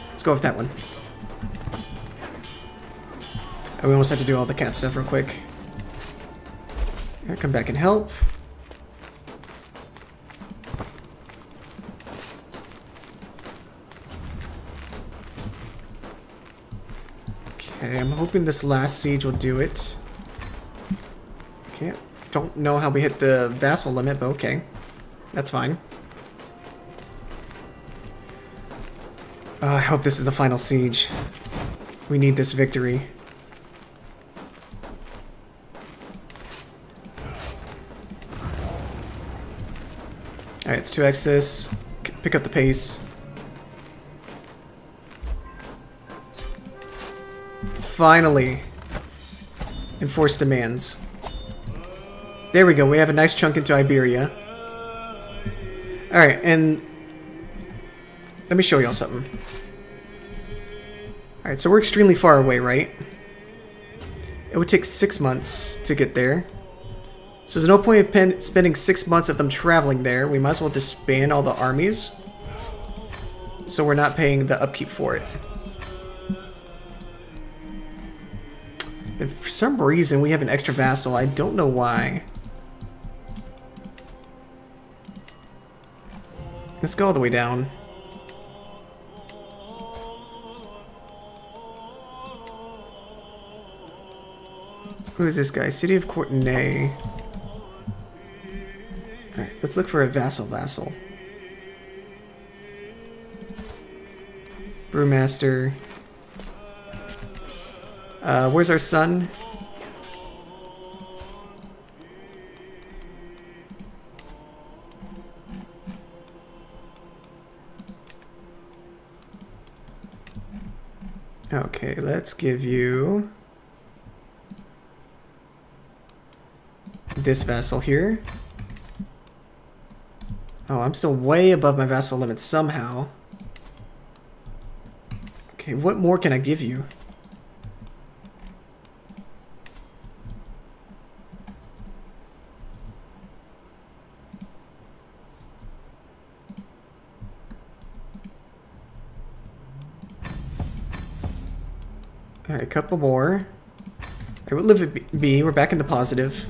Let's go with that one. Oh, we almost have to do all the cat stuff real quick. Here, come back and help. Okay, I'm hoping this last siege will do it. Okay, don't know how we hit the vassal limit, but okay. That's fine. I hope this is the final siege. We need this victory. Alright, let's 2x this. Pick up the pace. finally enforce demands. There we go. We have a nice chunk into Iberia. Alright, and let me show y'all something. Alright, so we're extremely far away, right? It would take 6 months to get there. So there's no point in spending 6 months of them traveling there. We might as well disband all the armies, so we're not paying the upkeep for it. And for some reason, we have an extra vassal. I don't know why. Let's go all the way down. Who is this guy? City of Courtenay. Alright, let's look for a vassal. Brewmaster. Where's our son? Okay, let's give you this vassal here. Oh, I'm still way above my vassal limit somehow. Okay, what more can I give you? Alright, a couple more. Alright, we'll live at B. We're back in the positive.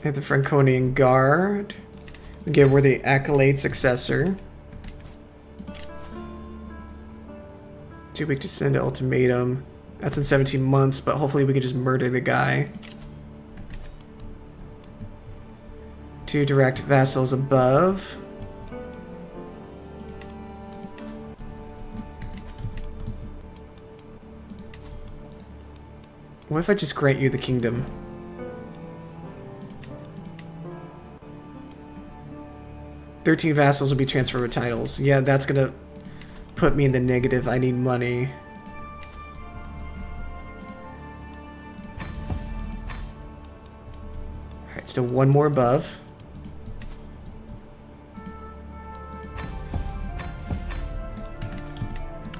At the Franconian Guard. Again, we're the Accolade successor. Too big to send an ultimatum. That's in 17 months, but hopefully we can just murder the guy. 2 direct vassals above. What if I just grant you the kingdom? "13 vassals will be transferred with titles." Yeah, that's gonna put me in the negative. I need money. Alright, still one more above.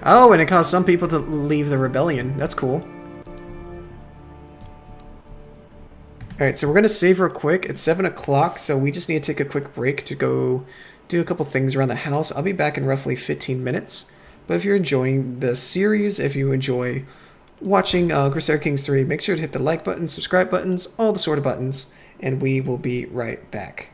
Oh, and it caused some people to leave the rebellion. That's cool. Alright, so we're going to save real quick. It's 7 o'clock, so we just need to take a quick break to go do a couple things around the house. I'll be back in roughly 15 minutes. But if you're enjoying the series, if you enjoy watching Crusader Kings 3, make sure to hit the like button, subscribe buttons, all the sort of buttons, and we will be right back.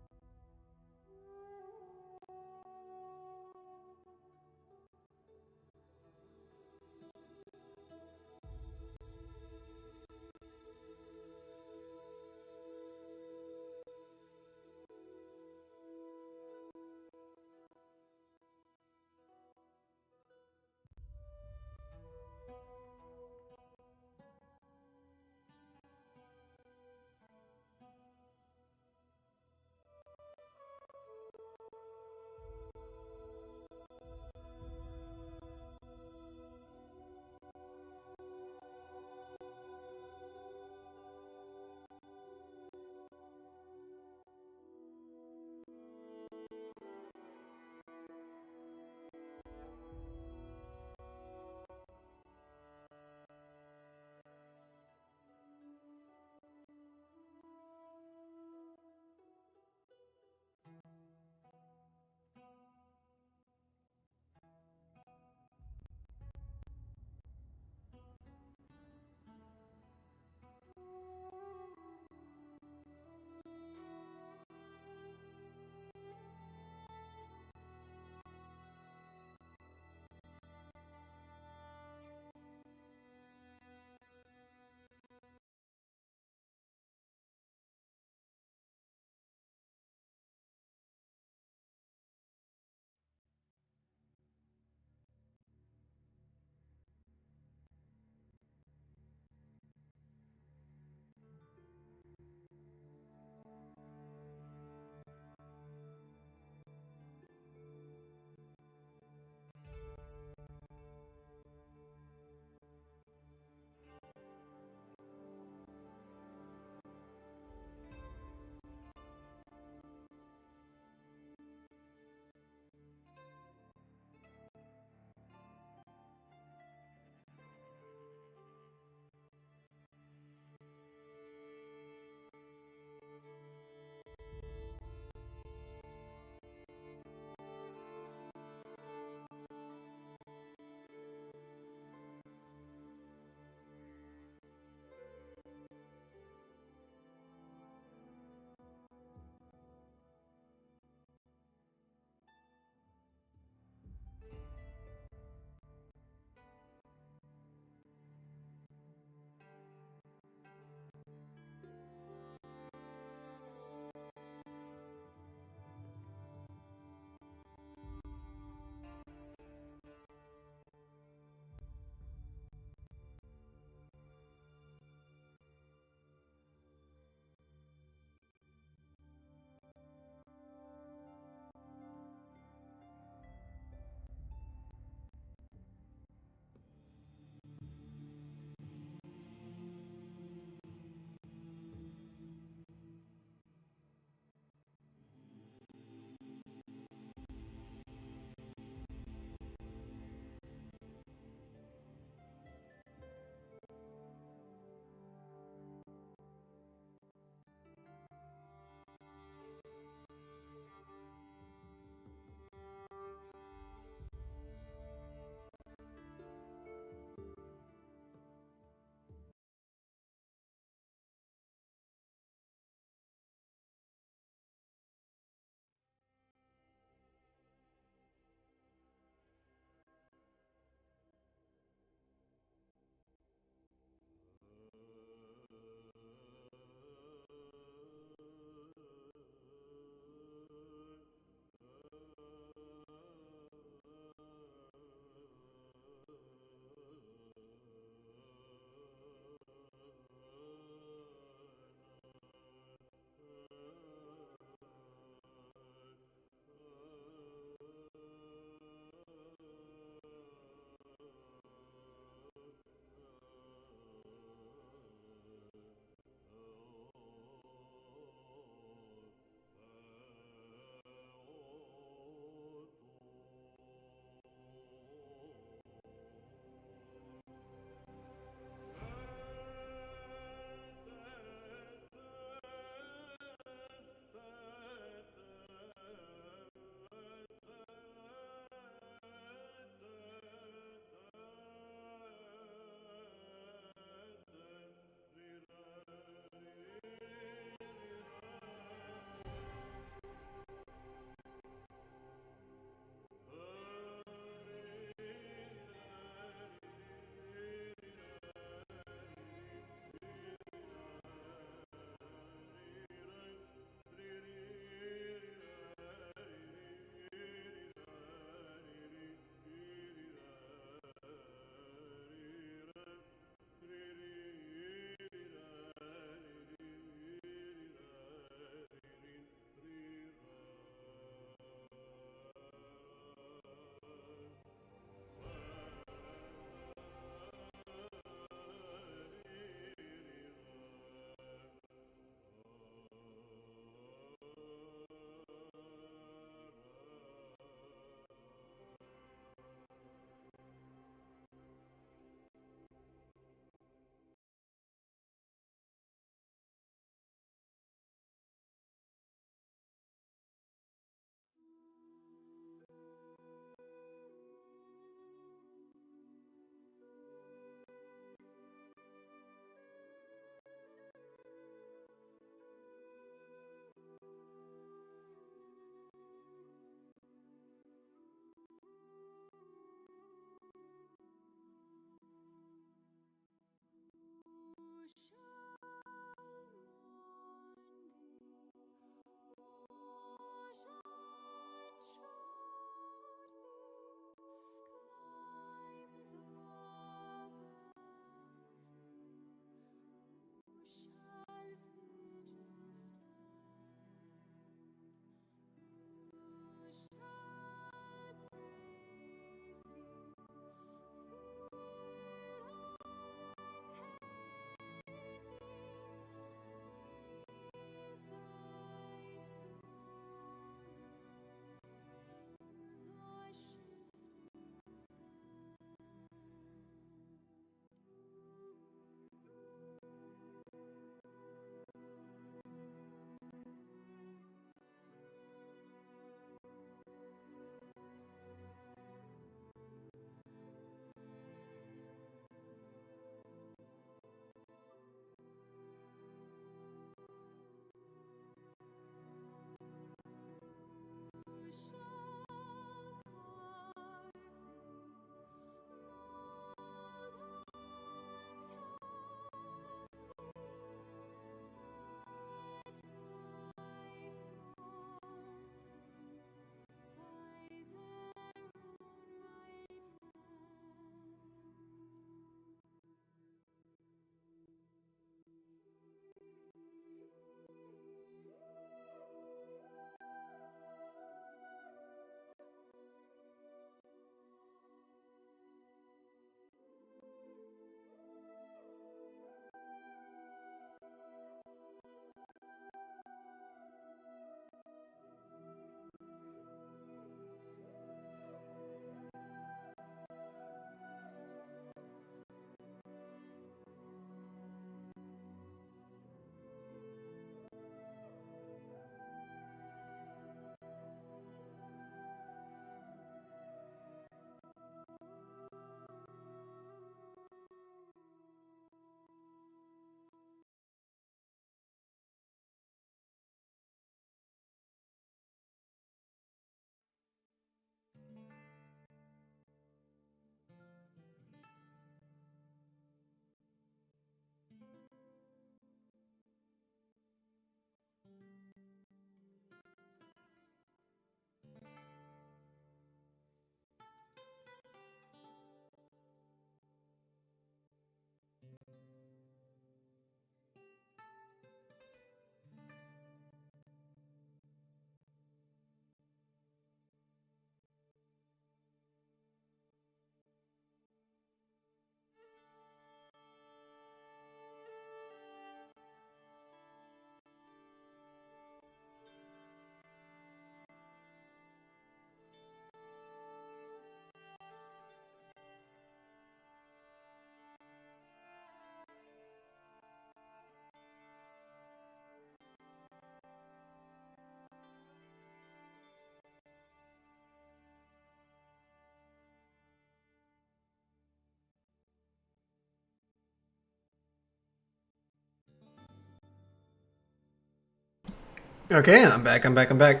Okay, I'm back. I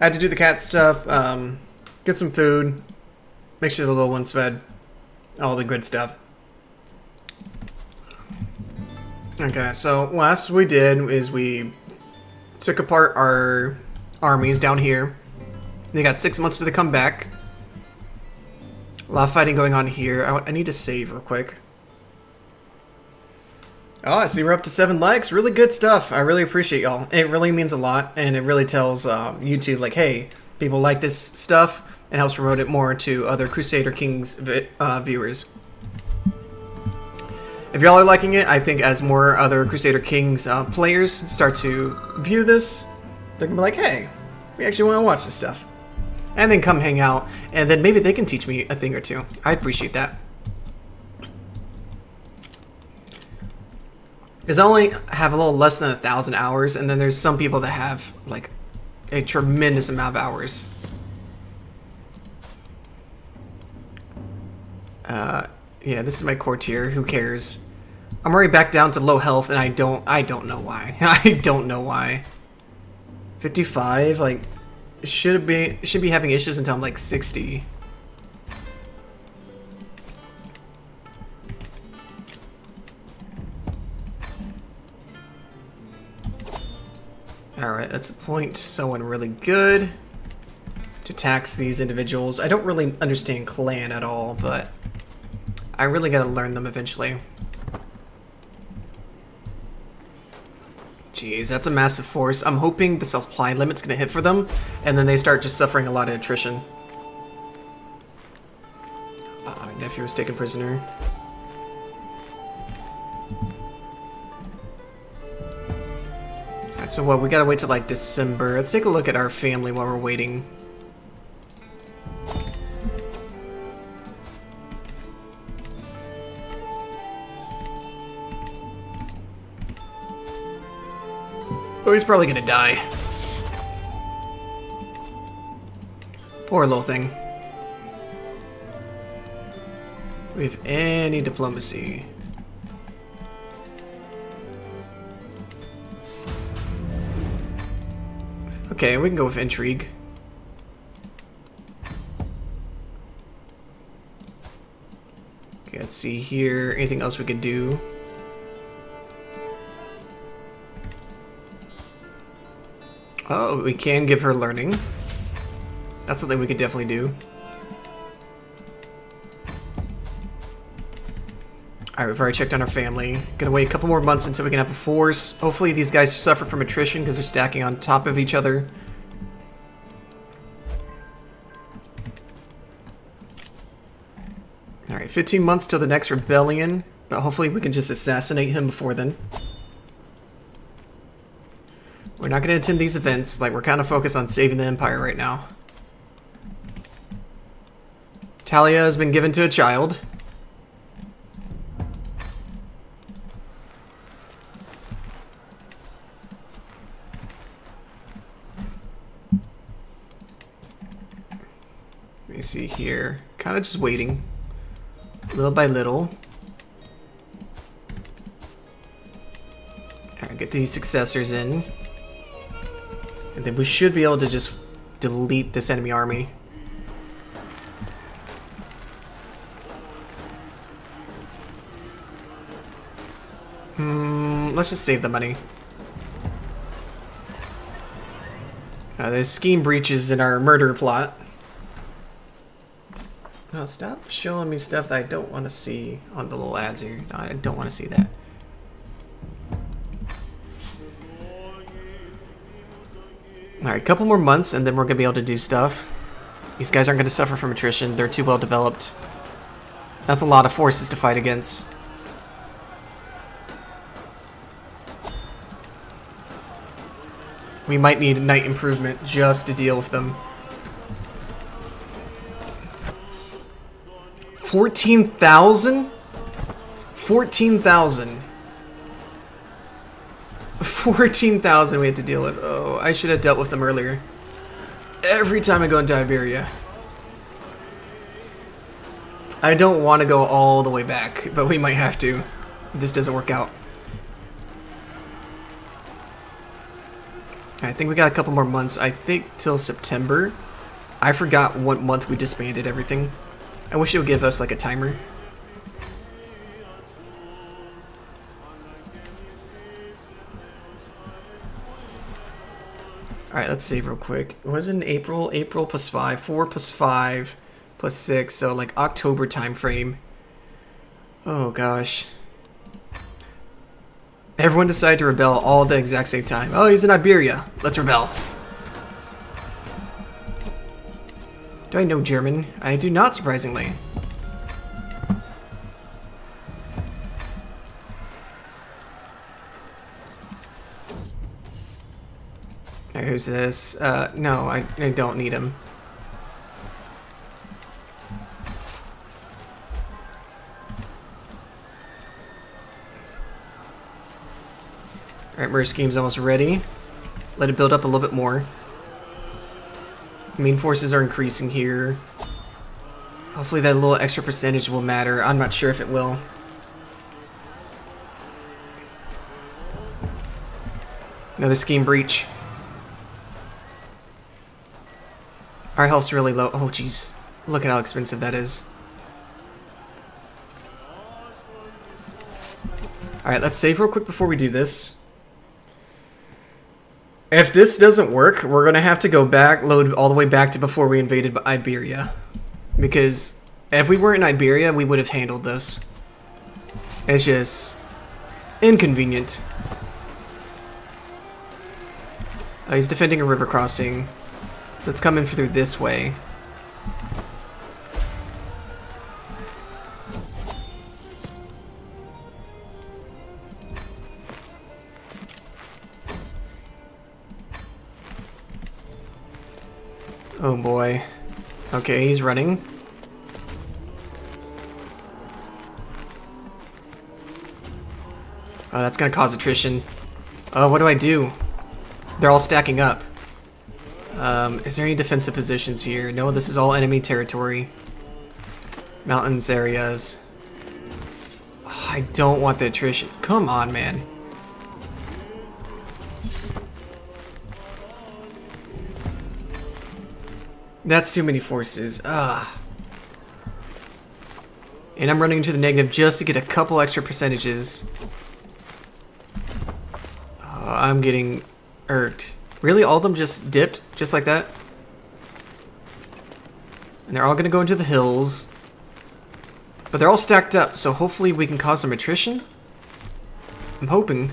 had to do the cat stuff, get some food, make sure the little one's fed, all the good stuff. Okay, so last we did is we took apart our armies down here. They got 6 months to come back. A lot of fighting going on here. I need to save real quick. Oh, I see we're up to 7 likes. Really good stuff. I really appreciate y'all. It really means a lot, and it really tells YouTube, like, hey, people like this stuff, and helps promote it more to other Crusader Kings viewers. If y'all are liking it, I think as more other Crusader Kings players start to view this, they're gonna be like, hey, we actually want to watch this stuff. And then come hang out, and then maybe they can teach me a thing or two. I appreciate that. Because I only have a little less than 1,000 hours, and then there's some people that have, like, a tremendous amount of hours. Yeah, this is my courtier. Who cares? I'm already back down to low health, and I don't know why. I don't know why. 55, like, should be having issues until I'm like 60. Alright, let's appoint someone really good to tax these individuals. I don't really understand clan at all, but I really gotta learn them eventually. Jeez, that's a massive force. I'm hoping the supply limit's gonna hit for them, and then they start just suffering a lot of attrition. My nephew was taken prisoner. Alright, so what, we gotta wait till like December. Let's take a look at our family while we're waiting. Oh, he's probably gonna die. Poor little thing. Do we have any diplomacy? Okay, we can go with intrigue. Okay, let's see here. Anything else we could do? Oh, we can give her learning. That's something we could definitely do. Alright, we've already checked on our family. Gonna wait a couple more months until we can have a force. Hopefully these guys suffer from attrition because they're stacking on top of each other. Alright, 15 months till the next rebellion. But hopefully we can just assassinate him before then. We're not going to attend these events. Like, we're kind of focused on saving the Empire right now. Talia has been given to a child. Let me see here. Kind of just waiting. Little by little. Alright, get these successors in. And then we should be able to just delete this enemy army. Let's just save the money. There's scheme breaches in our murder plot. Oh, stop showing me stuff that I don't want to see on the little ads here. No, I don't want to see that. Alright, a couple more months and then we're going to be able to do stuff. These guys aren't going to suffer from attrition. They're too well developed. That's a lot of forces to fight against. We might need knight improvement just to deal with them. 14,000? 14,000. 14,000 we had to deal with. Oh, I should have dealt with them earlier. Every time I go into Iberia. I don't want to go all the way back, but we might have to if this doesn't work out. I think we got a couple more months. I think till September. I forgot what month we disbanded everything. I wish it would give us like a timer. Alright, let's save real quick. It was in April. April plus 5. 4 plus 5 plus 6. So like October time frame. Oh gosh. Everyone decided to rebel all at the exact same time. Oh, he's in Iberia. Let's rebel. Do I know German? I do not, surprisingly. Alright, who's this? No, I don't need him. Alright, murder scheme's almost ready. Let it build up a little bit more. Main forces are increasing here. Hopefully that little extra percentage will matter. I'm not sure if it will. Another scheme breach. Our health's really low. Oh, jeez. Look at how expensive that is. Alright, let's save real quick before we do this. If this doesn't work, we're going to have to go back, load all the way back to before we invaded Iberia. Because if we weren't in Iberia, we would have handled this. It's just inconvenient. He's defending a river crossing. So it's coming through this way. Oh boy. Okay, he's running. Oh, that's gonna cause attrition. Oh, what do I do? They're all stacking up. Is there any defensive positions here? No, this is all enemy territory. Mountains areas. Oh, I don't want the attrition. Come on, man. That's too many forces. Ah. And I'm running into the negative just to get a couple extra percentages. Oh, I'm getting irked. Really? All of them just dipped? Just like that? And they're all going to go into the hills. But they're all stacked up, so hopefully we can cause some attrition? I'm hoping.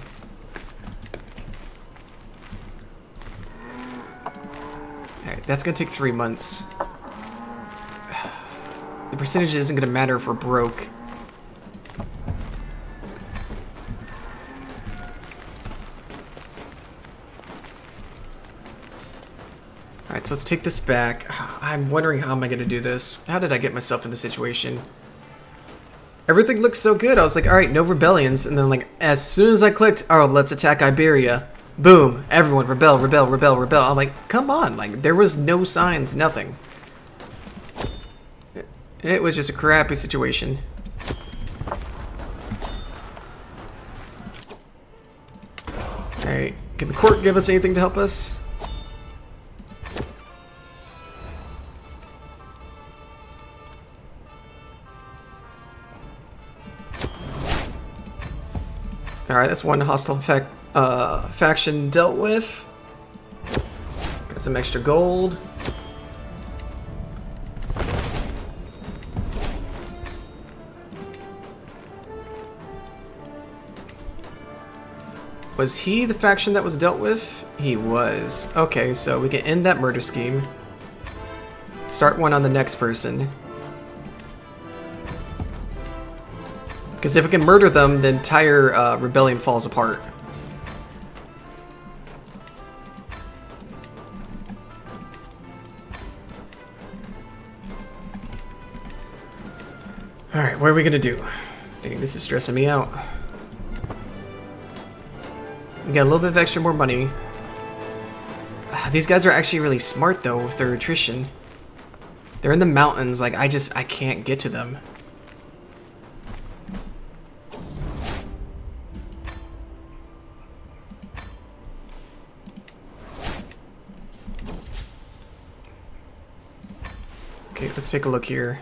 Alright, that's going to take 3 months. The percentage isn't going to matter if we're broke. Alright, so let's take this back. I'm wondering how am I going to do this. How did I get myself in this situation? Everything looked so good. I was like, alright, no rebellions. And then like, as soon as I clicked, oh, let's attack Iberia. Boom, everyone rebel, rebel, rebel, rebel. I'm like, come on. Like, there was no signs, nothing. It was just a crappy situation. Alright, can the court give us anything to help us? Alright, that's one hostile faction dealt with. Got some extra gold. Was he the faction that was dealt with? He was. Okay, so we can end that murder scheme. Start one on the next person. Because if we can murder them, the entire rebellion falls apart. Alright, what are we gonna do? Dang, this is stressing me out. We got a little bit of extra more money. These guys are actually really smart though with their attrition. They're in the mountains, like I can't get to them. Okay, let's take a look here.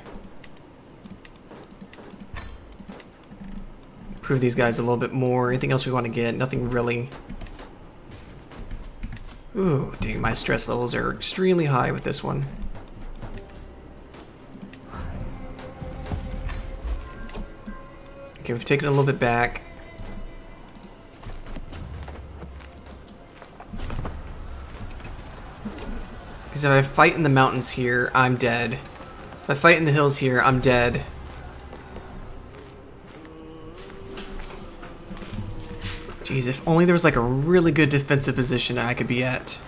Improve these guys a little bit more. Anything else we want to get? Nothing really. Ooh, dang, my stress levels are extremely high with this one. Okay, we've taken a little bit back. Because if I fight in the mountains here, I'm dead. If I fight in the hills here, I'm dead. Jeez, if only there was like a really good defensive position I could be at.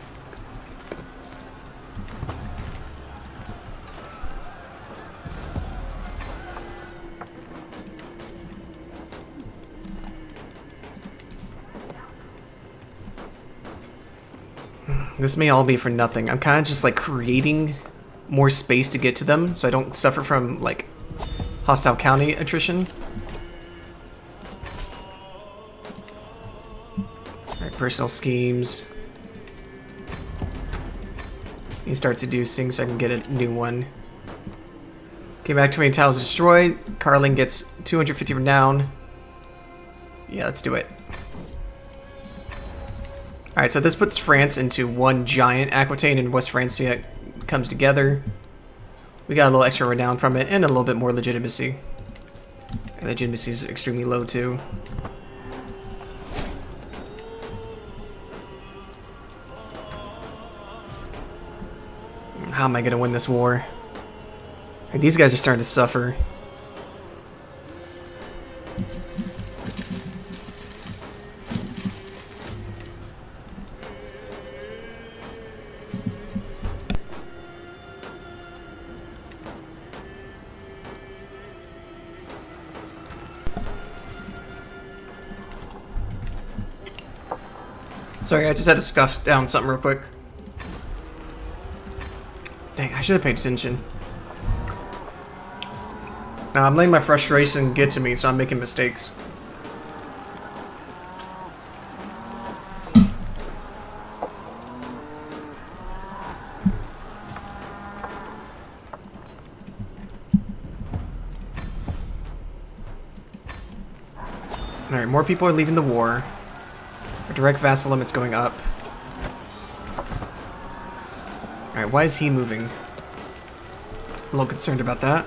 This may all be for nothing. I'm kind of just like creating more space to get to them so I don't suffer from like hostile county attrition. Alright, personal schemes. He starts seducing so I can get a new one. Okay, back to many tiles destroyed. Carling gets 250 renown. Yeah, let's do it. Alright, so this puts France into one giant Aquitaine, and West Francia comes together. We got a little extra renown from it, and a little bit more legitimacy. And legitimacy is extremely low, too. How am I going to win this war? These guys are starting to suffer. Sorry, I just had to scuff down something real quick. Dang, I should have paid attention. Now I'm letting my frustration get to me, so I'm making mistakes. Alright, more people are leaving the war. Our direct vassal limit's going up. Alright, why is he moving? A little concerned about that.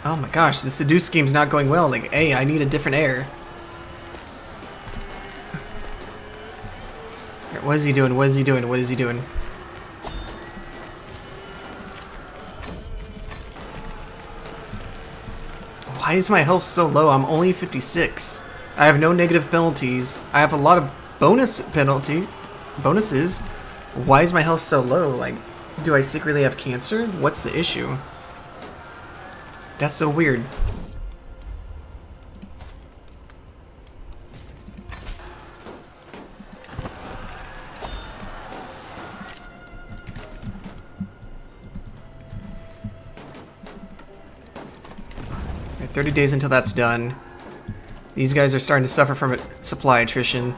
Oh my gosh, the seduce scheme's not going well. Like, hey, I need a different heir. Right, what is he doing? What is he doing? What is he doing? Why is my health so low? I'm only 56. I have no negative penalties. I have a lot of bonuses. Why is my health so low? Like, do I secretly have cancer? What's the issue? That's so weird. Right, 30 days until that's done. These guys are starting to suffer from supply attrition.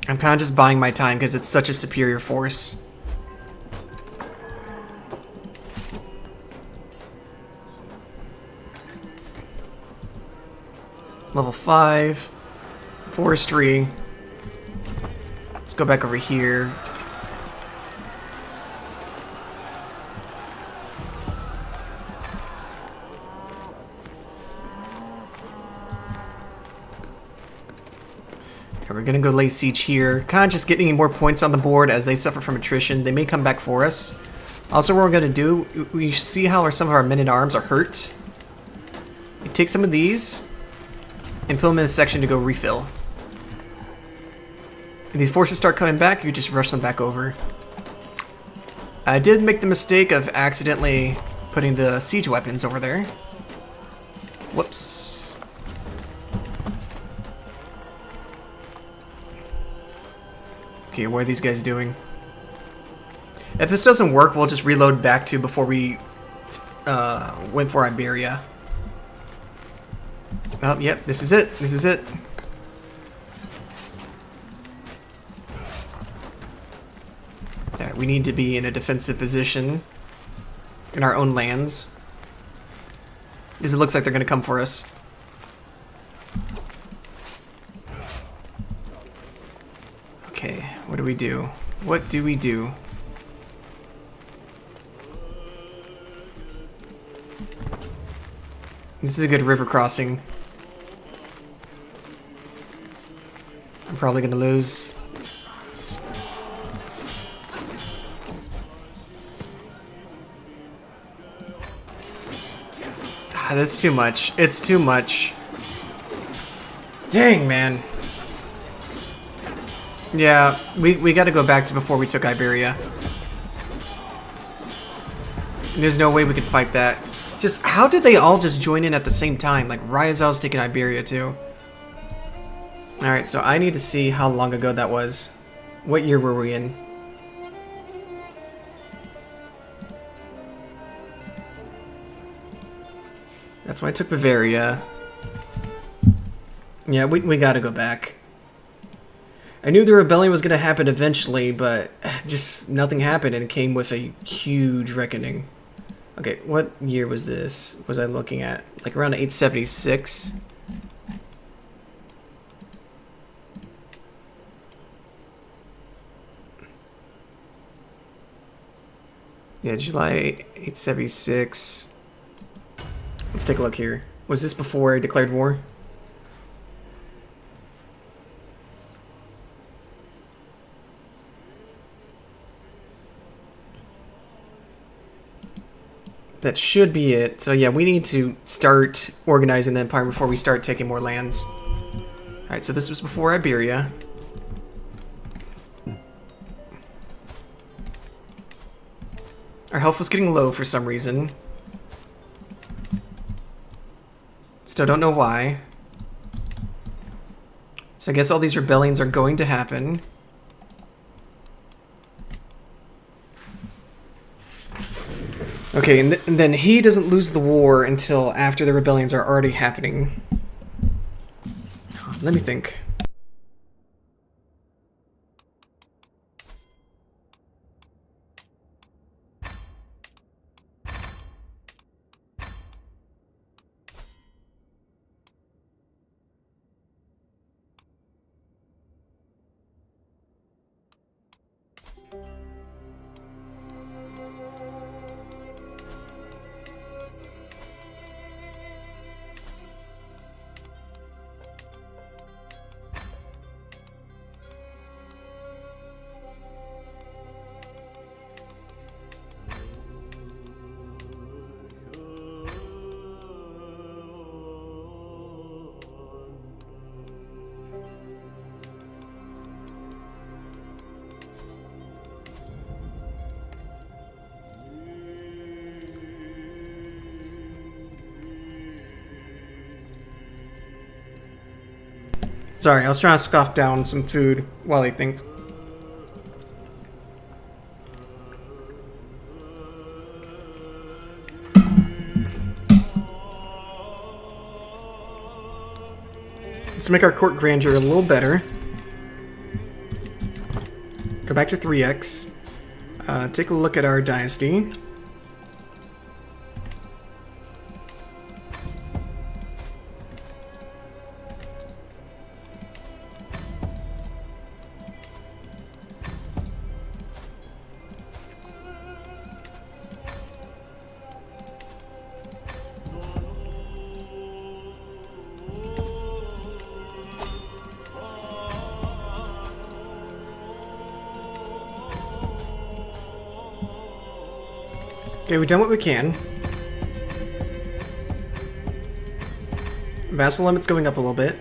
I'm kind of just buying my time because it's such a superior force. Level 5. Forestry. Let's go back over here. Okay, we're gonna go lay siege here. Kind of just getting more points on the board as they suffer from attrition. They may come back for us. Also, what we're gonna do, we see how some of our men-at-arms are hurt. We take some of these and put them in a section to go refill. If these forces start coming back, you just rush them back over. I did make the mistake of accidentally putting the siege weapons over there. Whoops. Okay, what are these guys doing? If this doesn't work, we'll just reload back to before we went for Iberia. Oh, yep, this is it. This is it. that we need to be in a defensive position in our own lands, because it looks like they're going to come for us. Okay, what do we do? What do we do? This is a good river crossing. I'm probably going to lose. Ah, that's too much. It's too much. Dang, man. Yeah, we got to go back to before we took Iberia. There's no way we could fight that. Just, how did they all just join in at the same time? Like, Ryazal's taking Iberia, too. Alright, so I need to see how long ago that was. What year were we in? That's why I took Bavaria. Yeah, we gotta go back. I knew the rebellion was gonna happen eventually, but just nothing happened, and it came with a huge reckoning. Okay, what year was this? Was I looking at? Like around 876? Yeah, July 876. Let's take a look here. Was this before I declared war? That should be it. So yeah, we need to start organizing the empire before we start taking more lands. Alright, so this was before Iberia. Our health was getting low for some reason. Still don't know why. So I guess all these rebellions are going to happen. Okay, and then he doesn't lose the war until after the rebellions are already happening. Let me think. Sorry, I was trying to scoff down some food while I think. Let's make our court grandeur a little better. Go back to 3x. Take a look at our dynasty. Okay, we've done what we can. Vassal limit's going up a little bit.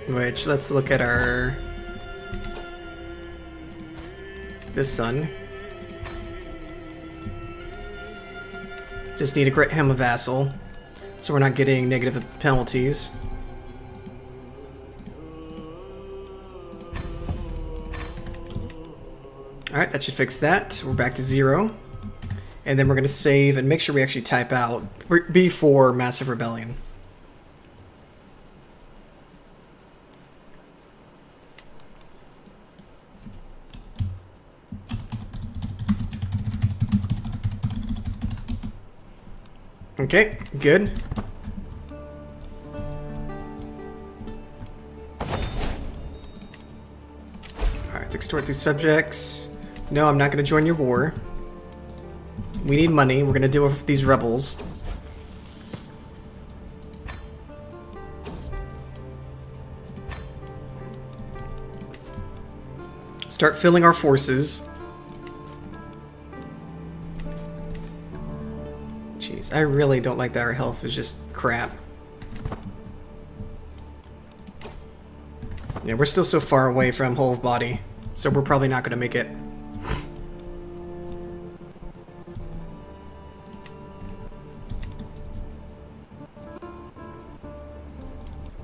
Which, let's look at our... this son. Just need to grant him a vassal, so we're not getting negative penalties. Alright, that should fix that. We're back to 0. And then we're going to save and make sure we actually type out before Massive Rebellion. Okay, good. Alright, extort these subjects. No, I'm not going to join your war. We need money. We're going to deal with these rebels. Start filling our forces. Jeez, I really don't like that our health is just crap. Yeah, we're still so far away from whole of body, so we're probably not going to make it.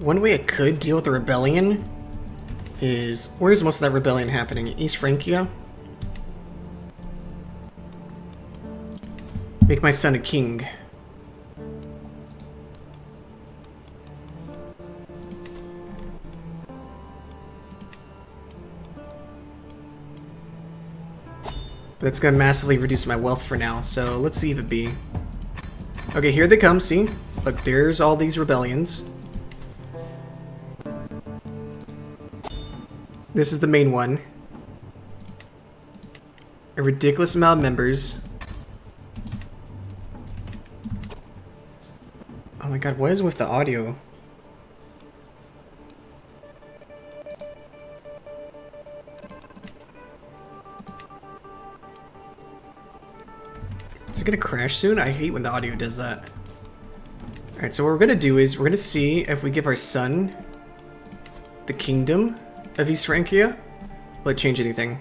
One way I could deal with the rebellion is... Where's most of that rebellion happening? East Francia? Make my son a king. But that's going to massively reduce my wealth for now, so let's see if it be. Okay, here they come, see? Look, there's all these rebellions. This is the main one. A ridiculous amount of members. Oh my god, what is with the audio? Is it gonna crash soon? I hate when the audio does that. Alright, so what we're gonna do is we're gonna see if we give our son the kingdom of East Francia. Will it change anything?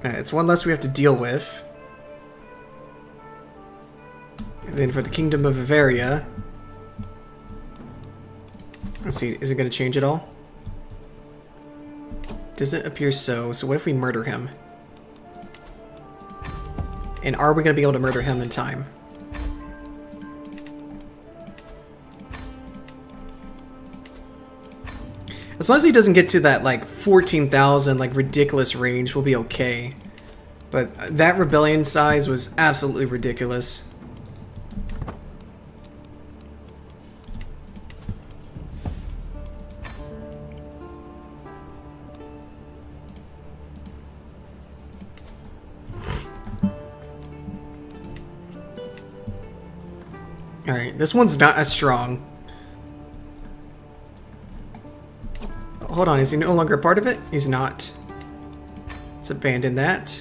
Alright, it's one less we have to deal with. And then for the Kingdom of Bavaria... Let's see, is it going to change at all? Doesn't appear so. So what if we murder him? And are we going to be able to murder him in time? As long as he doesn't get to that, like, 14,000, like, ridiculous range, we'll be okay. But that rebellion size was absolutely ridiculous. Alright, this one's not as strong. Hold on, is he no longer a part of it? He's not. Let's abandon that.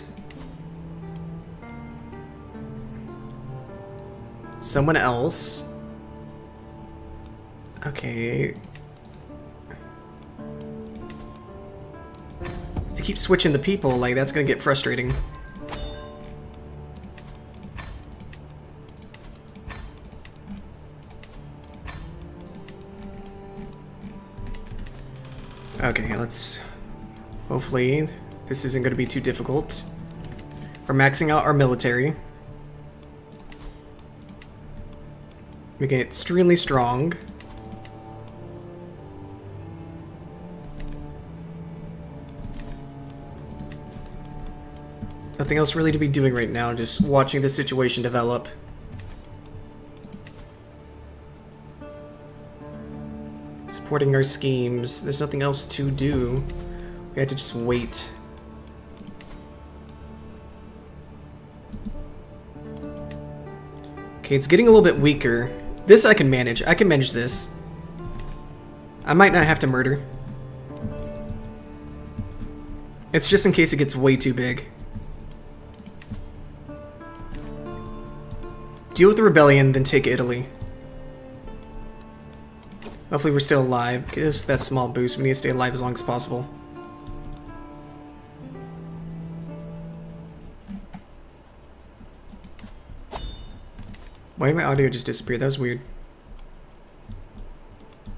Someone else. Okay. If they keep switching the people, like, that's gonna get frustrating. Okay, let's... Hopefully, this isn't going to be too difficult. We're maxing out our military. Making it extremely strong. Nothing else really to be doing right now, just watching the situation develop. Supporting our schemes. There's nothing else to do. We had to just wait. Okay, it's getting a little bit weaker. This I can manage. I can manage this. I might not have to murder. It's just in case it gets way too big. Deal with the rebellion, then take Italy. Hopefully we're still alive. Give us that small boost. We need to stay alive as long as possible. Why did my audio just disappear? That was weird.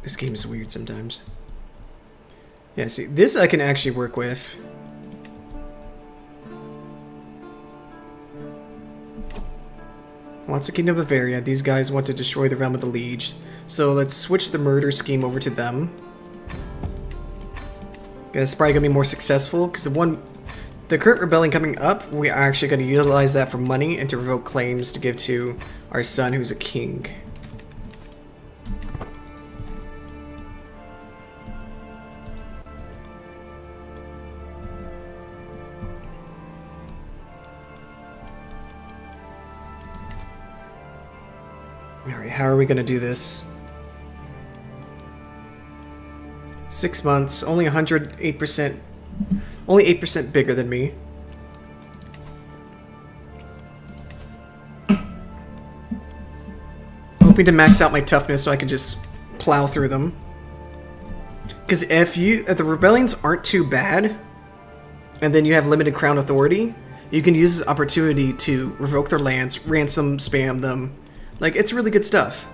This game is weird sometimes. Yeah, see, this I can actually work with. wants the Kingdom of Bavaria. These guys want to destroy the realm of the Liege. So let's switch the murder scheme over to them. That's probably going to be more successful, because the current rebellion coming up, we are actually going to utilize that for money and to revoke claims to give to our son, who's a king. Alright, how are we going to do this? 6 months, only 108%, only 8% bigger than me. Hoping to max out my toughness so I can just plow through them. Because if the rebellions aren't too bad, and then you have limited crown authority, you can use this opportunity to revoke their lands, ransom, spam them. Like, it's really good stuff.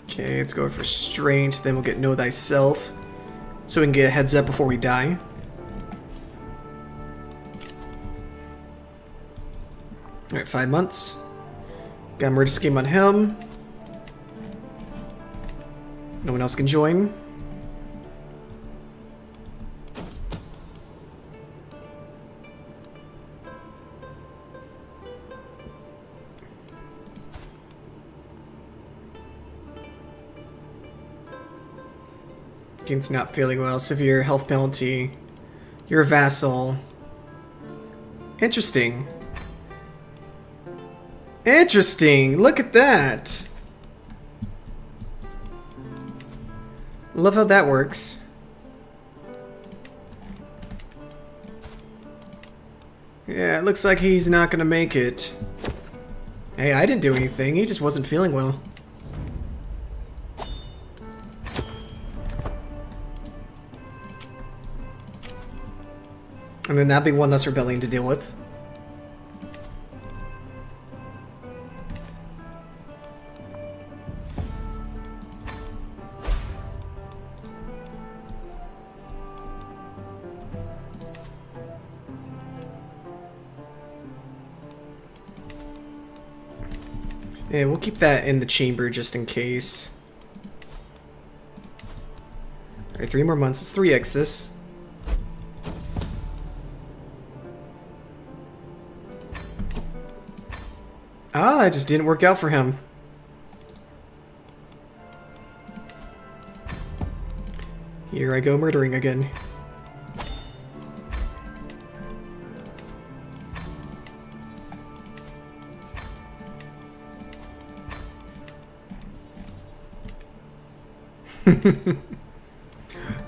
Okay, let's go for strength, then we'll get Know Thyself, so we can get a heads up before we die. Alright, 5 months. Got a murder scheme on him. No one else can join. King's not feeling well. Severe health penalty. You're a vassal. Interesting. Interesting! Look at that! Love how that works. Yeah, it looks like he's not gonna make it. Hey, I didn't do anything. He just wasn't feeling well. And then that'd be one less rebellion to deal with. Yeah, we'll keep that in the chamber just in case. Alright, 3 more months. It's 3x this. Ah, it just didn't work out for him. Here I go murdering again.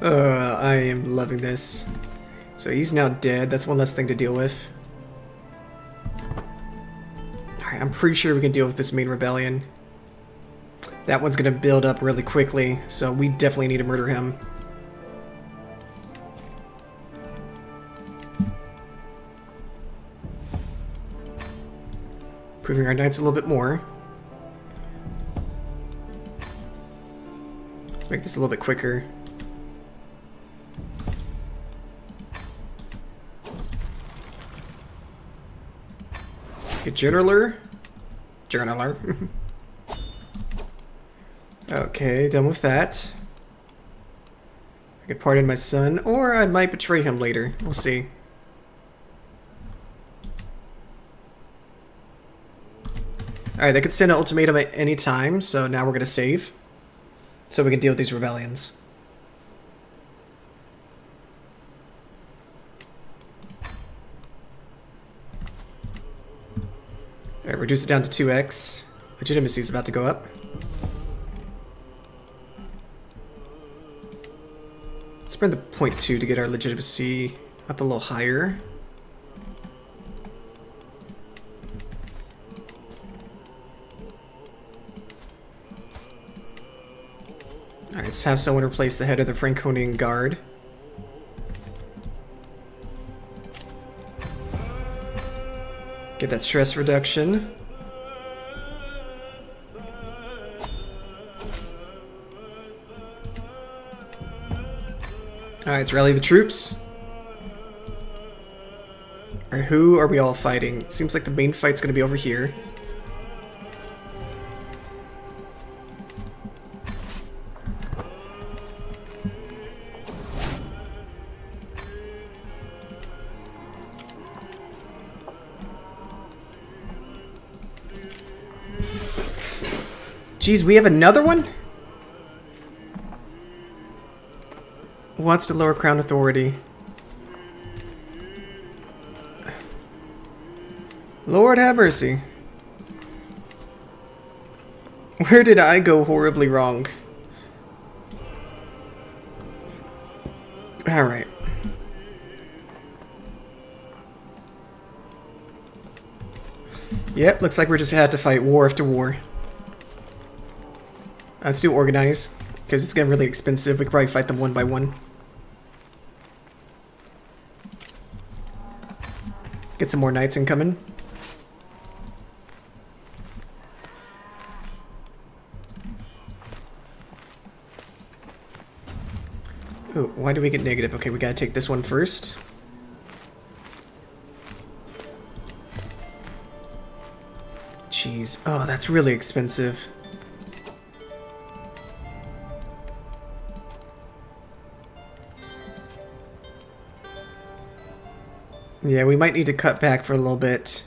I am loving this. So he's now dead. That's one less thing to deal with. Alright, I'm pretty sure we can deal with this main rebellion. That one's gonna build up really quickly, so we definitely need to murder him. Improving our knights a little bit more. Let's make this a little bit quicker. Get journaler. Journaler. Okay, done with that. I could pardon my son, or I might betray him later. We'll see. Alright, they could send an ultimatum at any time, so now we're going to save. So we can deal with these rebellions. Alright, reduce it down to 2x. Legitimacy is about to go up. Let's bring the 0.2 to get our legitimacy up a little higher. Alright, let's have someone replace the head of the Franconian Guard. Get that stress reduction. Alright, let's rally the troops. Alright, who are we all fighting? It seems like the main fight's gonna be over here. Jeez, we have another one? Wants to lower crown authority. Lord have mercy. Where did I go horribly wrong? Alright. Yep, looks like we're just gonna have to fight war after war. Let's do organize, because it's getting really expensive. We can probably fight them one by one. Get some more knights incoming. Oh, why do we get negative? Okay, we gotta take this one first. Jeez. Oh, that's really expensive. Yeah, we might need to cut back for a little bit.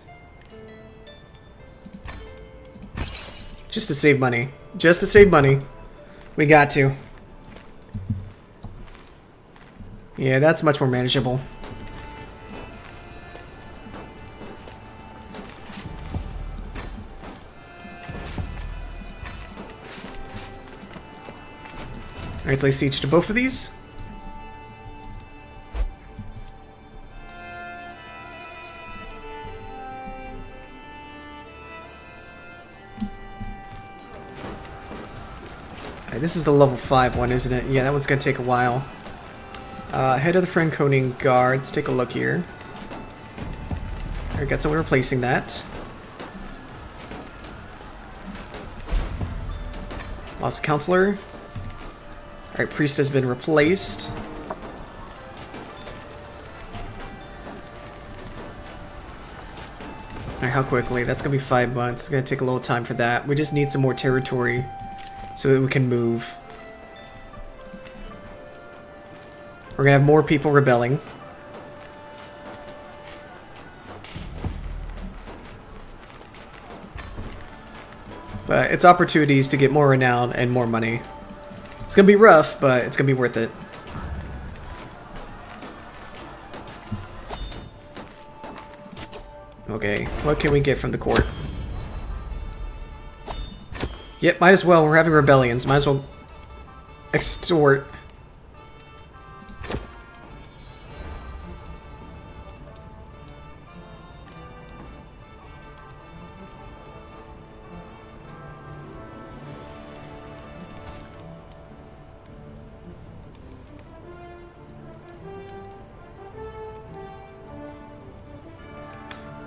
Just to save money. Just to save money. We got to. Yeah, that's much more manageable. Alright, let's lay siege to both of these. This is the level 5 one, isn't it? Yeah, that one's going to take a while. Head of the Franconian Guard. Let's take a look here. Alright, got someone replacing that. Lost a counselor. Alright, priest has been replaced. Alright, how quickly? That's going to be 5 months. It's going to take a little time for that. We just need some more territory so that we can move. We're gonna have more people rebelling. But it's opportunities to get more renown and more money. It's gonna be rough, but it's gonna be worth it. Okay, what can we get from the court? Yep, might as well. We're having rebellions. Might as well extort.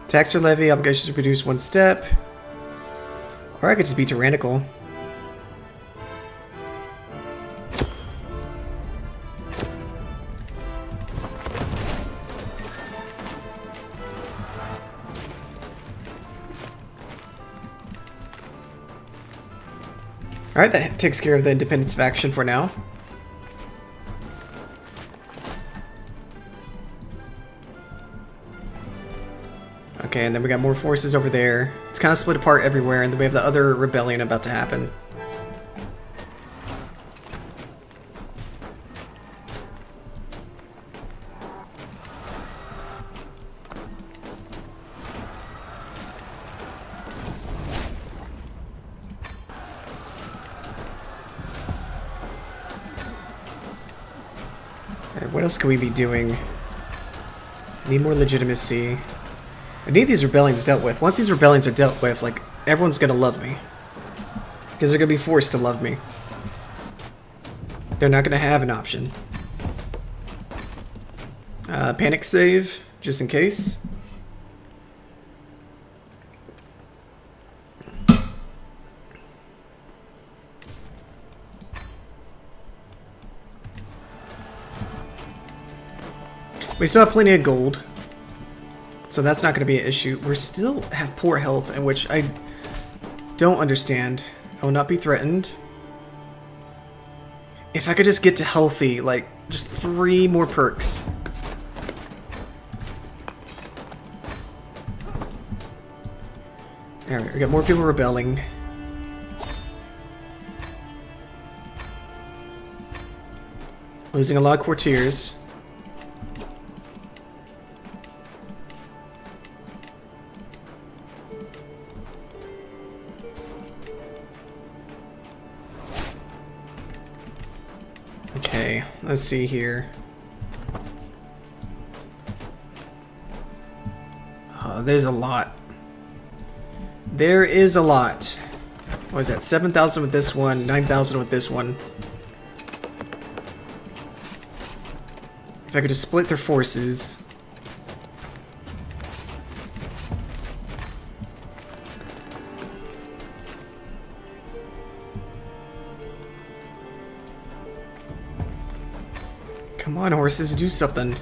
Tax or levy, obligations to produce 1 step. Or I could just be tyrannical. Alright, that takes care of the independence faction for now. Okay, and then we got more forces over there. It's kind of split apart everywhere, and then we have the other rebellion about to happen. Alright, what else can we be doing? I need more legitimacy. I need these rebellions dealt with. Once these rebellions are dealt with, like, everyone's gonna love me. Because they're gonna be forced to love me. They're not gonna have an option. Panic save, just in case. We still have plenty of gold, so that's not going to be an issue. We still have poor health, in which I don't understand. I will not be threatened. If I could just get to healthy, like, just 3 more perks. Alright, we got more people rebelling. Losing a lot of courtiers. Okay, let's see here. There's a lot. There is a lot. What is that? 7,000 with this one, 9,000 with this one. If I could just split their forces. Come on, horses, do something.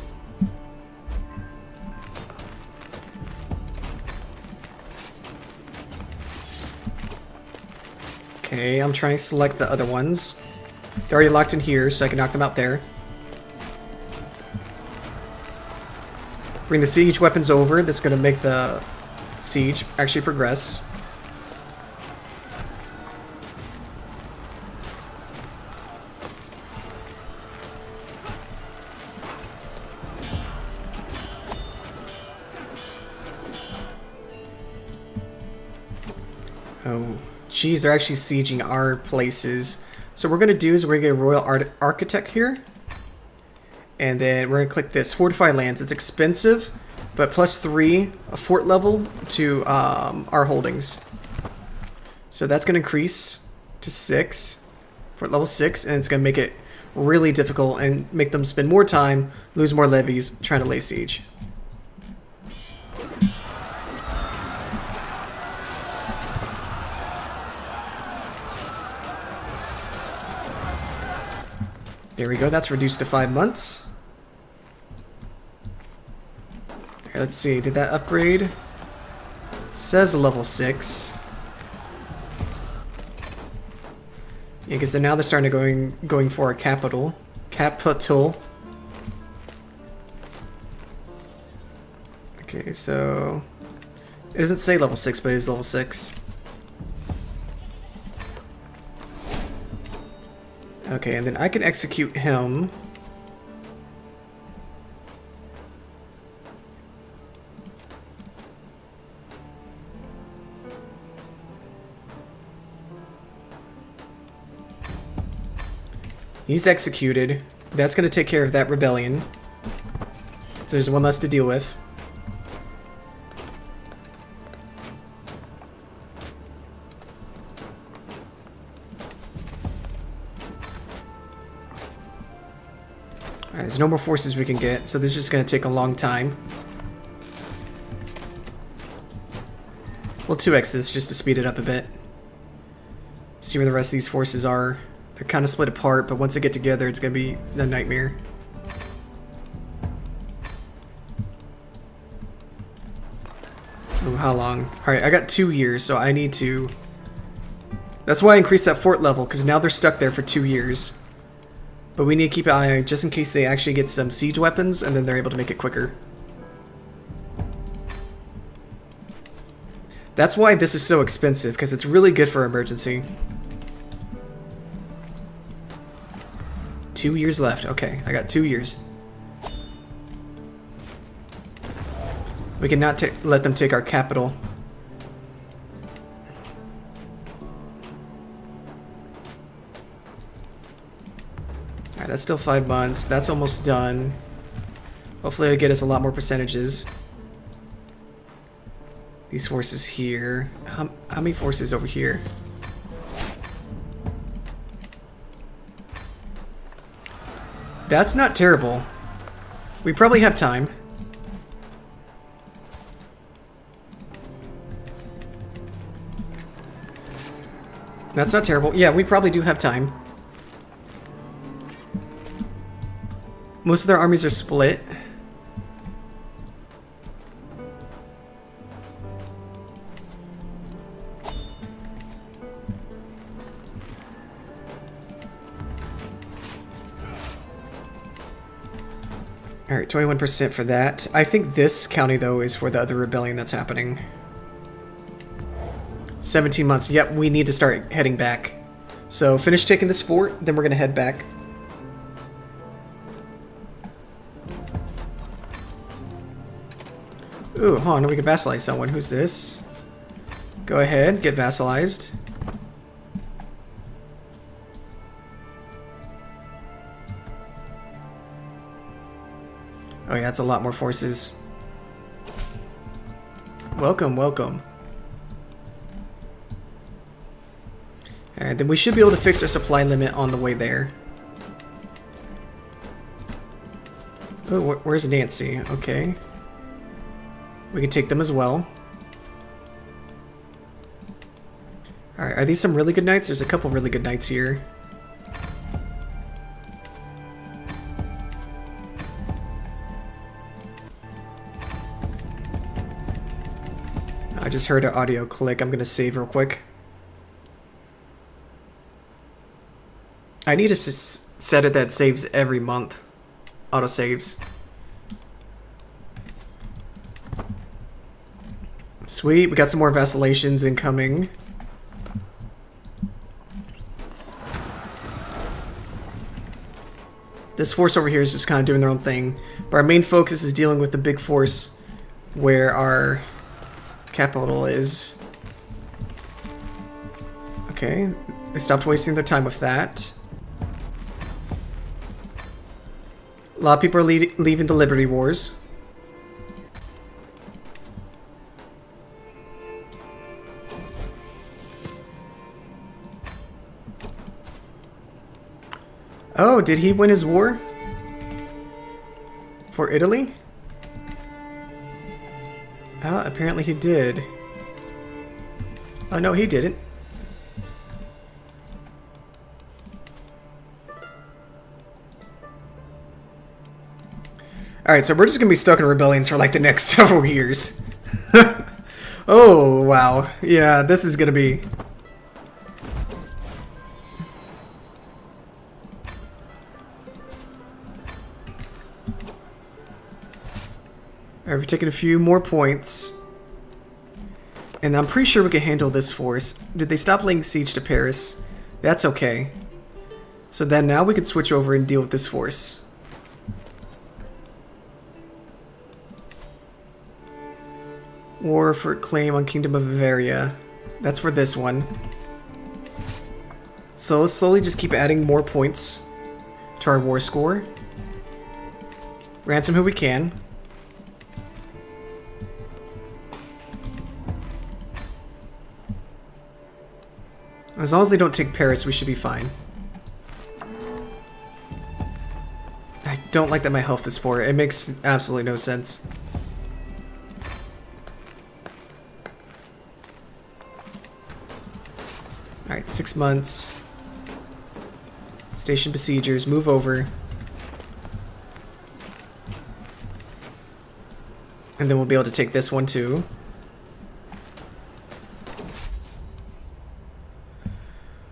Okay, I'm trying to select the other ones. They're already locked in here, so I can knock them out there. Bring the siege weapons over. That's going to make the siege actually progress. Oh, geez, they're actually sieging our places. So what we're going to do is we're going to get a royal architect here. And then we're going to click this, Fortify Lands. It's expensive, but +3 a fort level to our holdings. So that's going to increase to 6, fort level 6, and it's going to make it really difficult and make them spend more time, lose more levies, trying to lay siege. There we go, that's reduced to 5 months. Okay, let's see, did that upgrade? Says level 6. Yeah, because now they're starting to going for a capital. Capital. Okay, so it doesn't say level 6, but it is level 6. Okay, and then I can execute him. He's executed. That's going to take care of that rebellion. So there's one less to deal with. Alright, there's no more forces we can get, so this is just going to take a long time. We'll 2x this just to speed it up a bit. See where the rest of these forces are. They're kind of split apart, but once they get together, it's going to be a nightmare. Oh, how long? Alright, I got 2 years, so I need to... That's why I increased that fort level, because now they're stuck there for 2 years. But we need to keep an eye on it just in case they actually get some siege weapons, and then they're able to make it quicker. That's why this is so expensive, because it's really good for emergency. 2 years left. Okay, I got 2 years. We cannot let them take our capital. Alright, that's still 5 months. That's almost done. Hopefully it'll get us a lot more percentages. These forces here. How many forces over here? That's not terrible. We probably have time. That's not terrible. Yeah, we probably do have time. Most of their armies are split. Alright, 21% for that. I think this county, though, is for the other rebellion that's happening. 17 months. Yep, we need to start heading back. So finish taking this fort, then we're going to head back. Ooh, hold on, we can vassalize someone. Who's this? Go ahead, get vassalized. Oh yeah, that's a lot more forces. Welcome, welcome. Alright, then we should be able to fix our supply limit on the way there. Oh, where's Nancy? Okay. We can take them as well. Alright, are these some really good knights? There's a couple really good knights here. I just heard an audio click. I'm going to save real quick. I need to set it that saves every month. Auto saves. Sweet, we got some more vacillations incoming. This force over here is just kind of doing their own thing. But our main focus is dealing with the big force where our capital is. Okay, they stopped wasting their time with that. A lot of people are leaving the Liberty Wars. Oh, did he win his war? For Italy? Apparently he did. Oh no, he didn't. Alright, so we're just gonna be stuck in rebellions for like the next several years. Oh, wow. Yeah, this is gonna be... Alright, we're taking a few more points. And I'm pretty sure we can handle this force. Did they stop laying siege to Paris? That's okay. So then now we can switch over and deal with this force. War for claim on Kingdom of Bavaria. That's for this one. So let's slowly just keep adding more points to our war score. Ransom who we can. As long as they don't take Paris, we should be fine. I don't like that my health is poor. It makes absolutely no sense. Alright, 6 months. Station besiegers, move over. And then we'll be able to take this one too.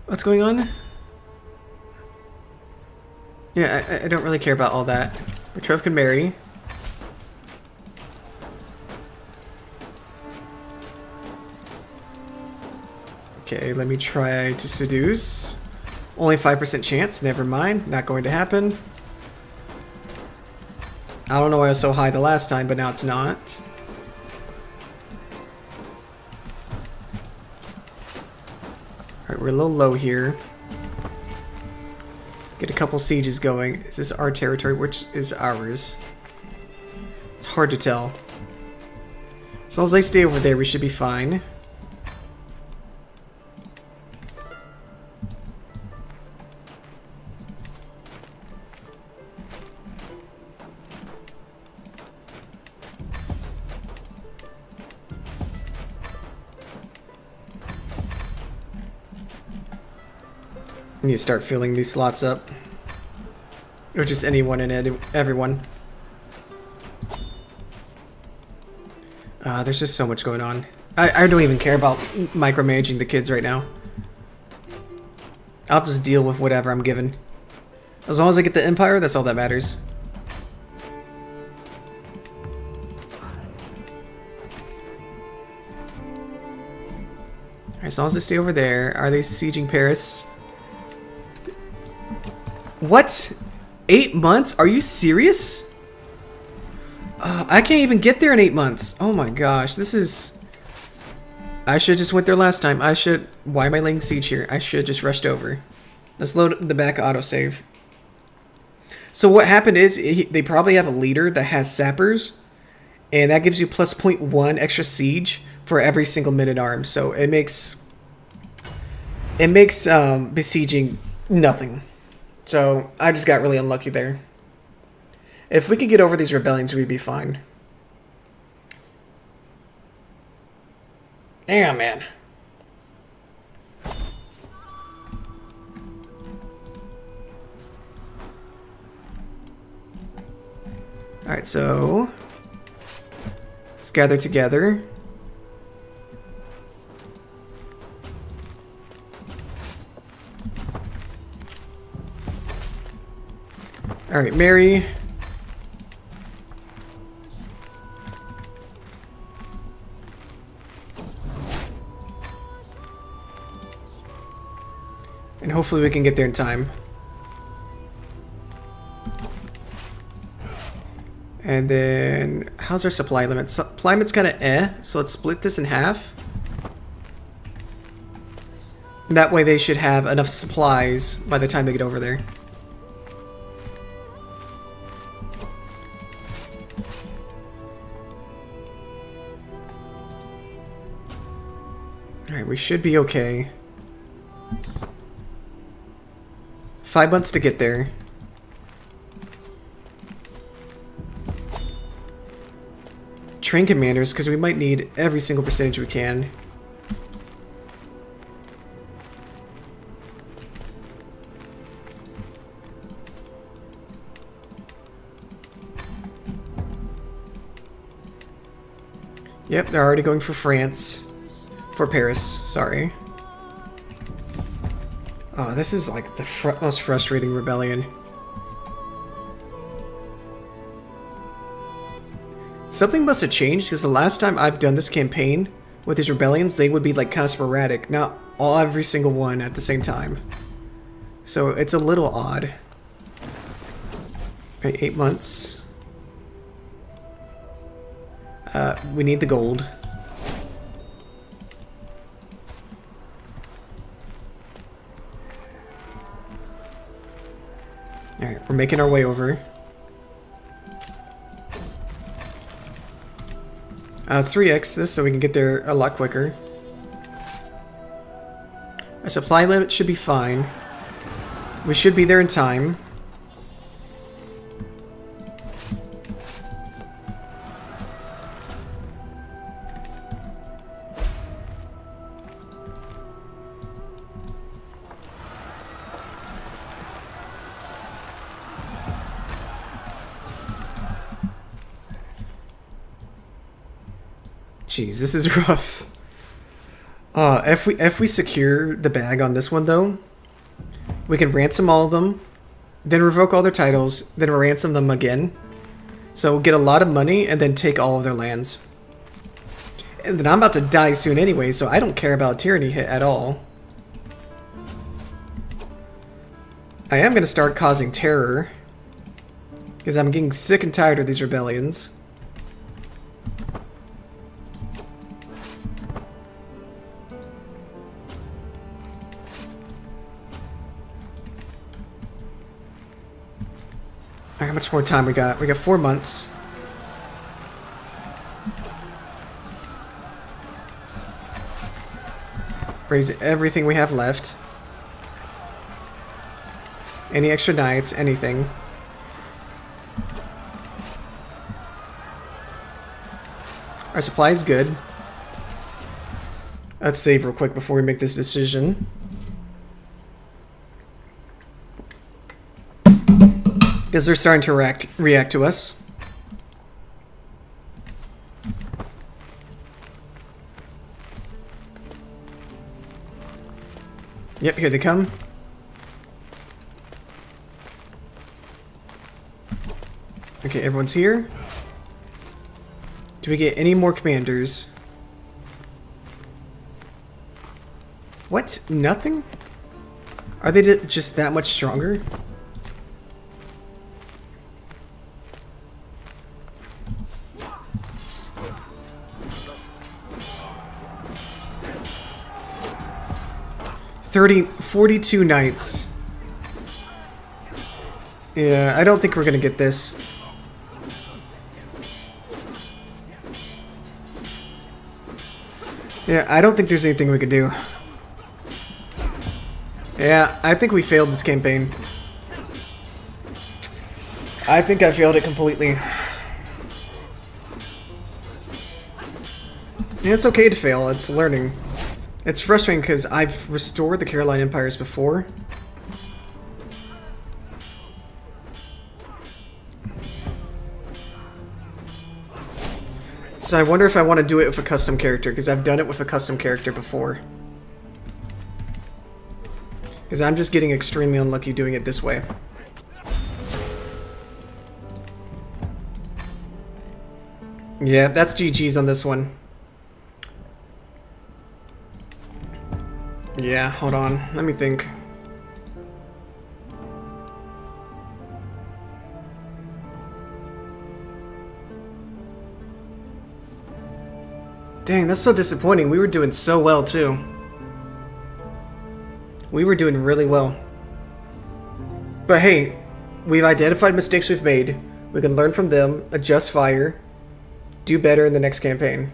What's going on? Yeah, I don't really care about all that. Betrothed can marry. Okay, let me try to seduce. Only 5% chance, never mind. Not going to happen. I don't know why it was so high the last time, but now it's not. Alright, we're a little low here. Get a couple sieges going. Is this our territory? Which is ours? It's hard to tell. As long as they stay over there, we should be fine. I need to start filling these slots up. Or just anyone and everyone. There's just so much going on. I don't even care about micromanaging the kids right now. I'll just deal with whatever I'm given. As long as I get the Empire, that's all that matters. As long as they stay over there. Are they sieging Paris? What? 8 months? Are you serious? I can't even get there in 8 months. Oh my gosh, this is... I should have just went there last time. I should... Why am I laying siege here? I should have just rushed over. Let's load the back autosave. So what happened is, they probably have a leader that has sappers, and that gives you plus 0.1 extra siege for every single men-at-arms. So it makes besieging nothing. So I just got really unlucky there. If we could get over these rebellions, we'd be fine. Damn, man. Alright, so let's gather together. Alright, Mary. And hopefully we can get there in time. And then, how's our supply limit? Supply limit's kind of so let's split this in half. That way they should have enough supplies by the time they get over there. Alright, we should be okay. 5 months to get there. Train commanders, because we might need every single percentage we can. Yep, they're already going for France. For Paris, sorry. Oh, this is like the most frustrating rebellion. Something must have changed, because the last time I've done this campaign with these rebellions, they would be like kind of sporadic, not every single one at the same time. So it's a little odd. Okay, 8 months. We need the gold. Alright, we're making our way over. Let's 3x this so we can get there a lot quicker. Our supply limit should be fine. We should be there in time. Jeez, this is rough. If we secure the bag on this one though, we can ransom all of them, then revoke all their titles, then ransom them again. So we'll get a lot of money and then take all of their lands. And then I'm about to die soon anyway, so I don't care about tyranny hit at all. I am going to start causing terror, because I'm getting sick and tired of these rebellions. How much more time we got? We got 4 months. Raise everything we have left. Any extra knights, anything. Our supply is good. Let's save real quick before we make this decision. Because they're starting to react to us. Yep, here they come. Okay, everyone's here. Do we get any more commanders? What? Nothing? Are they just that much stronger? $42 knights. Yeah, I don't think we're gonna get this. Yeah, I don't think there's anything we could do. Yeah, I think we failed this campaign. I think I failed it completely. Yeah, it's okay to fail, it's learning. It's frustrating because I've restored the Caroline Empires before. So I wonder if I want to do it with a custom character, because I've done it with a custom character before. Because I'm just getting extremely unlucky doing it this way. Yeah, that's GG's on this one. Yeah, hold on. Let me think. Dang, that's so disappointing. We were doing so well, too. We were doing really well. But hey, we've identified mistakes we've made. We can learn from them, adjust fire, do better in the next campaign.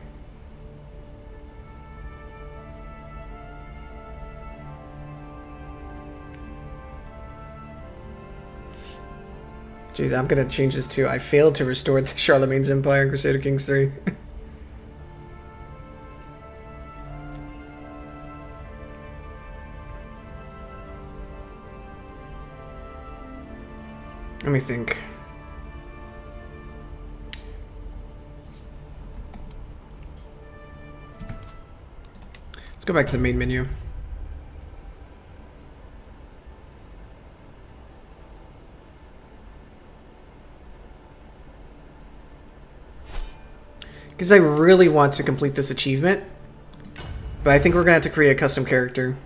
Jeez, I'm gonna change this to I failed to restore the Charlemagne's Empire in Crusader Kings 3. Let me think. Let's go back to the main menu. Because I really want to complete this achievement, but I think we're going to have to create a custom character.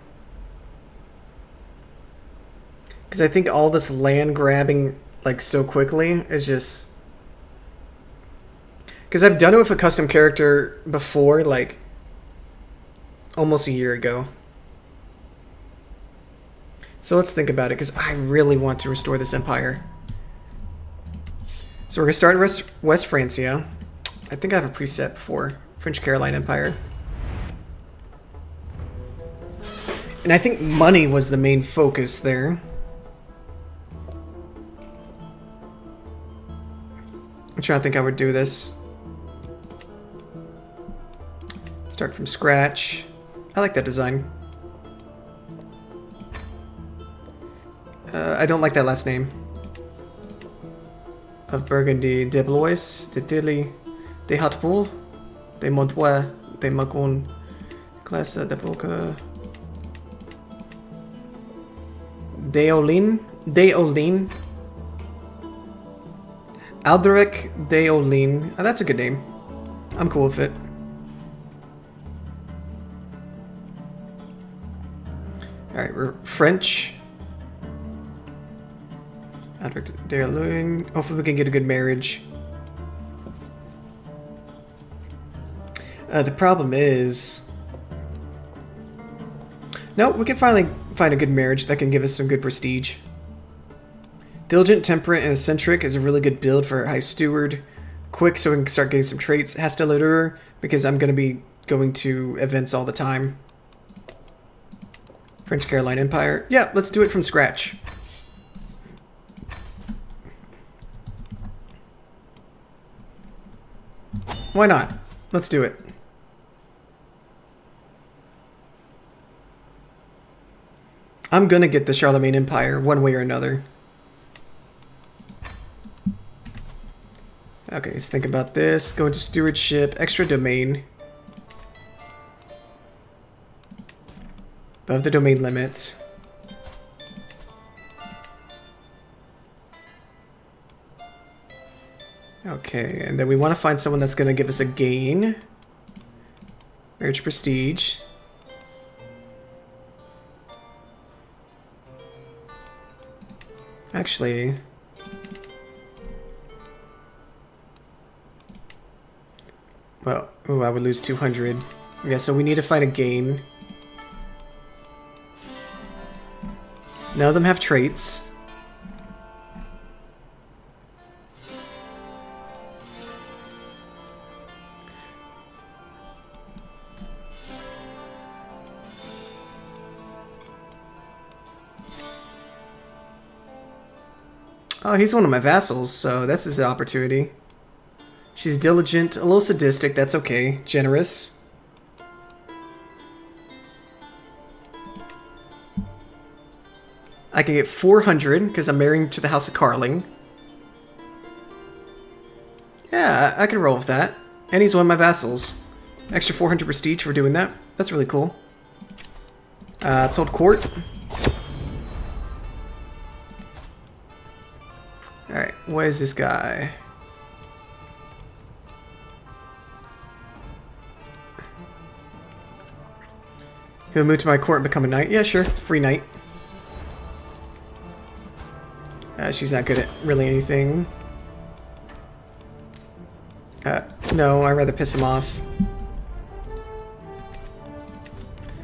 Because I think all this land grabbing like so quickly is just... Because I've done it with a custom character before, like almost a year ago. So let's think about it, because I really want to restore this empire. So we're going to start in West Francia. I think I have a preset for French Caroline Empire. And I think money was the main focus there. I'm trying to think how I would do this. Start from scratch. I like that design. I don't like that last name. Of Burgundy, de Blois, de Tilly, de Hautpoul, de Montois, de Macon, Classe de Boca, de Olin, Alderic de Olin. Oh, that's a good name. I'm cool with it. Alright, we're French. Alderic de Olin. Hopefully we can get a good marriage. The problem is... No, we can finally find a good marriage that can give us some good prestige. Diligent, temperate, and eccentric is a really good build for High Steward. Quick, so we can start getting some traits. Hastilitor, because I'm going to be going to events all the time. French Caroline Empire. Yeah, let's do it from scratch. Why not? Let's do it. I'm gonna get the Charlemagne Empire one way or another. Okay, let's think about this. Go into stewardship, extra domain. Above the domain limit. Okay, and then we want to find someone that's going to give us a gain. Marriage prestige. Actually... Well, ooh, I would lose 200. Yeah, so we need to find a gain. None of them have traits. Oh, he's one of my vassals, so that's his opportunity. She's diligent, a little sadistic, that's okay. Generous. I can get 400 because I'm marrying to the House of Carling. Yeah, I can roll with that. And he's one of my vassals. Extra 400 prestige for doing that. That's really cool. Let's hold court. Alright, what is this guy? He'll move to my court and become a knight? Yeah, sure. Free knight. She's not good at really anything. No, I'd rather piss him off.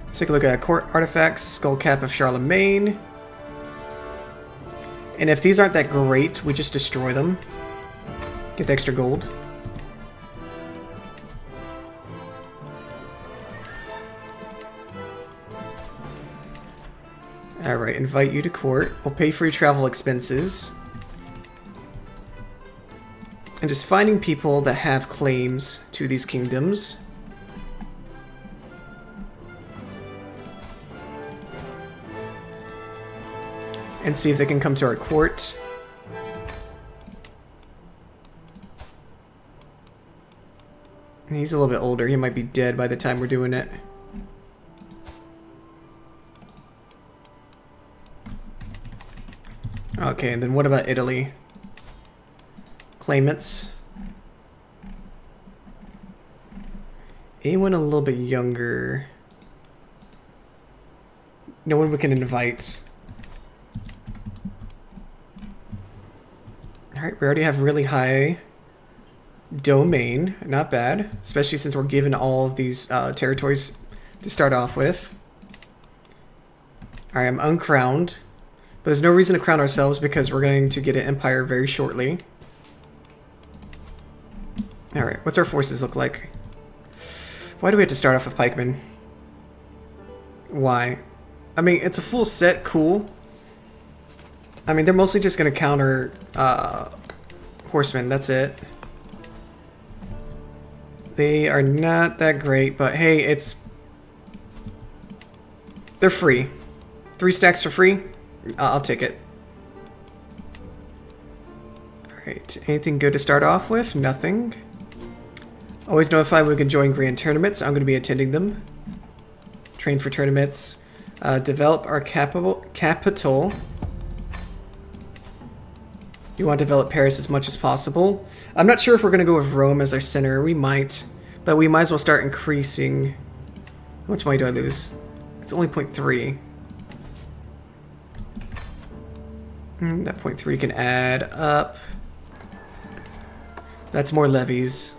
Let's take a look at court artifacts. Skull cap of Charlemagne. And if these aren't that great, we just destroy them. Get the extra gold. Alright, invite you to court. We'll pay for your travel expenses. And just finding people that have claims to these kingdoms. And see if they can come to our court. He's a little bit older. He might be dead by the time we're doing it. Okay, and then what about Italy? Claimants. Anyone a little bit younger? No one we can invite. Alright, we already have really high domain. Not bad. Especially since we're given all of these territories to start off with. Alright, I'm uncrowned. But there's no reason to crown ourselves because we're going to get an empire very shortly. Alright, what's our forces look like? Why do we have to start off with pikemen? Why? I mean, it's a full set, cool. I mean, they're mostly just going to counter horsemen, that's it. They are not that great, but hey, it's... They're free. 3 stacks for free? I'll take it. Alright, anything good to start off with? Nothing. Always notify when we can join grand tournaments. I'm going to be attending them. Train for tournaments. Develop our capital. You want to develop Paris as much as possible. I'm not sure if we're going to go with Rome as our center. We might. But we might as well start increasing. How much money do I lose? It's only 0.3. That 0.3 can add up. That's more levies.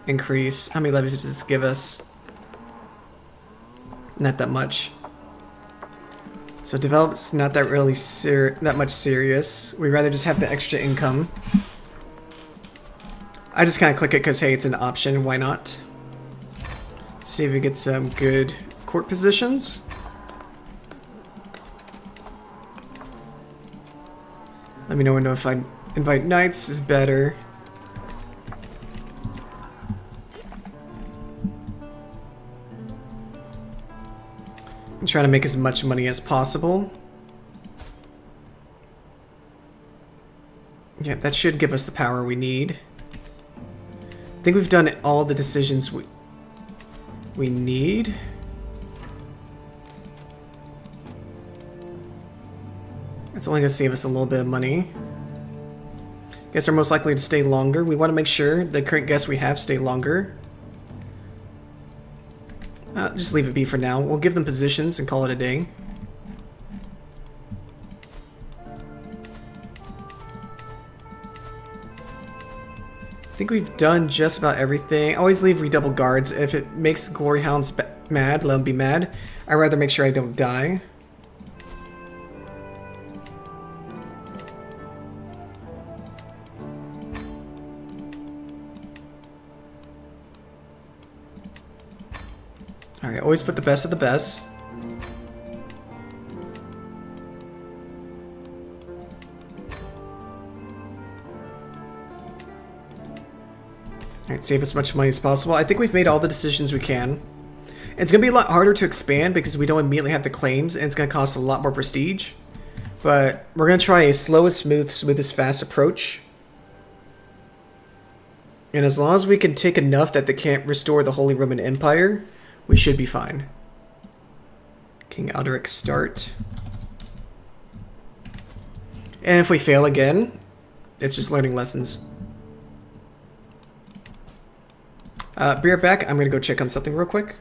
Increase. How many levies does this give us? Not that much. So develop's not that really that much serious. We'd rather just have the extra income. I just kind of click it because, hey, it's an option. Why not? See if we get some good court positions. Let me know if I invite knights is better. I'm trying to make as much money as possible. Yeah, that should give us the power we need. I think we've done all the decisions we need. It's only going to save us a little bit of money. Guests are most likely to stay longer. We want to make sure the current guests we have stay longer. Just leave it be for now. We'll give them positions and call it a day. think we've done just about everything. Always leave redouble guards. If it makes Glory Hounds mad, let them be mad. I'd rather make sure I don't die. Alright, always put the best of the best. Alright, save as much money as possible. I think we've made all the decisions we can. It's going to be a lot harder to expand because we don't immediately have the claims, and it's going to cost a lot more prestige. But we're going to try a slow as smooth, smooth as fast approach. And as long as we can take enough that they can't restore the Holy Roman Empire, we should be fine. King Alderic start. And if we fail again, it's just learning lessons. Be right back. I'm going to go check on something real quick.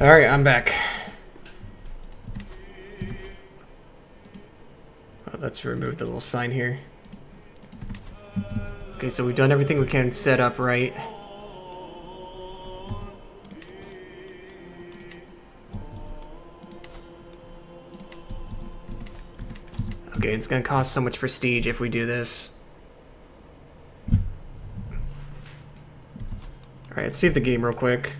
Alright, I'm back. Oh, let's remove the little sign here. Okay, so we've done everything we can set up right. Okay, it's gonna cost so much prestige if we do this. Alright, let's save the game real quick.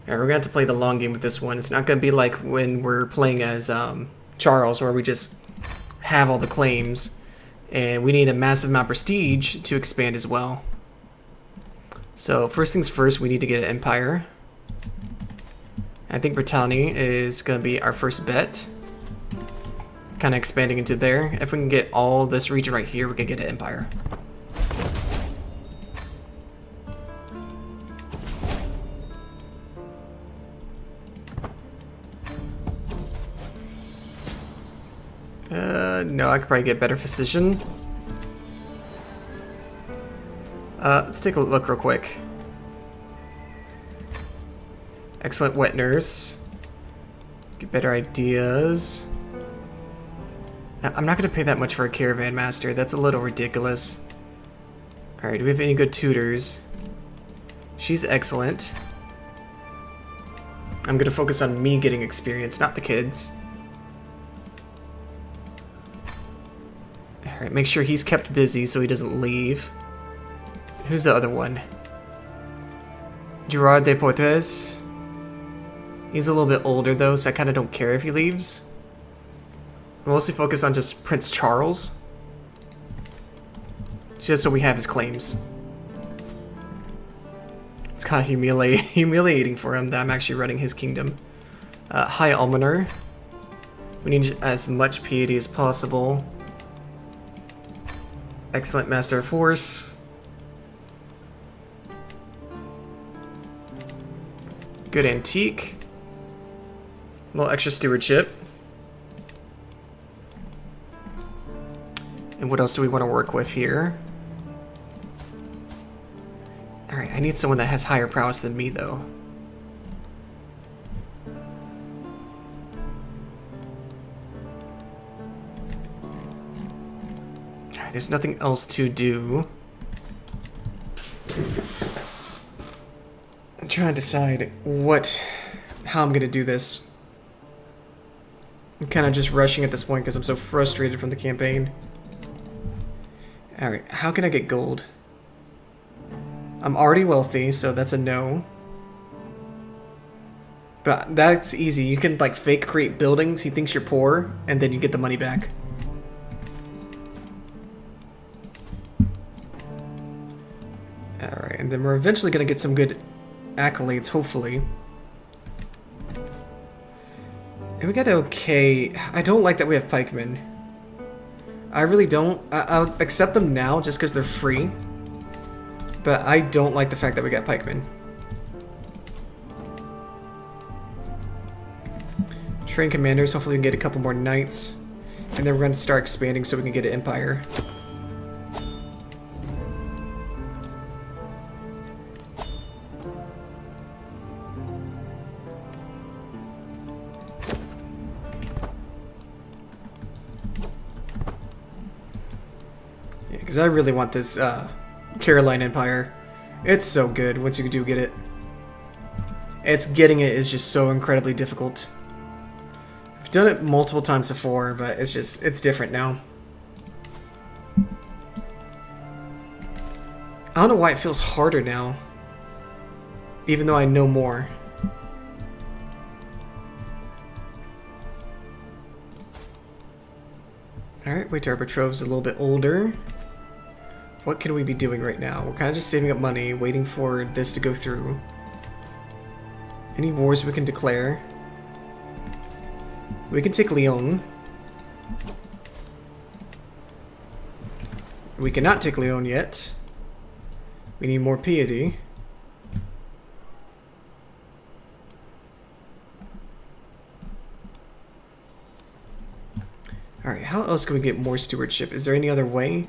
Alright, we're gonna have to play the long game with this one. It's not gonna be like when we're playing as Charles, where we just have all the claims, and we need a massive amount of prestige to expand as well. So first things first, we need to get an empire. I think Brittany is gonna be our first bet. Kind of expanding into there. If we can get all this region right here, we can get an empire. No, I could probably get better physician. Let's take a look real quick. Excellent wet nurse. Get better ideas. I'm not going to pay that much for a caravan master. That's a little ridiculous. Alright, do we have any good tutors? She's excellent. I'm going to focus on me getting experience, not the kids. Alright, make sure he's kept busy so he doesn't leave. Who's the other one? Gerard de Portes. He's a little bit older though, so I kind of don't care if he leaves. We'll mostly focus on just Prince Charles. Just so we have his claims. It's kind of humiliating for him that I'm actually running his kingdom. High Almoner. We need as much piety as possible. Excellent Master of Horse. Good Antique. A little extra stewardship. And what else do we want to work with here? Alright, I need someone that has higher prowess than me, though. Alright, there's nothing else to do. I'm trying to decide how I'm going to do this. I'm kind of just rushing at this point because I'm so frustrated from the campaign. Alright, how can I get gold? I'm already wealthy, so that's a no. But that's easy. You can like fake create buildings. He thinks you're poor, and then you get the money back. Alright, and then we're eventually going to get some good accolades, hopefully. And we got okay. I don't like that we have pikemen. I really don't. I'll accept them now just because they're free. But I don't like the fact that we got pikemen. Train commanders. Hopefully we can get a couple more knights. And then we're going to start expanding so we can get an empire. Because I really want this Caroline Empire. It's so good once you do get it. Getting it is just so incredibly difficult. I've done it multiple times before, but it's different now. I don't know why it feels harder now. Even though I know more. Alright, wait till our betrothed's a little bit older. What can we be doing right now? We're kind of just saving up money, waiting for this to go through. Any wars we can declare? We can take Lyon. We cannot take Lyon yet. We need more piety. Alright, how else can we get more stewardship? Is there any other way?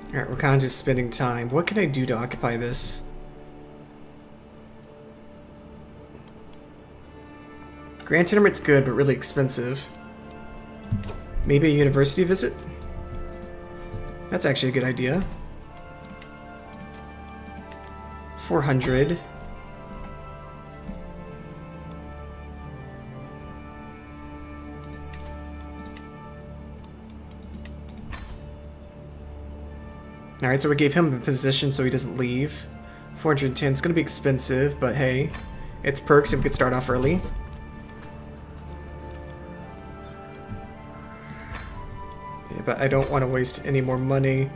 Alright, we're kind of just spending time. What can I do to occupy this? Grand Tournament's good, but really expensive. Maybe a university visit? That's actually a good idea. 400. Alright, so we gave him a position so he doesn't leave. 410 is going to be expensive, but hey, it's perks if we could start off early. Yeah, but I don't want to waste any more money.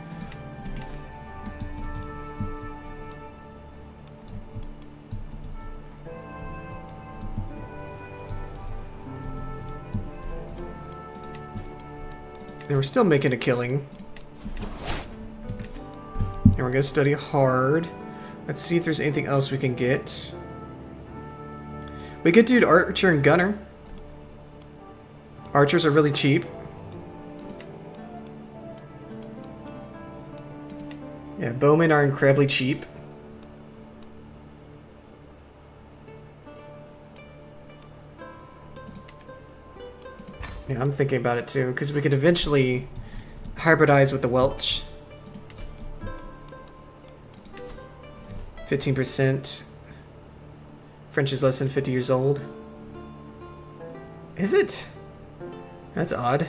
And we're still making a killing. And we're going to study hard. Let's see if there's anything else we can get. We could do Archer and Gunner. Archers are really cheap. Yeah, Bowmen are incredibly cheap. Yeah, I'm thinking about it too, because we could eventually hybridize with the Welch. 15%. French is less than 50 years old. Is it? That's odd.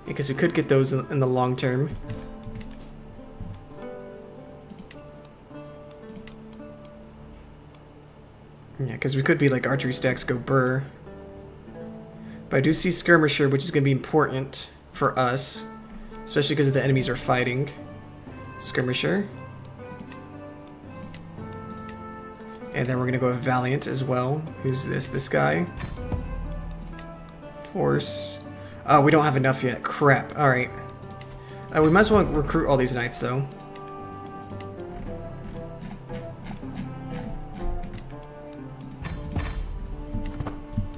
Because we could get those in the long term. Yeah, because we could be like archery stacks go burr. But I do see skirmisher, which is going to be important for us. Especially because the enemies are fighting. Skirmisher. And then we're going to go with Valiant as well. Who's this? This guy. Force. Oh, we don't have enough yet. Crap. Alright. We might as well recruit all these knights, though.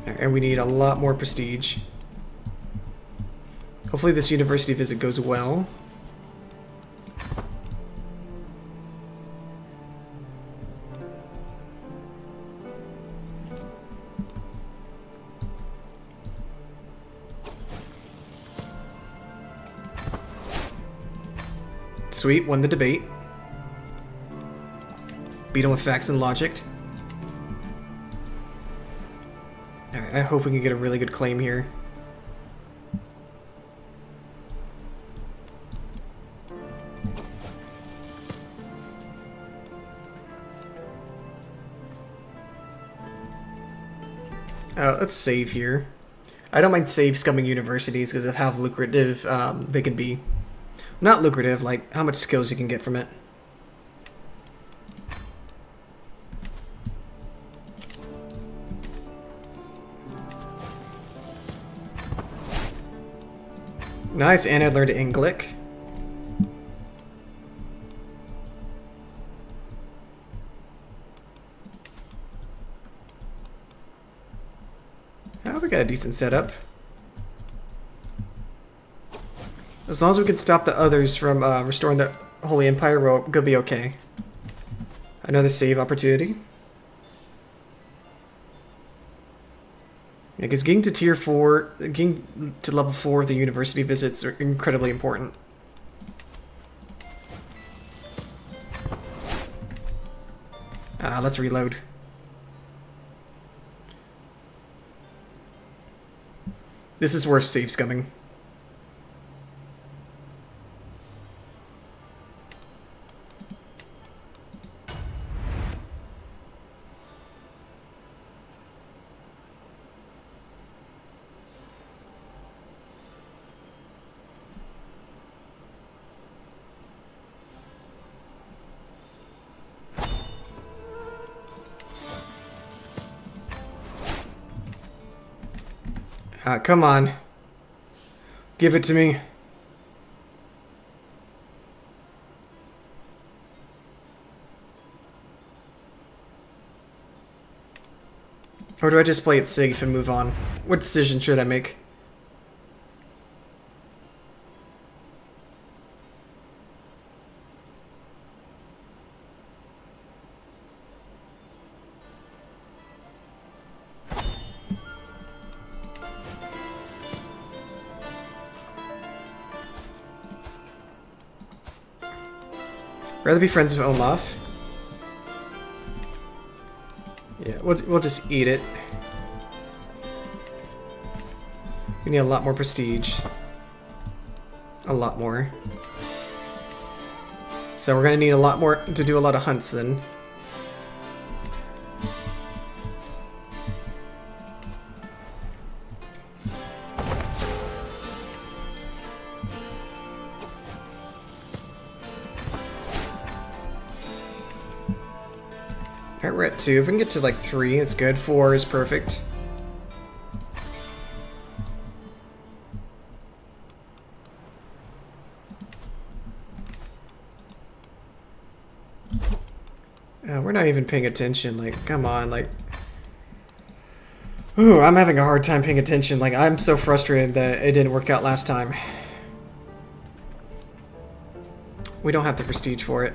And we need a lot more prestige. Hopefully this university visit goes well. Sweet, won the debate. Beat him with facts and logic. Alright, I hope we can get a really good claim here. Let's save here. I don't mind save scumming universities because of how lucrative they can be. Not lucrative, like how much skills you can get from it. Nice, and I learned English. Oh, we got a decent setup. As long as we can stop the others from restoring the Holy Empire, we're gonna be okay. Another save opportunity. Yeah, because getting to tier 4, getting to level 4 of the university visits are incredibly important. Let's reload. This is worth save scumming. Come on. Give it to me. Or do I just play it safe and move on? What decision should I make? Rather be friends with Olaf. Yeah, we'll just eat it. We need a lot more prestige. A lot more. So we're gonna need a lot more to do a lot of hunts then. Alright, we're at 2. If we can get to like 3, it's good. 4 is perfect. We're not even paying attention. Like, come on, like... Ooh, I'm having a hard time paying attention. Like, I'm so frustrated that it didn't work out last time. We don't have the prestige for it.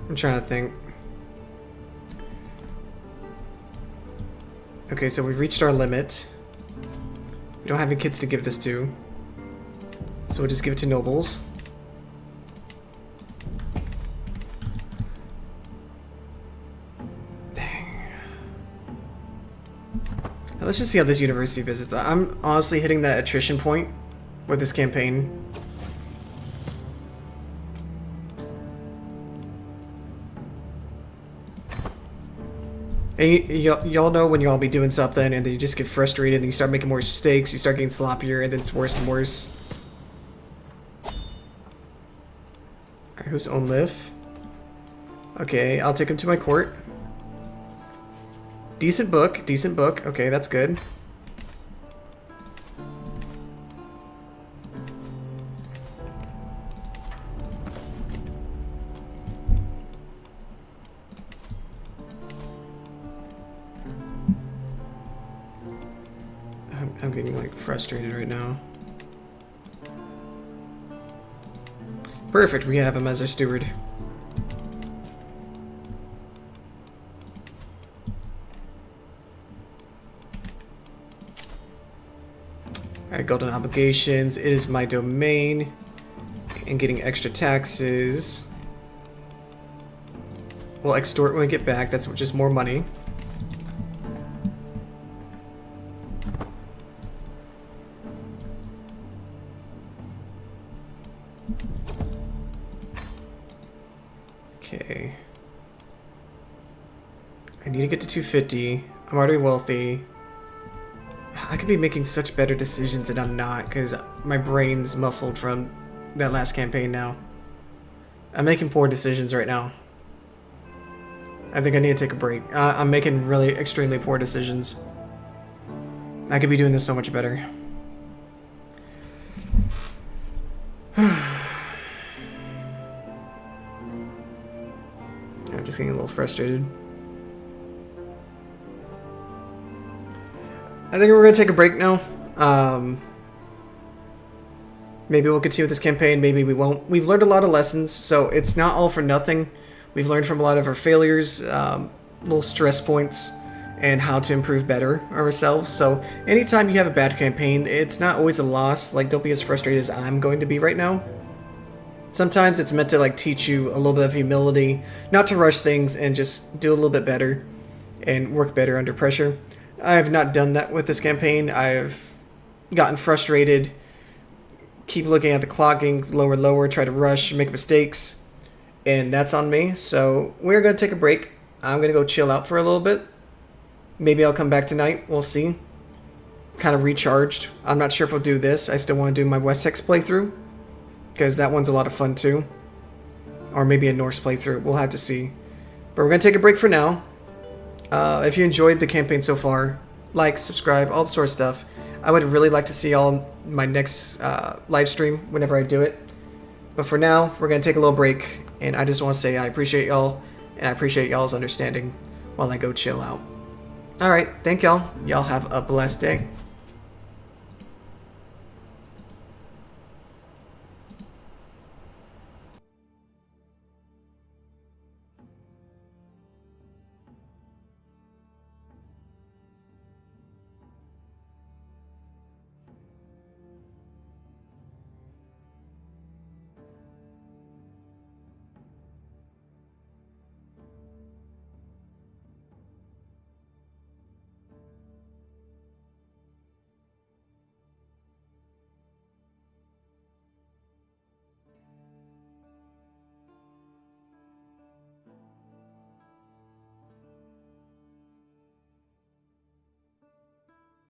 I'm trying to think. Okay, so we've reached our limit. We don't have any kids to give this to. So we'll just give it to nobles. Dang. Now let's just see how this university visits. I'm honestly hitting that attrition point with this campaign. And y'all know when y'all be doing something and then you just get frustrated and you start making more mistakes, you start getting sloppier, and then it's worse and worse. Alright, who's on live? Okay, I'll take him to my court. Decent book, decent book. Okay, that's good. I'm getting like frustrated right now. Perfect, we have him as our steward. Alright, golden obligations. It is my domain. And getting extra taxes. We'll extort when we get back. That's just more money. Okay. I need to get to 250. I'm already wealthy. I could be making such better decisions and I'm not because my brain's muffled from that last campaign now. I'm making poor decisions right now. I think I need to take a break. I'm making really extremely poor decisions. I could be doing this so much better. I'm just getting a little frustrated. I think we're going to take a break now. Maybe we'll continue with this campaign, maybe we won't. We've learned a lot of lessons, so it's not all for nothing. We've learned from a lot of our failures, little stress points, and how to improve better ourselves. So anytime you have a bad campaign, it's not always a loss. Like, don't be as frustrated as I'm going to be right now. Sometimes it's meant to like teach you a little bit of humility, not to rush things and just do a little bit better and work better under pressure. I have not done that with this campaign. I've gotten frustrated, keep looking at the clock, getting lower and lower, try to rush, make mistakes, and that's on me. So we're going to take a break. I'm going to go chill out for a little bit. Maybe I'll come back tonight. We'll see. Kind of recharged. I'm not sure if I'll do this. I still want to do my Wessex playthrough, because that one's a lot of fun too. Or maybe a Norse playthrough. We'll have to see. But we're going to take a break for now. If you enjoyed the campaign so far, like, subscribe, all the sort of stuff. I would really like to see y'all in my next live stream whenever I do it. But for now, we're going to take a little break. And I just want to say I appreciate y'all. And I appreciate y'all's understanding while I go chill out. Alright, thank y'all. Y'all have a blessed day.